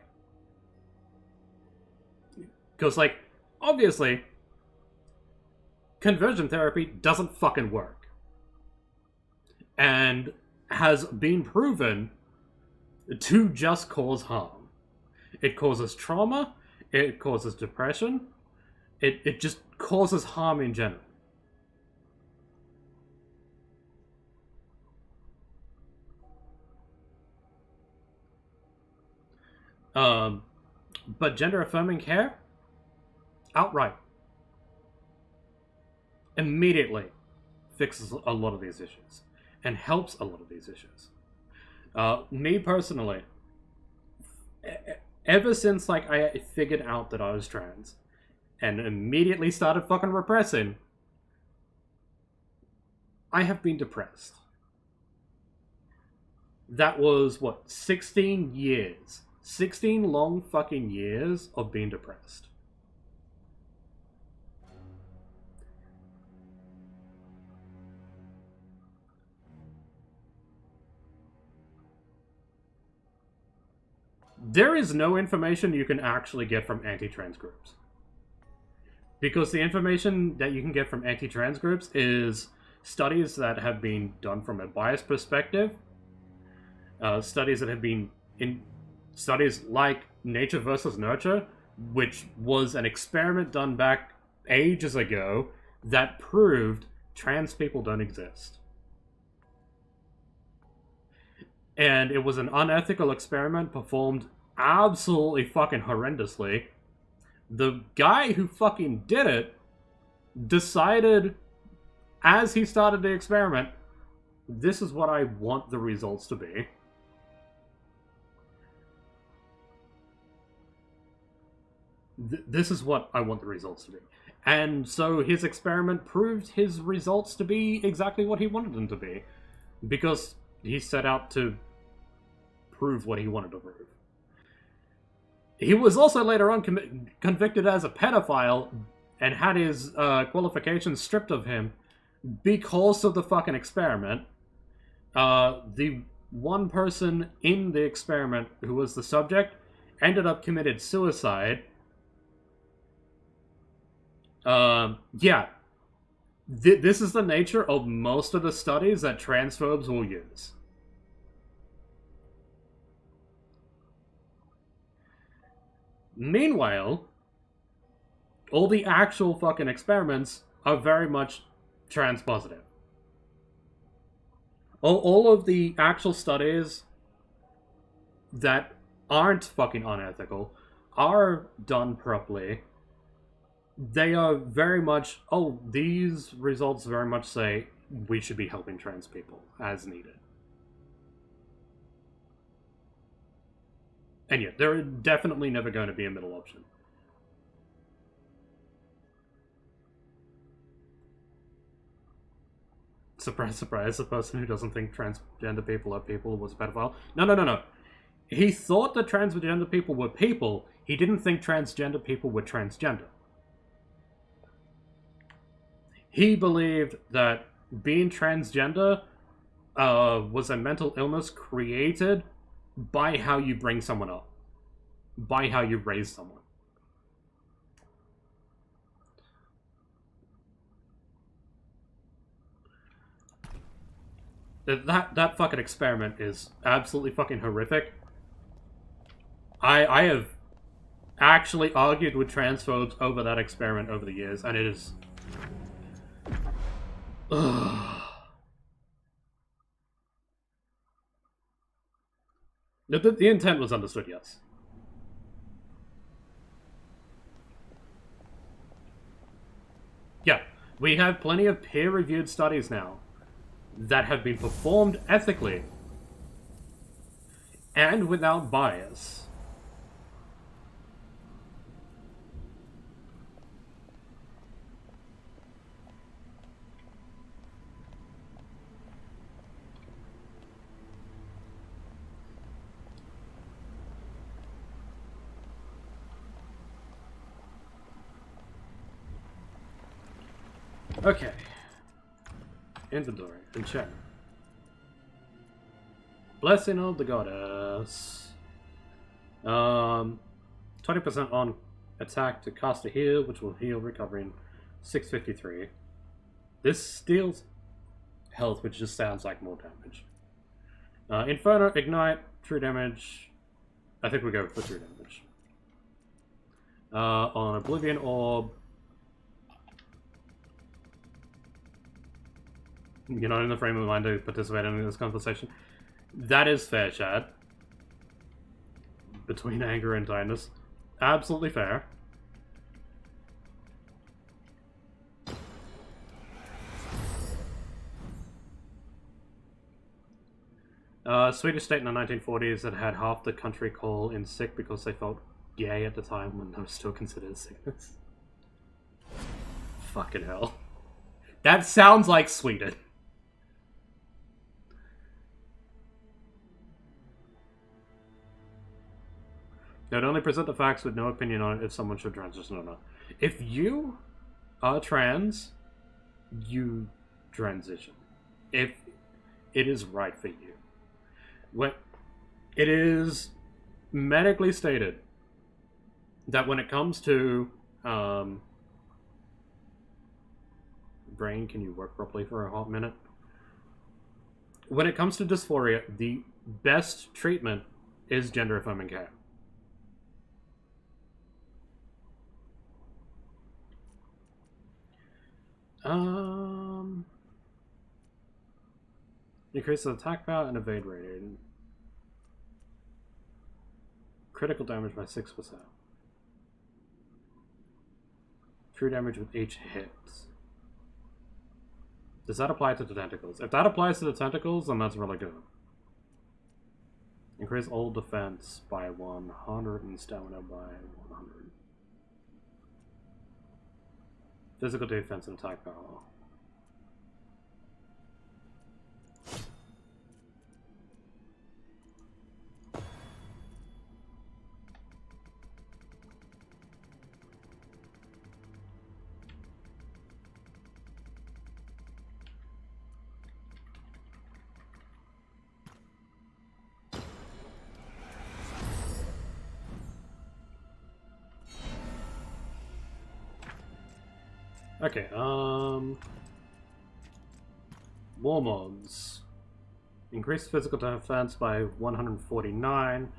because like, obviously, conversion therapy doesn't fucking work. And has been proven to just cause harm. It causes trauma, it causes depression, it just causes harm in general. But gender-affirming care, outright, immediately fixes a lot of these issues and helps a lot of these issues. Me personally, ever since like I figured out that I was trans and immediately started fucking repressing, I have been depressed. That was, what, 16 years. 16 long fucking years of being depressed. There is no information you can actually get from anti-trans groups. Because the information that you can get from anti-trans groups is studies that have been done from a biased perspective, studies that have been in studies like Nature versus Nurture, which was an experiment done back ages ago that proved trans people don't exist. And it was an unethical experiment performed absolutely fucking horrendously. The guy who fucking did it decided, as he started the experiment, this is what I want the results to be. This is what I want the results to be. And so his experiment proved his results to be exactly what he wanted them to be. Because he set out to prove what he wanted to prove. He was also later on convicted as a pedophile and had his qualifications stripped of him because of the fucking experiment. The one person in the experiment who was the subject ended up committed suicide. Yeah. This is the nature of most of the studies that transphobes will use. Meanwhile, all the actual fucking experiments are very much trans positive. All of the actual studies that aren't fucking unethical are done properly. They are very much, these results very much say we should be helping trans people as needed. And yet, there are definitely never going to be a middle option. Surprise, surprise, the person who doesn't think transgender people are people was a pedophile. No. He thought that transgender people were people. He didn't think transgender people were transgender. He believed that being transgender was a mental illness created by how you bring someone up. By how you raise someone. That fucking experiment is absolutely fucking horrific. I have actually argued with transphobes over that experiment over the years, and it is... The intent was understood, yes. Yeah, we have plenty of peer-reviewed studies now that have been performed ethically and without bias. Okay. Inventory and check. Blessing of the Goddess. 20% on attack to cast a heal, which will heal recovering 653. This steals health, which just sounds like more damage. Inferno, ignite, true damage. I think we go for true damage. On Oblivion Orb. You're not in the frame of mind to participate in this conversation. That is fair, Chad. Between anger and kindness. Absolutely fair. Swedish state in the 1940s that had half the country call in sick because they felt gay at the time when that was still considered a sickness. Fucking hell. That sounds like Sweden. They'd only present the facts with no opinion on it if someone should transition or not. If you are trans, you transition. If it is right for you. When it is medically stated that when it comes to brain, can you work properly for a hot minute? When it comes to dysphoria, the best treatment is gender-affirming care. Increase the attack power and evade rating. Critical damage by 6%. True damage with each hit. Does that apply to the tentacles? If that applies to the tentacles, then that's really good. Increase all defense by 100 and stamina by 100. Physical defense and attack power. Okay, Warmogs. Increase physical defense by 149.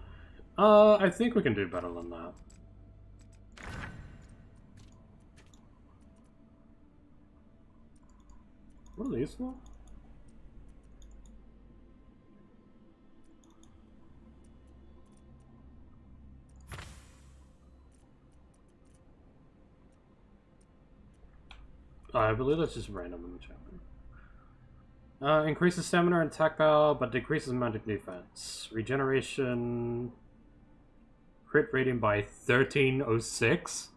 I think we can do better than that. What are these for? I believe that's just random in the chat. Increases stamina and attack power, but decreases magic defense. Regeneration... Crit rating by 1306?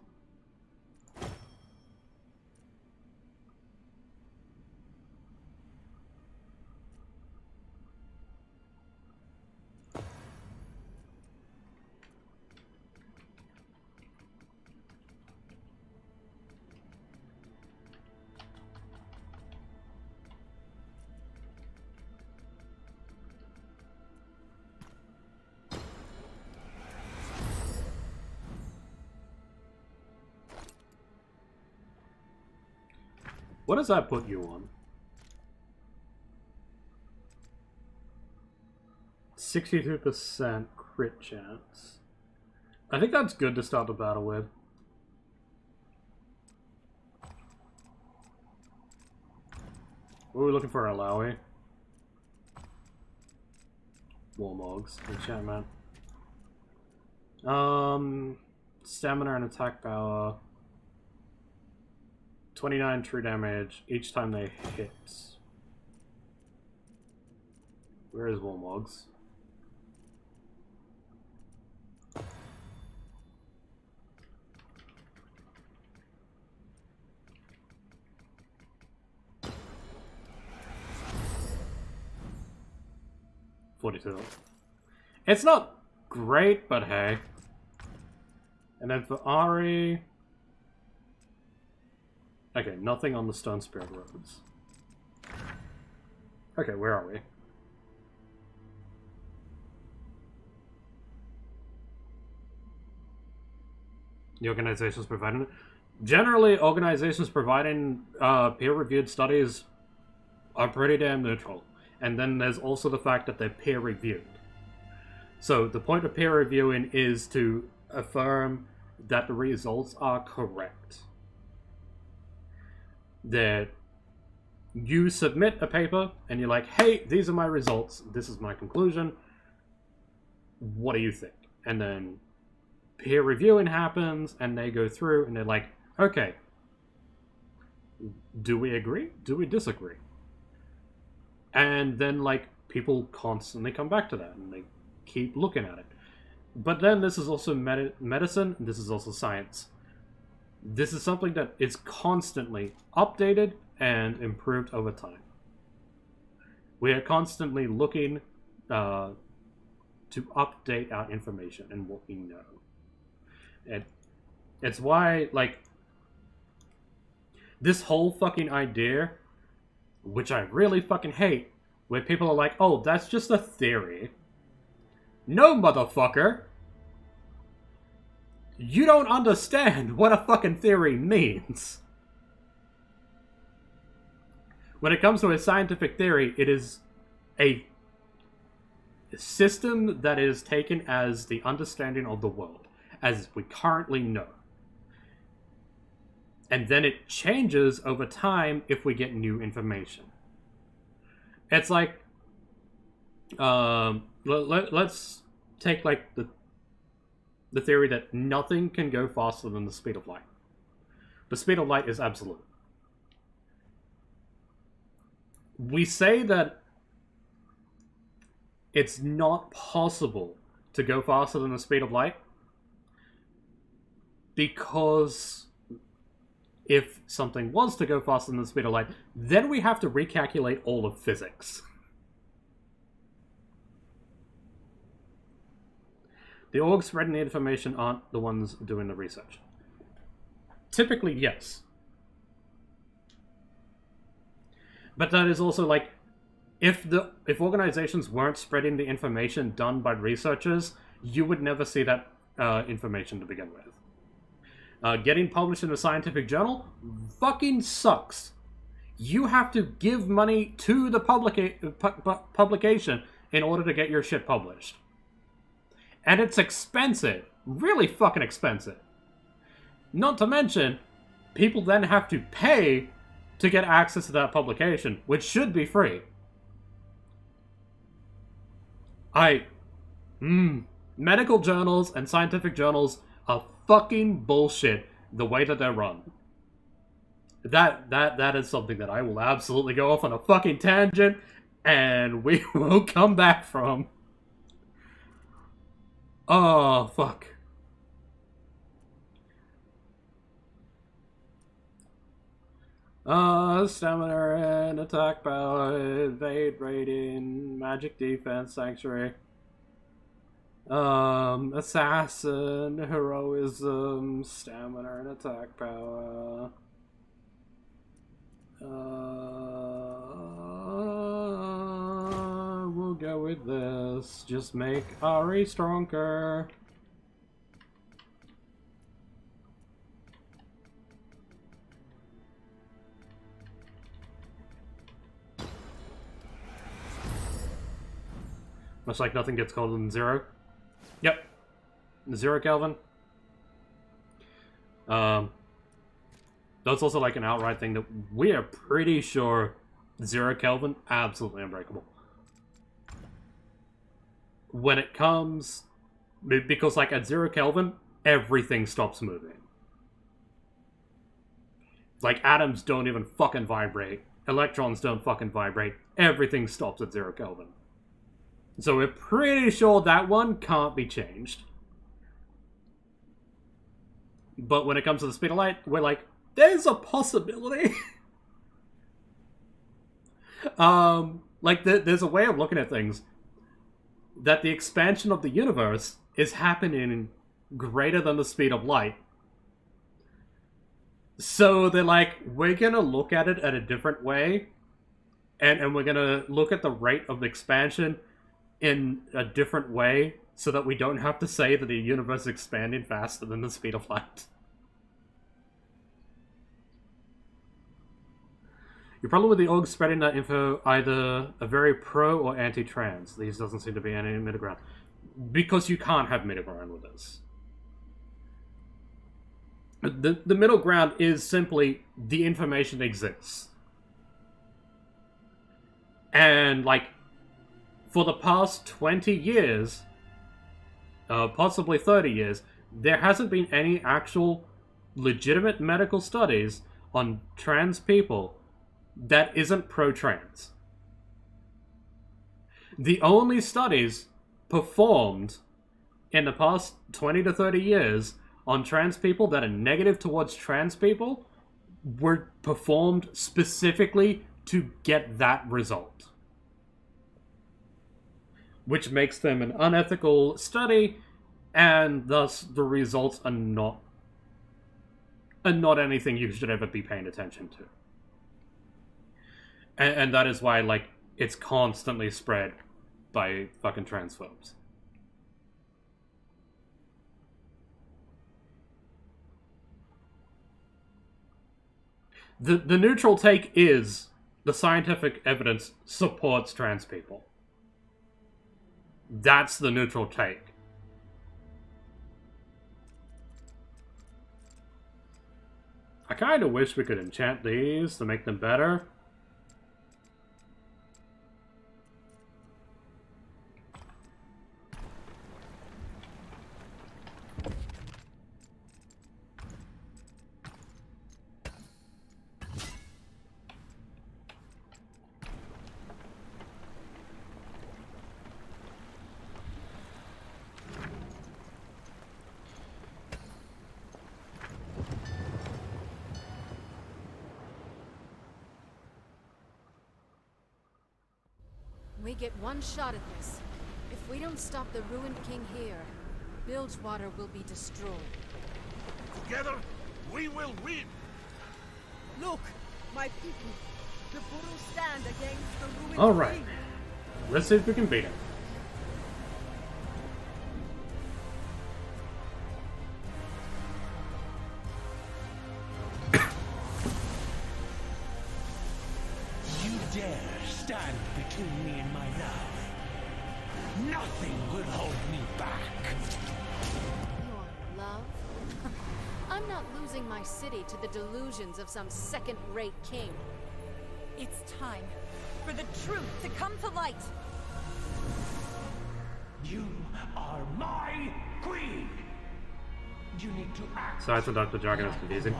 What does that put you on? 62% crit chance. I think that's good to start the battle with. What are we looking for, Alawi? Warmogs, enchantment. Stamina and attack power. 29 true damage each time they hit. Where is Warmogs? $42. It's not great, but hey. And then for Ari... Okay, nothing on the Stone Spirit roads. Okay, where are we? The organizations providing it. Generally, organizations providing peer-reviewed studies are pretty damn neutral. And then there's also the fact that they're peer-reviewed. So the point of peer reviewing is to affirm that the results are correct. That you submit a paper and you're like, hey, these are my results, this is my conclusion, what do you think? And then peer reviewing happens and they go through and they're like, okay, do we agree? Do we disagree? And then like people constantly come back to that and they keep looking at it. But then this is also medicine, and this is also science. This is something that is constantly updated and improved over time. We are constantly looking to update our information and what we know. And it's why, like, this whole fucking idea, which I really fucking hate, where people are like, oh, that's just a theory. No, motherfucker! You don't understand what a fucking theory means. When it comes to a scientific theory, it is a system that is taken as the understanding of the world, as we currently know. And then it changes over time if we get new information. It's like, let's take like the theory that nothing can go faster than the speed of light. The speed of light is absolute. We say that it's not possible to go faster than the speed of light because if something was to go faster than the speed of light, then we have to recalculate all of physics. The orgs spreading the information aren't the ones doing the research. Typically, yes. But that is also like, if organizations weren't spreading the information done by researchers, you would never see that information to begin with. Getting published in a scientific journal fucking sucks. You have to give money to the publication in order to get your shit published. And it's expensive. Really fucking expensive. Not to mention, people then have to pay to get access to that publication, which should be free. Medical journals and scientific journals are fucking bullshit the way that they're run. That is something that I will absolutely go off on a fucking tangent and we will come back from. Oh, fuck. Stamina and attack power, evade rating, magic defense, sanctuary. Assassin, heroism, stamina and attack power. We'll go with this. Just make Ari stronger. Much like nothing gets colder than 0. Yep. 0 Kelvin. That's also like an outright thing that we are pretty sure 0 Kelvin, absolutely unbreakable. When it comes... Because like at 0 Kelvin, everything stops moving. Like atoms don't even fucking vibrate. Electrons don't fucking vibrate. Everything stops at 0 Kelvin. So we're pretty sure that one can't be changed. But when it comes to the speed of light, we're like, there's a possibility. There's a way of looking at things that the expansion of the universe is happening greater than the speed of light. So they're like, we're gonna look at it at a different way, and we're gonna look at the rate of expansion in a different way so that we don't have to say that the universe is expanding faster than the speed of light. Your problem with the org spreading that info, either a very pro or anti-trans. These doesn't seem to be any middle ground. Because you can't have middle ground with this. The middle ground is simply the information exists. And, like, for the past 20 years, possibly 30 years, there hasn't been any actual legitimate medical studies on trans people that isn't pro-trans. The only studies performed in the past 20 to 30 years on trans people that are negative towards trans people were performed specifically to get that result. Which makes them an unethical study, and thus the results are not anything you should ever be paying attention to. And that is why, like, it's constantly spread by fucking transphobes. The neutral take is the scientific evidence supports trans people. That's the neutral take. I kind of wish we could enchant these to make them better. We get one shot at this. If we don't stop the Ruined King here, Bilgewater will be destroyed. Together, we will win. Look, my people, the Buru stand against the ruined Alright. king. Let's see if we can beat him. You dare stand between me and my love. Nothing will hold me back. Your love? I'm not losing my city to the delusions of some second-rate king. It's time for the truth to come to light. You are my queen. You need to act. Sorry for Dr. Jargon, it's confusing.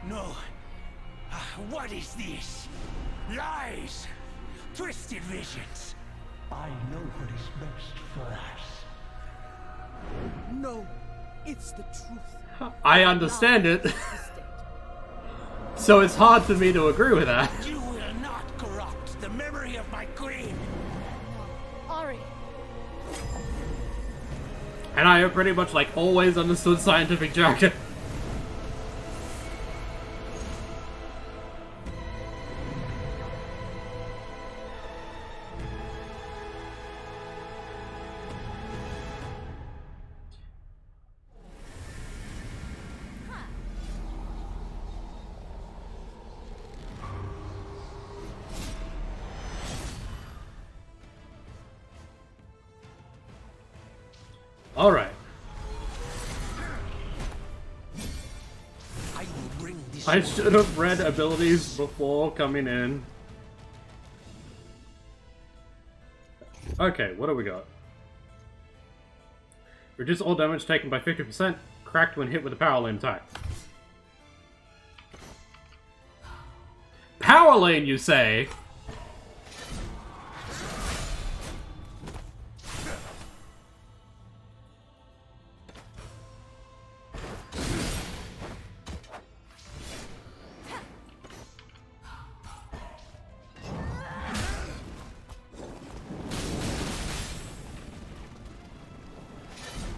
No. What is this? Lies! Twisted visions! I know what is best for us. No, it's the truth. I understand it. So it's hard for me to agree with that. You will not corrupt the memory of my queen! Ari, And I have pretty much, like, always understood scientific jargon. Alright. I will bring this. I should have read abilities before coming in. Okay, what do we got? Reduce all damage taken by 50%, cracked when hit with a power lane attack. Power lane, you say?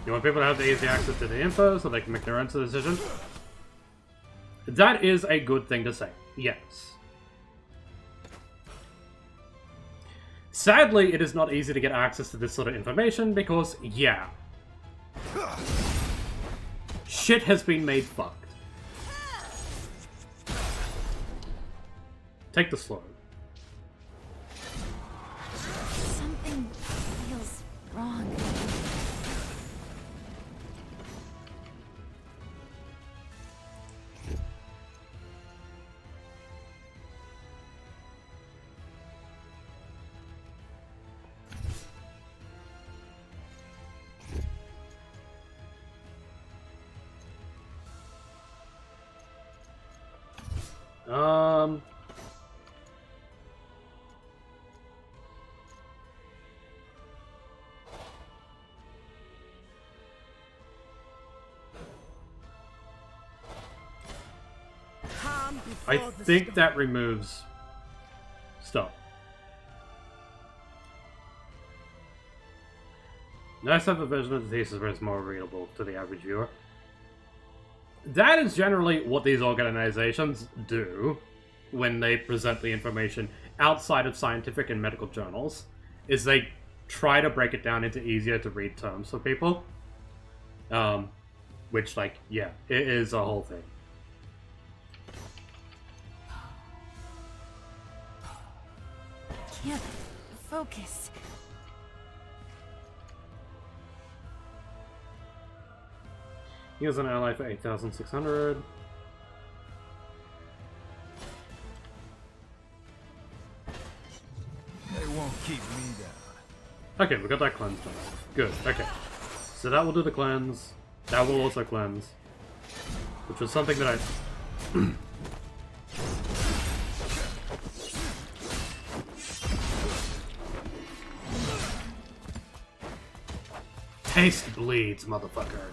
You want people to have the easy access to the info so they can make their own decision? That is a good thing to say, yes. Sadly, it is not easy to get access to this sort of information because, yeah. Shit has been made fucked. Take the slow. Something feels wrong. Calm I before the think storm. that removes stuff. Nice to have a version of the thesis where it's more readable to the average viewer. That is generally what these organizations do when they present the information outside of scientific and medical journals, is they try to break it down into easier to read terms for people. Which, like, yeah, it is a whole thing. Damn it. Focus. Here's an ally for 8,600. They won't keep me down. Okay, we got that cleanse done. Good, okay. So that will do the cleanse. That will also cleanse. Which was something that I... Taste bleeds, motherfucker.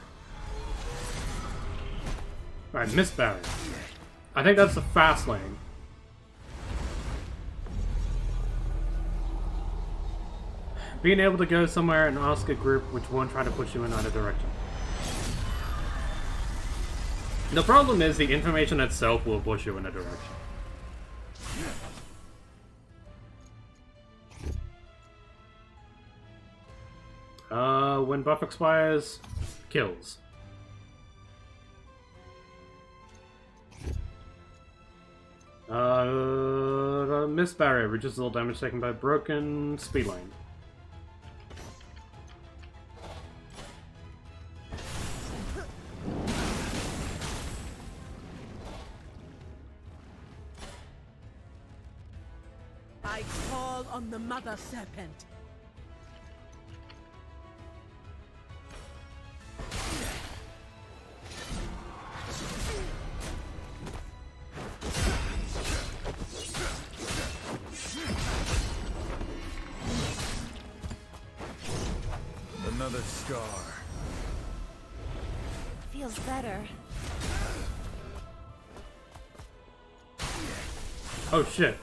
Alright, Miss Barry. I think that's the fast lane. Being able to go somewhere and ask a group which won't try to push you in either direction. The problem is the information itself will push you in a direction. When buff expires, kills. Miss barrier, reduces all damage taken by broken speed lane. I call on the Mother Serpent. Another scar. Feels better. Oh shit.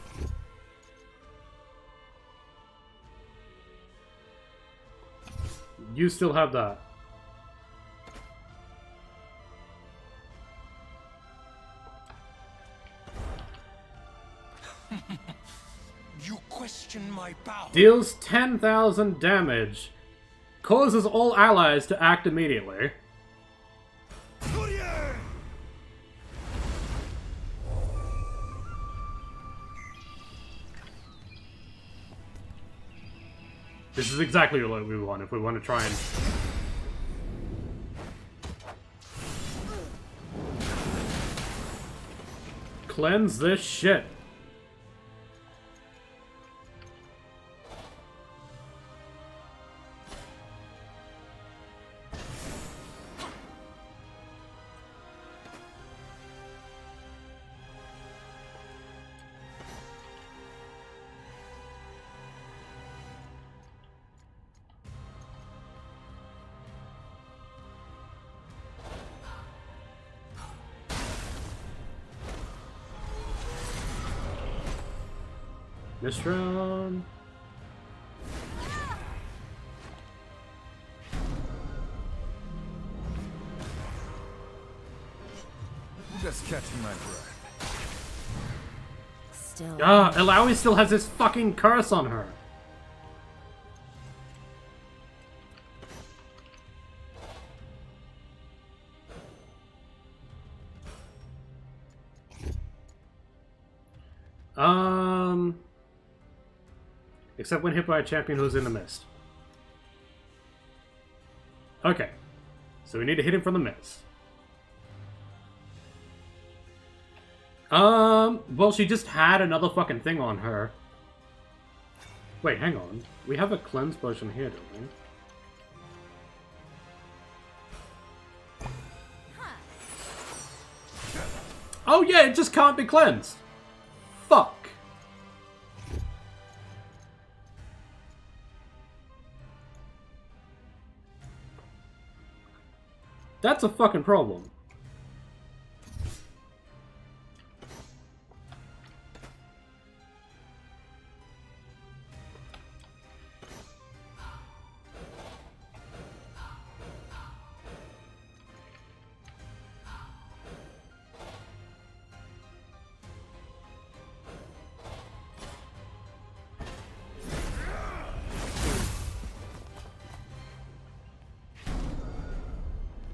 You still have that. You question my power. Deals 10,000 damage. Causes all allies to act immediately. This is exactly what we want if we want to try and... cleanse this shit. Mistron. Just catching my breath. Still. Ah, Alawi still has this fucking curse on her. Except when hit by a champion who's in the mist. Okay. So we need to hit him from the mist. Well, she just had another fucking thing on her. Wait, hang on. We have a cleanse potion here, don't we? Oh yeah, it just can't be cleansed. Fuck. That's a fucking problem.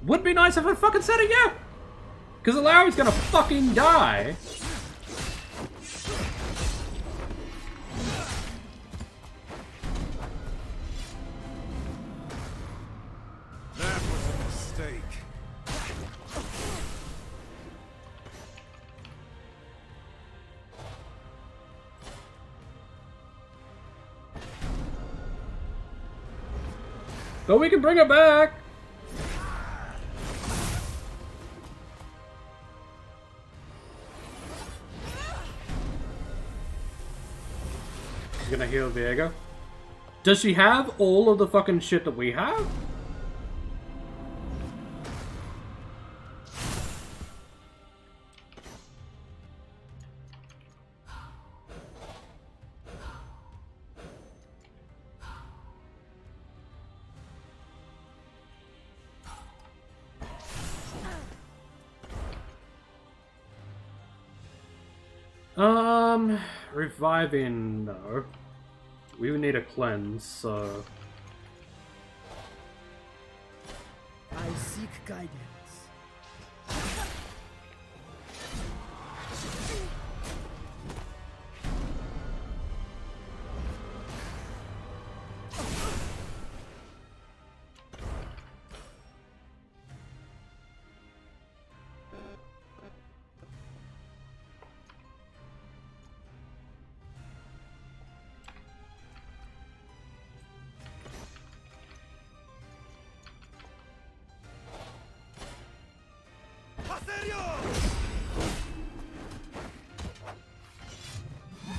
Would be nice if I fucking said it, yeah! Because Alawi's gonna fucking die. But we can bring her back! She's gonna heal Viego. Does she have all of the fucking shit that we have? Reviving, no. We would need a cleanse, so... I seek guidance.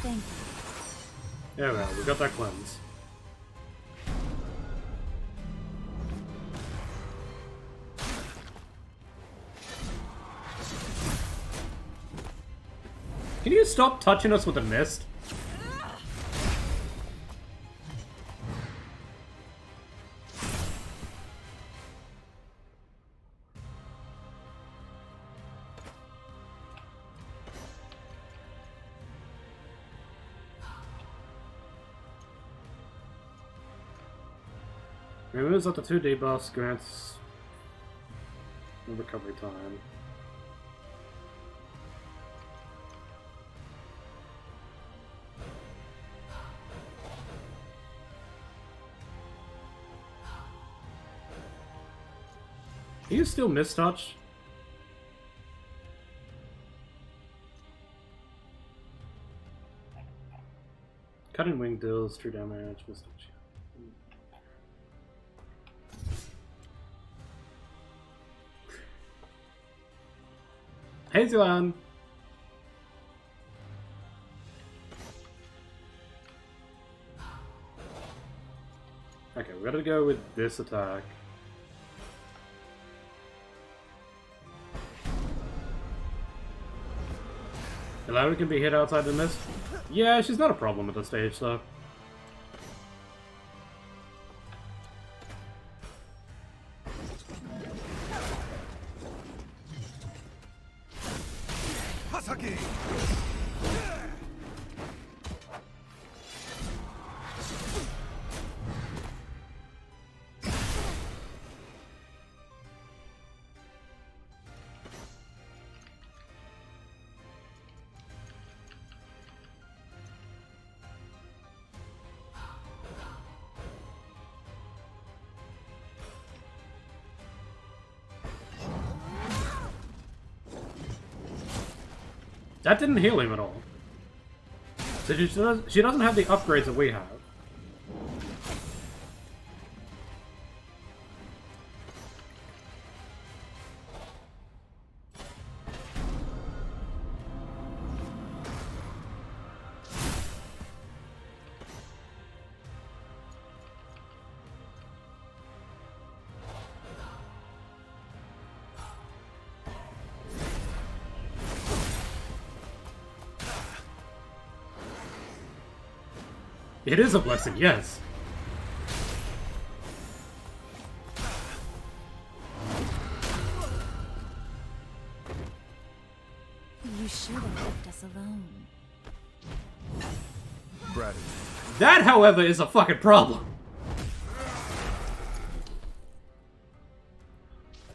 Thank you. Yeah, well, we got that cleanse. Can you stop touching us with the mist? Removes up to 2 debuffs, grants recovery time. Can you still mistouch? Cutting wing deals true damage, mistouch. Hey, Zilan! Okay, we gotta go with this attack. Elora can be hit outside the mist? Yeah, she's not a problem at this stage, though. That didn't heal him at all. So she doesn't have the upgrades that we have. It is a blessing, yes. You should have left us alone. Brad. That, however, is a fucking problem.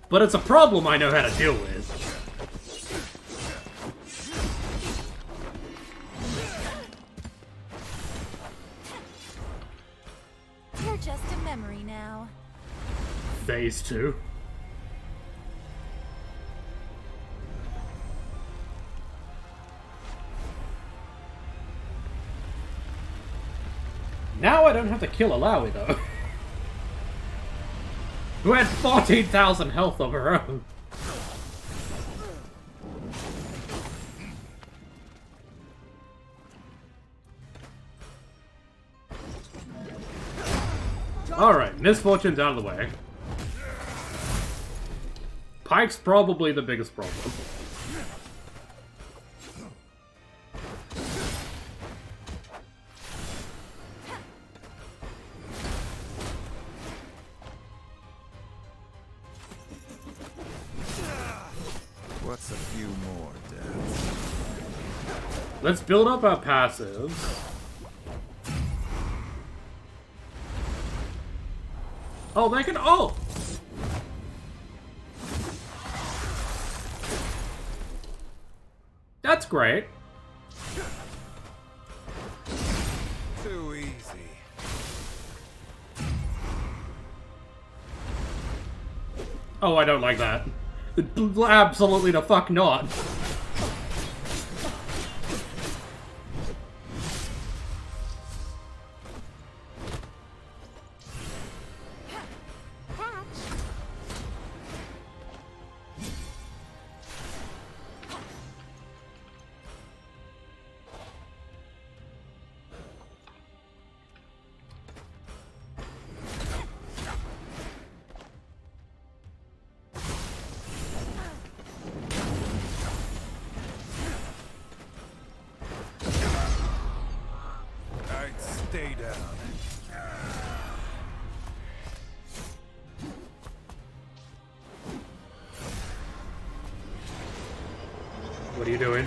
But it's a problem I know how to deal with. You're just a memory now. Phase 2. Now I don't have to kill Alawi, though. Who had 14,000 health of her own. Alright, misfortune's out of the way. Pike's probably the biggest problem. What's a few more deaths? Let's build up our passives. Oh, they can ult! That's great. Too easy. Oh, I don't like that. Absolutely the fuck not. Stay down. What are you doing?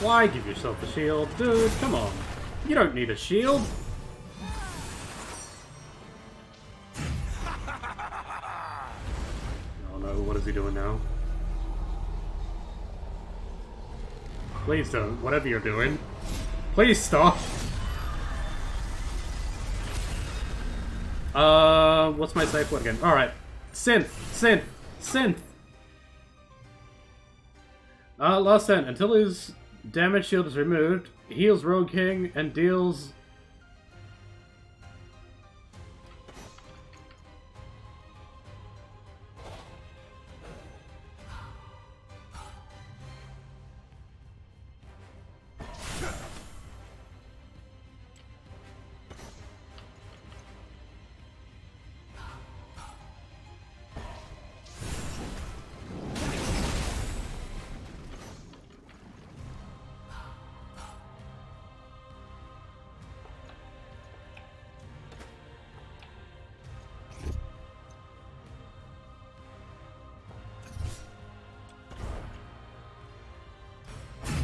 Why give yourself a shield? Dude, come on. You don't need a shield. Oh no, what is he doing now? Please don't. Whatever you're doing. Please stop. What's my safe word again? Alright. Synth. Synth. Synth. Last sent. Until his damage shield is removed, heals Rogue King and deals...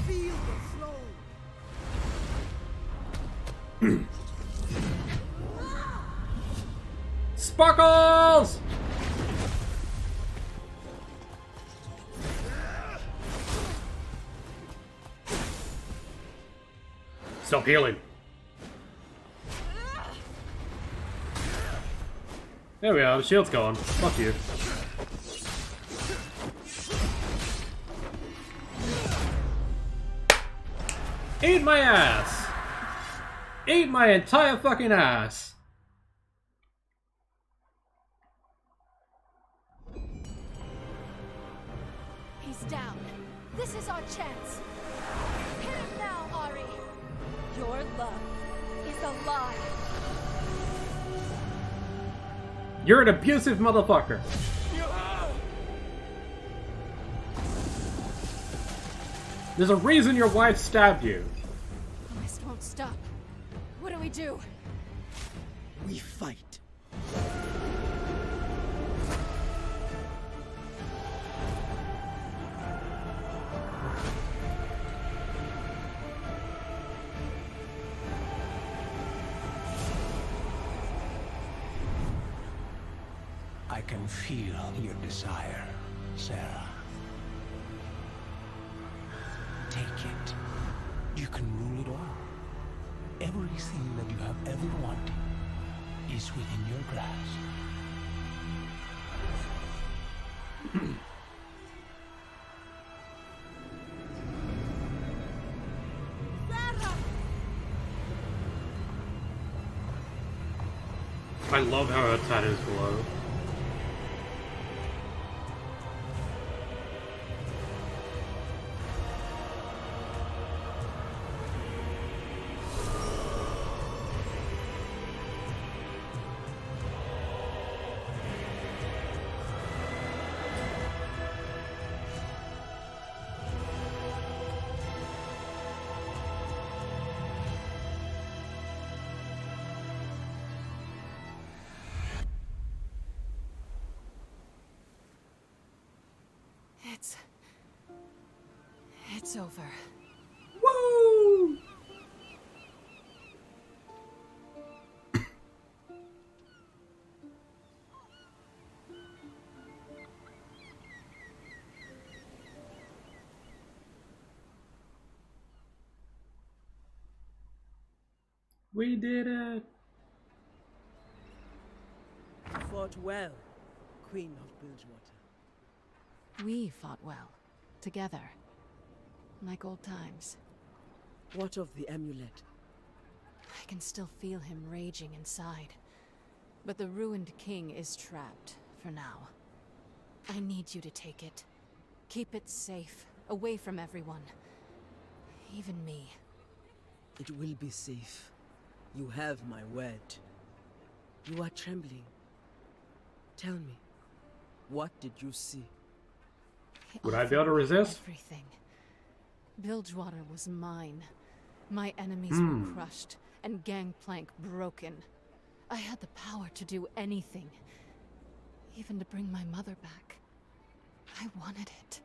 Feel the flow. Sparkles! Stop healing. There we are, the shield's gone. Fuck you. Eat my ass! Eat my entire fucking ass! He's down. This is our chance. Hit him now, Ari. Your love is a lie. You're an abusive motherfucker. There's a reason your wife stabbed you. The mist won't stop. What do we do? We fight. I can feel your desire, Sarah. Take it. You can rule it all. Everything that you have ever wanted is within your grasp. I love how her tattoos glow. It's over. Woo! We did it! Fought well, Queen of Bilgewater. We fought well. Together. Like old times. What of the amulet? I can still feel him raging inside. But the ruined king is trapped, for now. I need you to take it. Keep it safe, away from everyone. Even me. It will be safe. You have my word. You are trembling. Tell me, what did you see? Would I be able to resist? Everything. Bilgewater was mine. My enemies were crushed, and Gangplank broken. I had the power to do anything. Even to bring my mother back. I wanted it.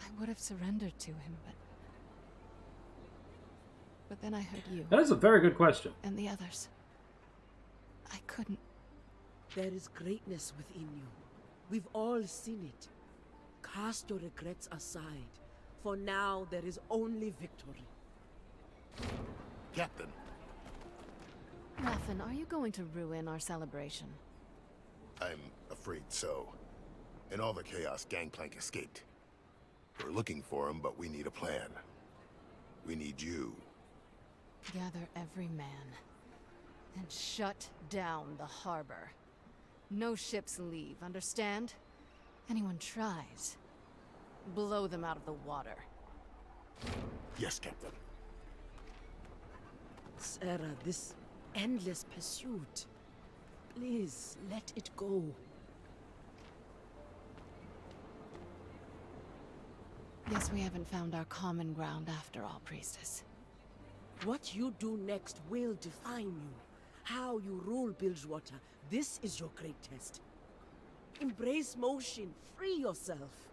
I would have surrendered to him, but then I heard you. That is a very good question. And the others. I couldn't. There is greatness within you. We've all seen it. Cast your regrets aside, for now there is only victory. Captain, Rathan, are you going to ruin our celebration? I'm afraid so. In all the chaos, Gangplank escaped. We're looking for him, but we need a plan. We need you. Gather every man and shut down the harbor. No ships leave, understand? Anyone tries, blow them out of the water. Yes, Captain. Sarah, this endless pursuit. Please, let it go. Guess we haven't found our common ground after all, Priestess. What you do next will define you. How you rule Bilgewater, this is your great test. Embrace motion, free yourself.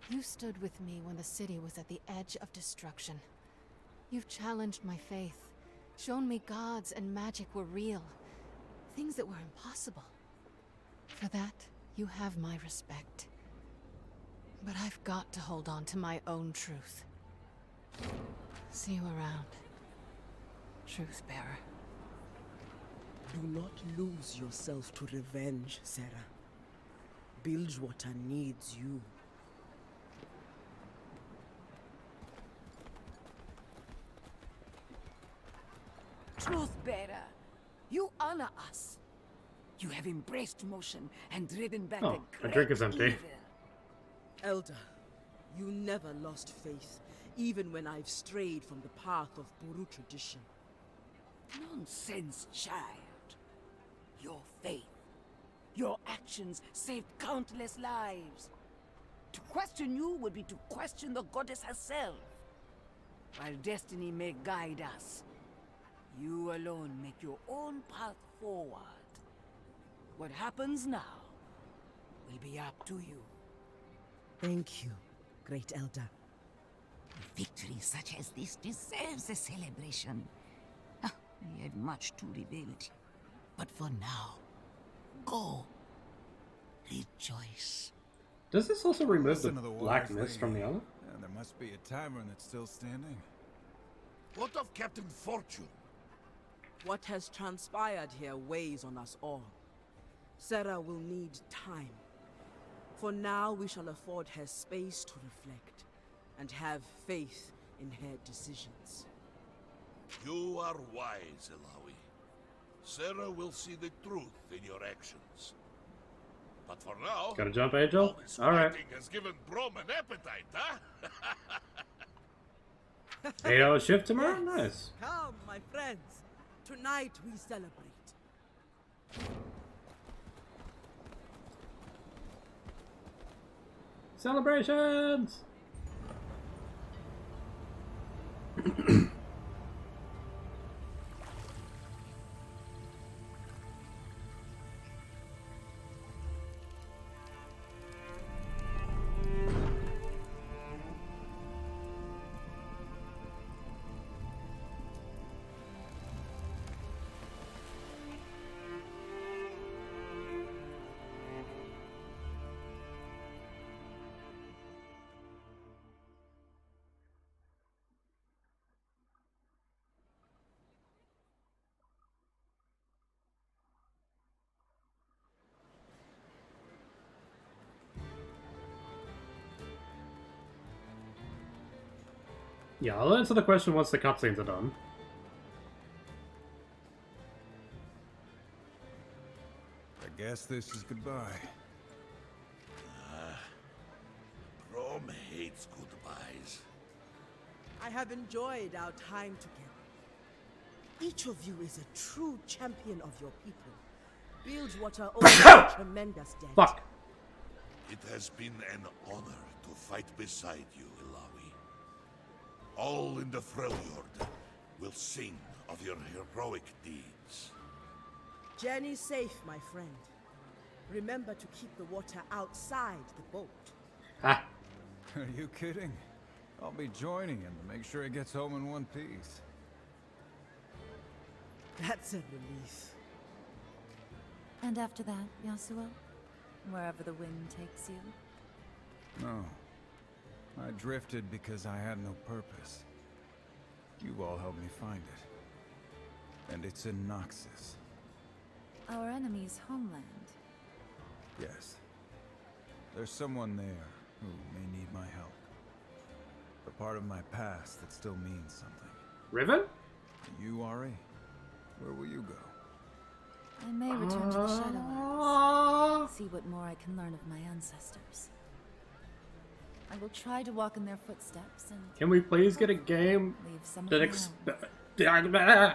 You stood with me when the city was at the edge of destruction. You've challenged my faith, shown me gods and magic were real, things that were impossible. For that, you have my respect. But I've got to hold on to my own truth. See you around, Truth Bearer. Do not lose yourself to revenge, Sarah. Bilgewater needs you. Truth-bearer, you honor us. You have embraced motion and driven back Oh, the my drink great is empty. evil. Elder, you never lost faith, even when I've strayed from the path of Buru tradition. Nonsense, child. Your faith, your actions saved countless lives. To question you would be to question the goddess herself. While destiny may guide us, you alone make your own path forward. What happens now will be up to you. Thank you, Great Elder. A victory such as this deserves a celebration. We have much to rebuild. But for now, go. Rejoice. Does this also remove the Listen to the black wise mist from the lady. other? And there must be a tavern that's still standing. what of Captain Fortune? What has transpired here weighs on us all. Sarah will need time. For now, we shall afford her space to reflect and have faith in her decisions. You are wise, Ilawi. Sarah will see the truth in your actions. But for now, Gotta jump, Angel? all this Alright. fighting has given Brom an appetite, huh? 8-hour shift tomorrow? Yes. Nice. Come, my friends. Tonight we celebrate. Celebrations! Yeah, I'll answer the question once the cutscenes are done. I guess this is goodbye. Brom hates goodbyes. I have enjoyed our time together. Each of you is a true champion of your people. Bilgewater owes a tremendous debt. Fuck. It has been an honor to fight beside you, Ilawi. All in the Freljord will sing of your heroic deeds. Journey safe, my friend. Remember to keep the water outside the boat. Ah. Are you kidding? I'll be joining him to make sure he gets home in one piece. That's a relief. And after that, Yasuo? Wherever the wind takes you? No. I drifted because I had no purpose. You all helped me find it. And it's in Noxus. Our enemy's homeland. Yes. There's someone there who may need my help. A part of my past that still means something. Riven? You, Ari? Where will you go? I may return to the Shadowlands. See what more I can learn of my ancestors. I will try to walk in their footsteps and... Can we please get a game leave some that of my own.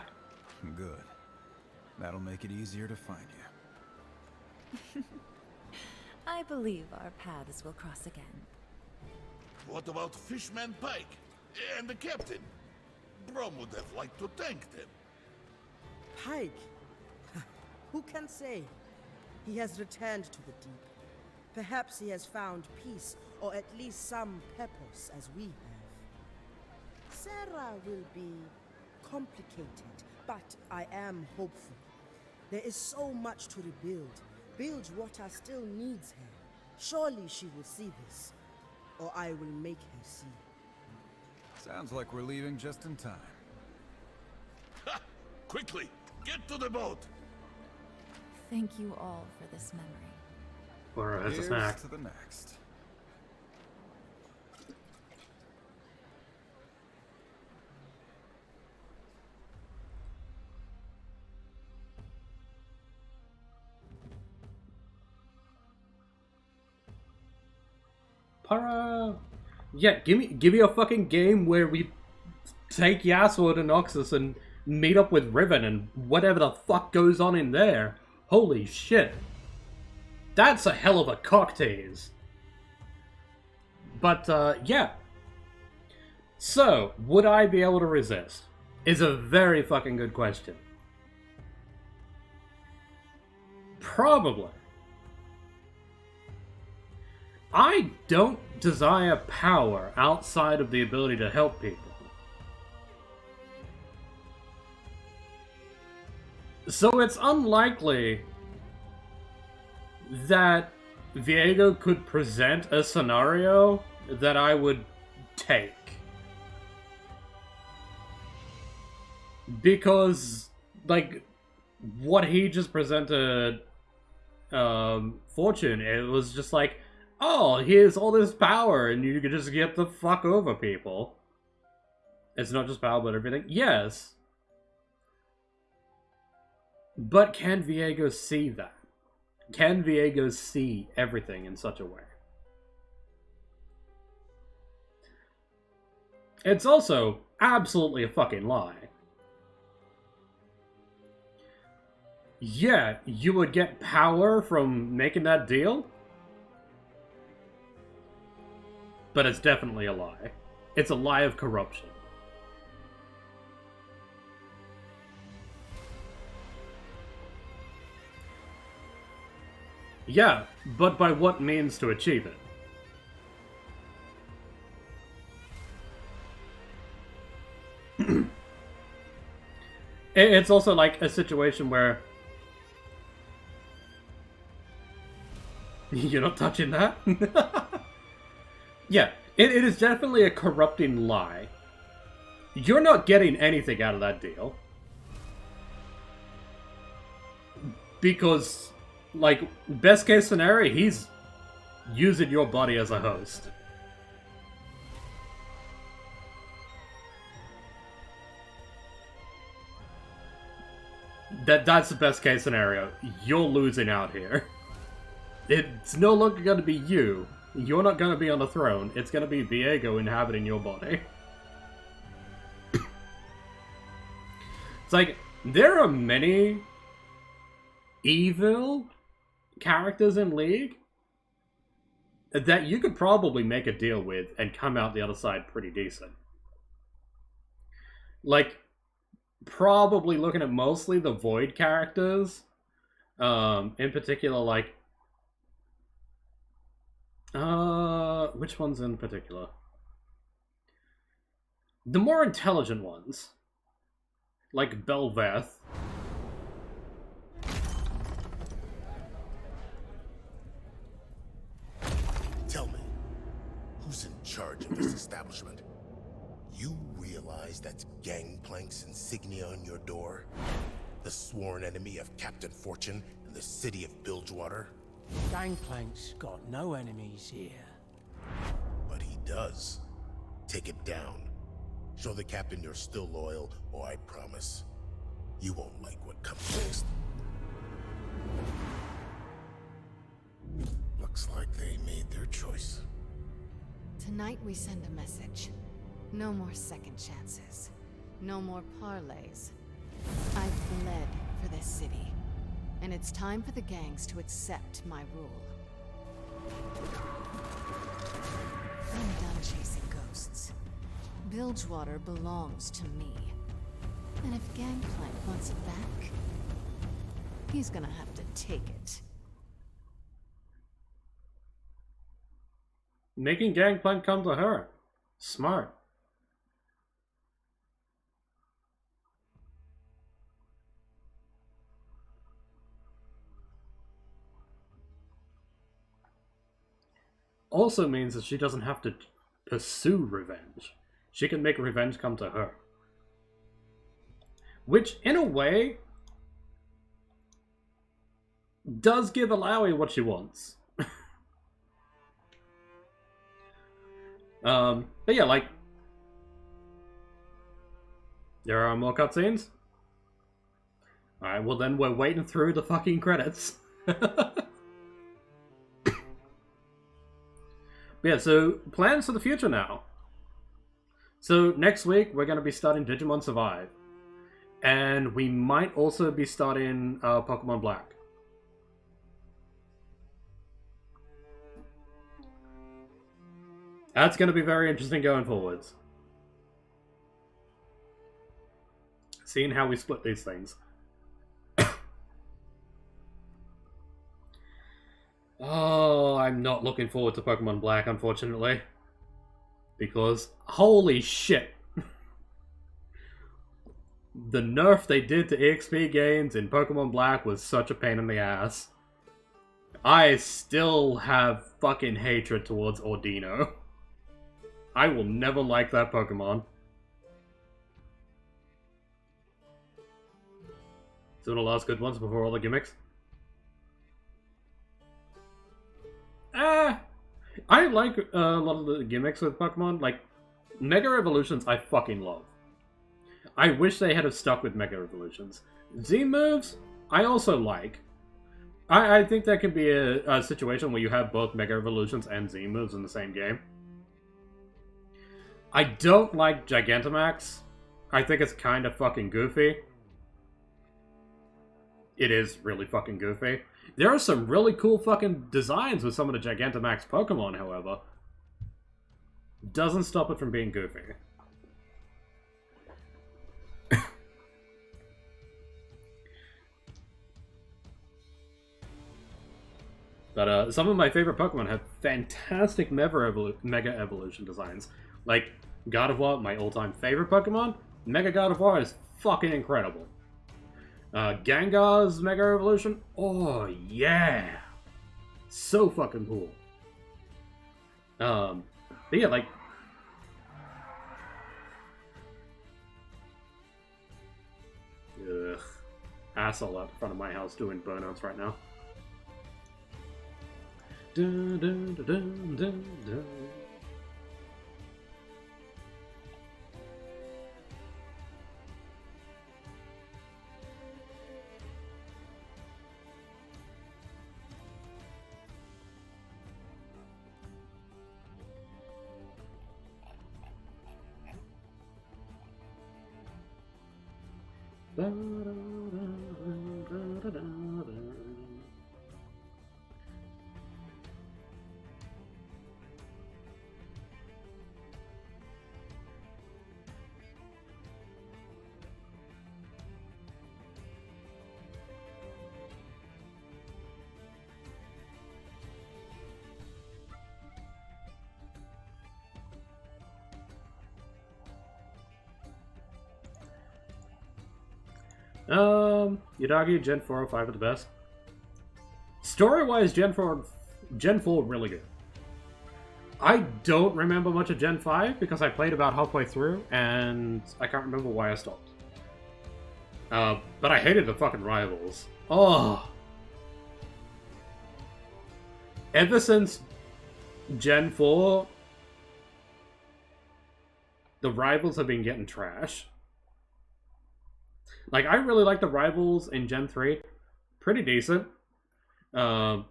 Good. That'll make it easier to find you. I believe our paths will cross again. What about Fishman Pike and the captain? Brom would have liked to thank them. Pike? Who can say? He has returned to the deep. Perhaps he has found peace, or at least some purpose, as we have. Sarah will be complicated, but I am hopeful. There is so much to rebuild. Bilgewater still needs her. Surely she will see this, or I will make her see. Sounds like we're leaving just in time. Ha! Quickly, get to the boat! Thank you all for this memory. Or as a Here's snack. to the next. Para. Yeah, give me a fucking game where we take Yasuo to Noxus and meet up with Riven and whatever the fuck goes on in there. Holy shit. That's a hell of a cock tease. But, yeah. So, would I be able to resist? Is a very fucking good question. Probably. I don't desire power outside of the ability to help people. So it's unlikely that Viego could present a scenario that I would take. Because, like, what he just presented Fortune, it was just like, oh, here's all this power, and you can just get the fuck over people. It's not just power, but everything. Yes. But can Viego see that? Can Viego see everything in such a way? It's also absolutely a fucking lie. Yeah, you would get power from making that deal, but it's definitely a lie. It's a lie of corruption. Yeah, but by what means to achieve it? It's also like a situation where you're not touching that? Yeah, it is definitely a corrupting lie. You're not getting anything out of that deal. Because, like, best case scenario, he's using your body as a host. That's the best case scenario. You're losing out here. It's no longer going to be you. You're not going to be on the throne. It's going to be Viego inhabiting your body. It's like, there are many evil characters in League that you could probably make a deal with and come out the other side pretty decent. Like, probably looking at mostly the Void characters. In particular, like... which ones in particular? The more intelligent ones. Like Belveth. Tell me, who's in charge of this establishment? You realize that's Gangplank's insignia on your door? The sworn enemy of Captain Fortune and the city of Bilgewater? Gangplank's got no enemies here. But he does. Take it down. Show the captain you're still loyal, or I promise, you won't like what comes next. Looks like they made their choice. Tonight we send a message. No more second chances. No more parlays. I've bled for this city. And it's time for the gangs to accept my rule. I'm done chasing ghosts. Bilgewater belongs to me. And if Gangplank wants it back, he's gonna have to take it. Making Gangplank come to her. Smart. Also means that she doesn't have to pursue revenge. She can make revenge come to her. Which, in a way, does give Alawi what she wants. But yeah, like, there are more cutscenes. Alright, well then we're waiting through the fucking credits. But yeah, so plans for the future now. So next week we're going to be starting Digimon Survive. And we might also be starting Pokemon Black. That's going to be very interesting going forwards. Seeing how we split these things. Oh, I'm not looking forward to Pokemon Black, unfortunately. Because, holy shit. The nerf they did to EXP gains in Pokemon Black was such a pain in the ass. I still have fucking hatred towards Ordino. I will never like that Pokemon. So the last good ones before all the gimmicks. I like a lot of the gimmicks with Pokemon. Like, Mega Evolutions I fucking love. I wish they had have stuck with Mega Evolutions. Z moves? I also like. I think that could be a situation where you have both Mega Evolutions and Z moves in the same game. I don't like Gigantamax. I think it's kind of fucking goofy. It is really fucking goofy. There are some really cool fucking designs with some of the Gigantamax Pokemon, however. Doesn't stop it from being goofy. But some of my favorite Pokemon have fantastic Mega Evolution designs. Like, Gardevoir, my all-time favorite Pokemon. Mega Gardevoir is fucking incredible. Gengar's Mega Evolution, oh yeah! So fucking cool. But yeah, like... Ugh. Asshole out in front of my house doing burnouts right now. Dun, dun, dun, dun, dun, dun. Yudagi, Gen 4 or 5 are the best. Story-wise, Gen 4 really good. I don't remember much of Gen 5 because I played about halfway through and I can't remember why I stopped. But I hated the fucking rivals. Oh! Ever since Gen 4, the rivals have been getting trash. Like, I really like the rivals in Gen 3. Pretty decent. Brandon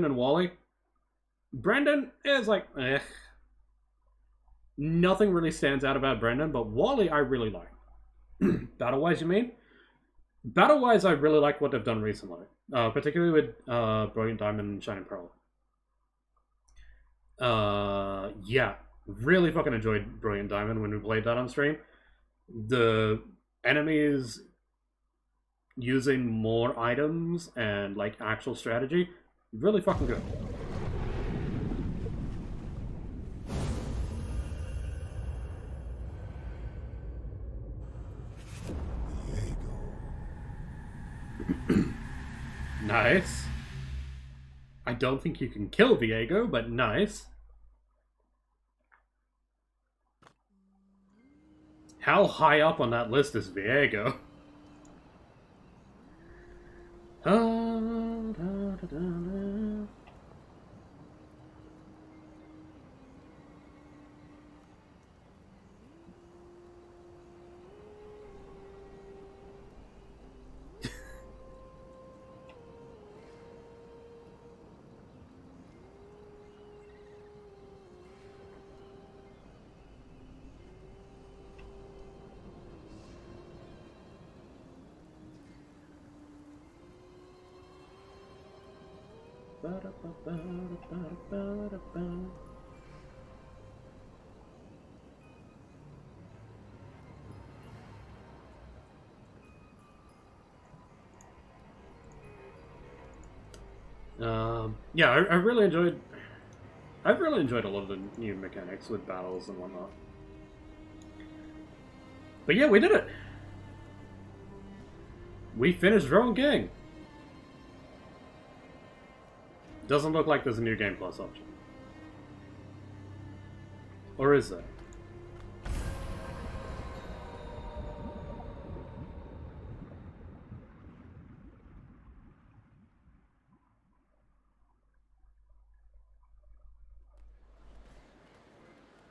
and Wally. Brandon is like, eh. Nothing really stands out about Brandon, but Wally I really like. Battle-wise, you mean? Battle-wise, I really like what they've done recently. Particularly with Brilliant Diamond and Shining Pearl. Yeah. Really fucking enjoyed Brilliant Diamond when we played that on stream. The enemies using more items and like actual strategy, really fucking good. Nice. I don't think you can kill Viego, but nice. How high up on that list is Viego? Yeah, I've really enjoyed a lot of the new mechanics with battles and whatnot. But yeah, we did it. We finished Drone Gang. Doesn't look like there's a new Game Plus option. Or is there?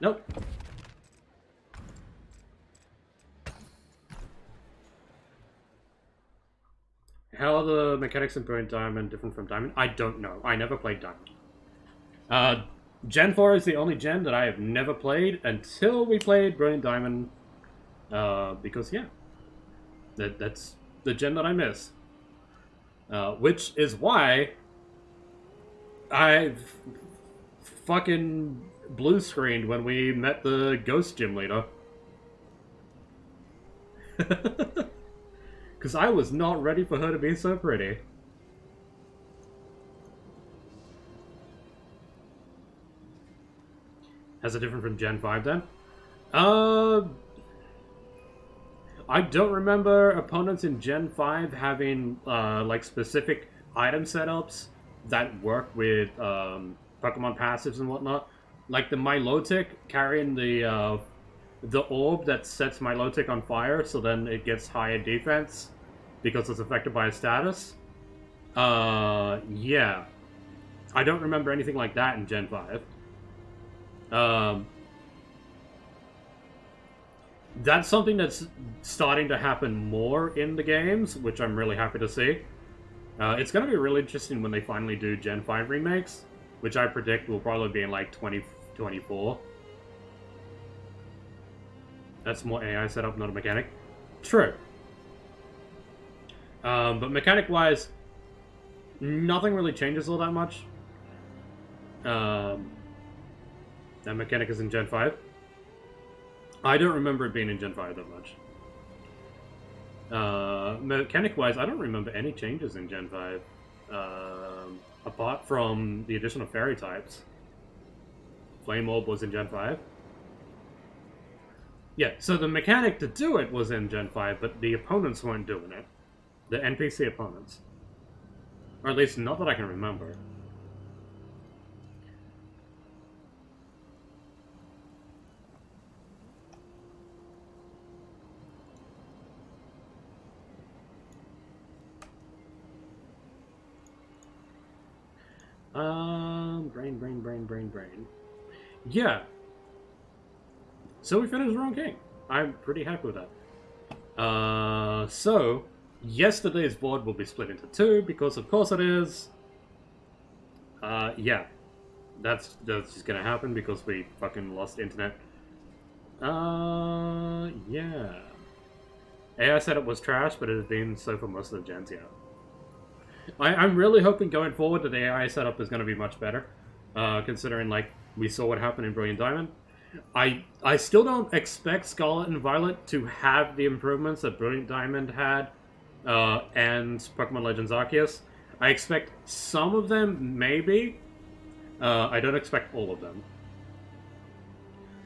Nope. How are the mechanics in Brilliant Diamond different from Diamond? I don't know. I never played Diamond. Gen 4 is the only gen that I have never played until we played Brilliant Diamond. Because, yeah. That's the gen that I miss. Which is why I've fucking blue screened when we met the Ghost Gym leader. Because I was not ready for her to be so pretty. How's it different from Gen 5 then? I don't remember opponents in Gen 5 having like specific item setups that work with Pokemon passives and whatnot. Like the Milotic carrying the orb that sets Milotic on fire, so then it gets higher defense because it's affected by a status. Yeah. I don't remember anything like that in Gen 5. That's something that's starting to happen more in the games, which I'm really happy to see. It's going to be really interesting when they finally do Gen 5 remakes, which I predict will probably be in like 2024. That's more AI setup, not a mechanic. True. But mechanic-wise, nothing really changes all that much. That mechanic is in Gen 5. I don't remember it being in Gen 5 that much. Mechanic-wise, I don't remember any changes in Gen 5. Apart from the addition of fairy types. Flame Orb was in Gen 5. Yeah, so the mechanic to do it was in Gen 5, but the opponents weren't doing it. The NPC opponents. Or at least not that I can remember. Brain. Yeah. So we finished Wrong King. I'm pretty happy with that. So, yesterday's VOD will be split into two, because of course it is. Yeah. That's just gonna happen because we fucking lost internet. Yeah. AI setup was trash, but it has been so for most of the gens, yeah. I'm really hoping going forward that the AI setup is going to be much better, considering, like, we saw what happened in Brilliant Diamond. I still don't expect Scarlet and Violet to have the improvements that Brilliant Diamond had, and Pokemon Legends Arceus. I expect some of them, maybe. I don't expect all of them.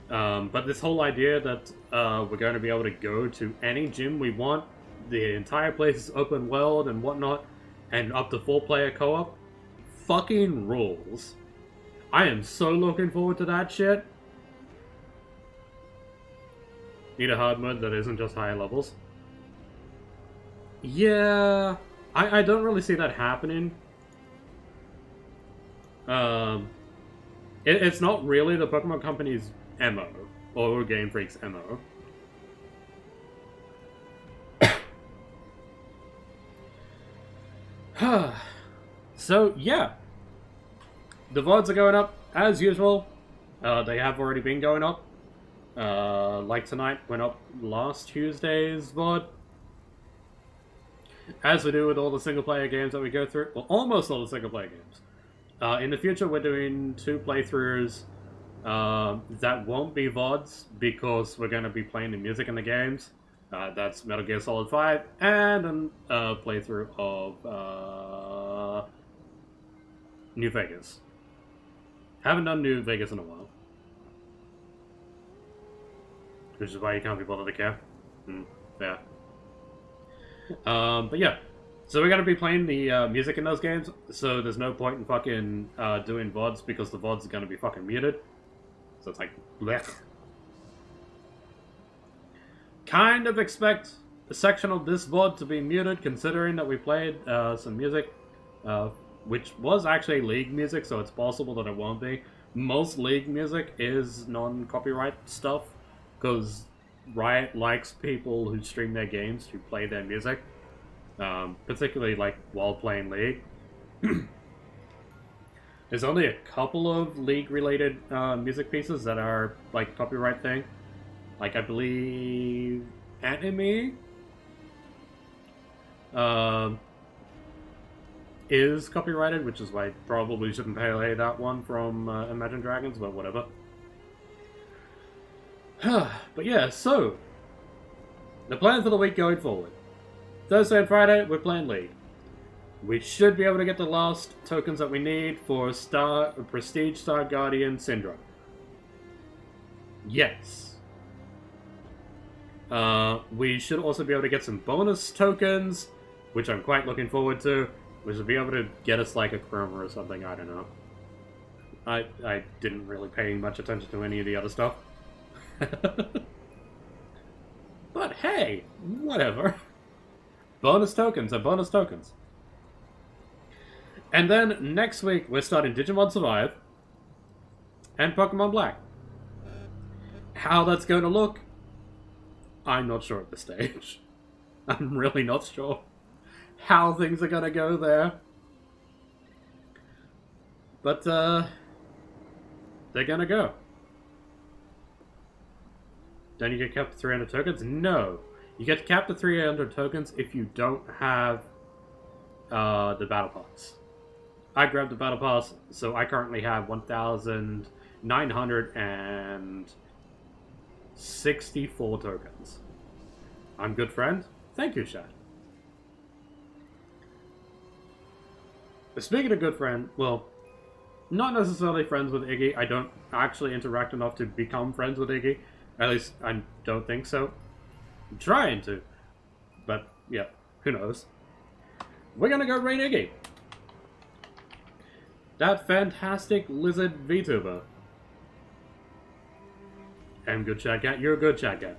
But this whole idea that we're going to be able to go to any gym we want, the entire place is open world and whatnot, and up to 4-player co-op, fucking rules. I am so looking forward to that shit. Need a hard mode that isn't just higher levels. Yeah, I don't really see that happening. It's not really the Pokemon Company's MO, or Game Freak's MO. So, yeah. The VODs are going up, as usual. They have already been going up. Like tonight, went up last Tuesday's VOD. As we do with all the single-player games that we go through. Well, almost all the single-player games. In the future, we're doing 2 playthroughs that won't be VODs, because we're going to be playing the music in the games. That's Metal Gear Solid 5, and a playthrough of New Vegas. Haven't done New Vegas in a while. Which is why you can't be bothered to care. Yeah. But yeah. So we're going to be playing the music in those games, so there's no point in fucking doing VODs, because the VODs are going to be fucking muted. So it's like, blech. Kind of expect a section of this VOD to be muted, considering that we played some music, which was actually League music, so it's possible that it won't be. Most League music is non-copyright stuff, because Riot likes people who stream their games to play their music. particularly like while playing League. There's only a couple of League-related music pieces that are like copyright thing. Like I believe Anime is copyrighted, which is why I probably shouldn't play that one from Imagine Dragons, but whatever. But yeah, so the plan for the week going forward. Thursday and Friday, we're playing League. We should be able to get the last tokens that we need for Prestige Star Guardian Syndrome. Yes. We should also be able to get some bonus tokens, which I'm quite looking forward to. We should be able to get us like a Chroma or something, I don't know. I didn't really pay much attention to any of the other stuff. But hey, whatever. Bonus tokens are bonus tokens. And then next week we're starting Digimon Survive and Pokemon Black. How that's going to look, I'm not sure at this stage. I'm really not sure how things are going to go there. But, they're going to go. Don't you get capped to 300 tokens? No. You get capped to 300 tokens if you don't have the Battle Pass. I grabbed the Battle Pass, so I currently have 1,964 tokens. I'm good friend. Thank you, Shad. Speaking of good friend, well, not necessarily friends with Iggy. I don't actually interact enough to become friends with Iggy. At least, I don't think so. I'm trying to. But, yeah, who knows. We're gonna go raid Iggy. That fantastic lizard VTuber. I'm good, chat cat. You're a good chat cat.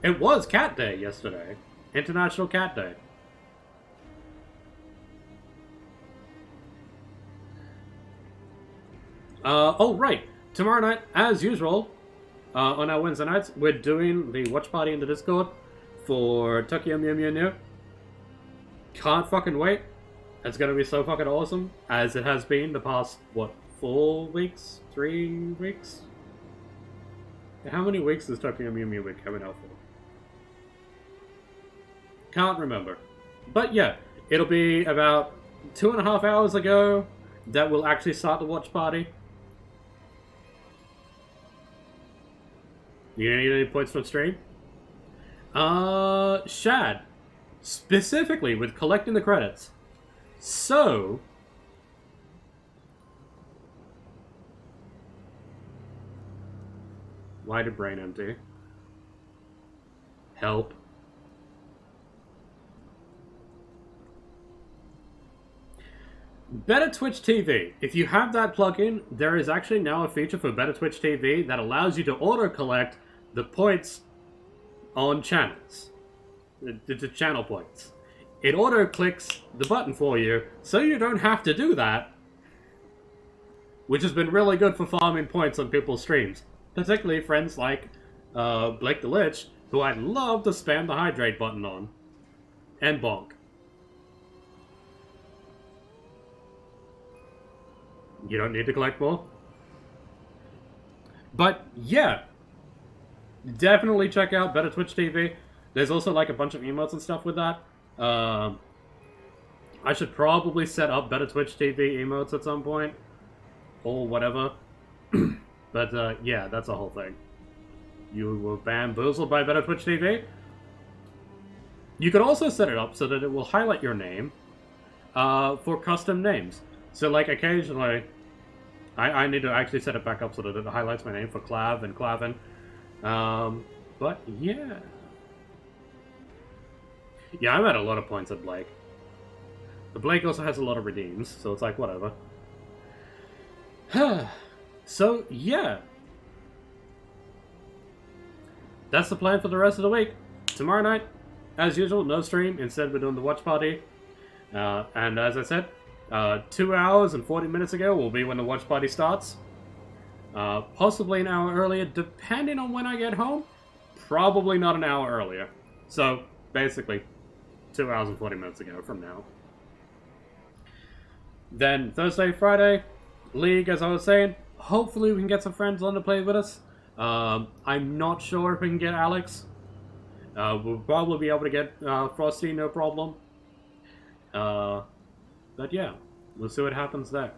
It was Cat Day yesterday. International Cat Day. Oh, right. Tomorrow night, as usual, on our Wednesday nights, we're doing the watch party in the Discord for Tokyo Mew Mew New. Can't fucking wait. It's gonna be so fucking awesome, as it has been the past, what, 4 weeks? 3 weeks? How many weeks is Tokyo Mew Mew Week coming out for? Can't remember. But yeah, it'll be about 2.5 hours ago that we'll actually start the watch party. You gonna need any points from stream? Shad. Specifically with collecting the credits. So... Why did brain empty? Help. Better Twitch TV. If you have that plugin, there is actually now a feature for Better Twitch TV that allows you to auto-collect the points on channels. The channel points. It auto-clicks the button for you, so you don't have to do that. Which has been really good for farming points on people's streams. Particularly friends like Blake the Lich, who I'd love to spam the hydrate button on. And bonk. You don't need to collect more. But yeah, definitely check out Better Twitch TV. There's also like a bunch of emotes and stuff with that. I should probably set up Better Twitch TV emotes at some point. Or whatever. But yeah, that's a whole thing. You were bamboozled by Better Twitch TV. You could also set it up so that it will highlight your name for custom names. So like occasionally, I need to actually set it back up so that it highlights my name for Clav and Klavin. But yeah. Yeah, I'm at a lot of points at Blake. But Blake also has a lot of redeems, so it's like, whatever. So, yeah. That's the plan for the rest of the week. Tomorrow night, as usual, no stream. Instead, we're doing the watch party. And as I said, 2 hours and 40 minutes ago will be when the watch party starts. Possibly an hour earlier, depending on when I get home. probably not an hour earlier. So, basically, 2 hours and 40 minutes ago from now. Then, Thursday, Friday, League, as I was saying. Hopefully we can get some friends on to play with us. I'm not sure if we can get Alex. We'll probably be able to get Frosty, no problem. But yeah, we'll see what happens there.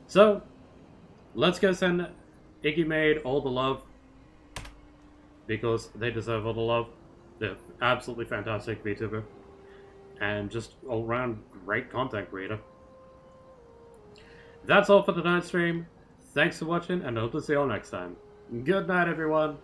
So, let's go send Iggy Maid all the love. Because they deserve all the love. They're absolutely fantastic VTuber. And just all-round great content creator. That's all for tonight's stream. Thanks for watching, and I hope to see you all next time. Good night, everyone.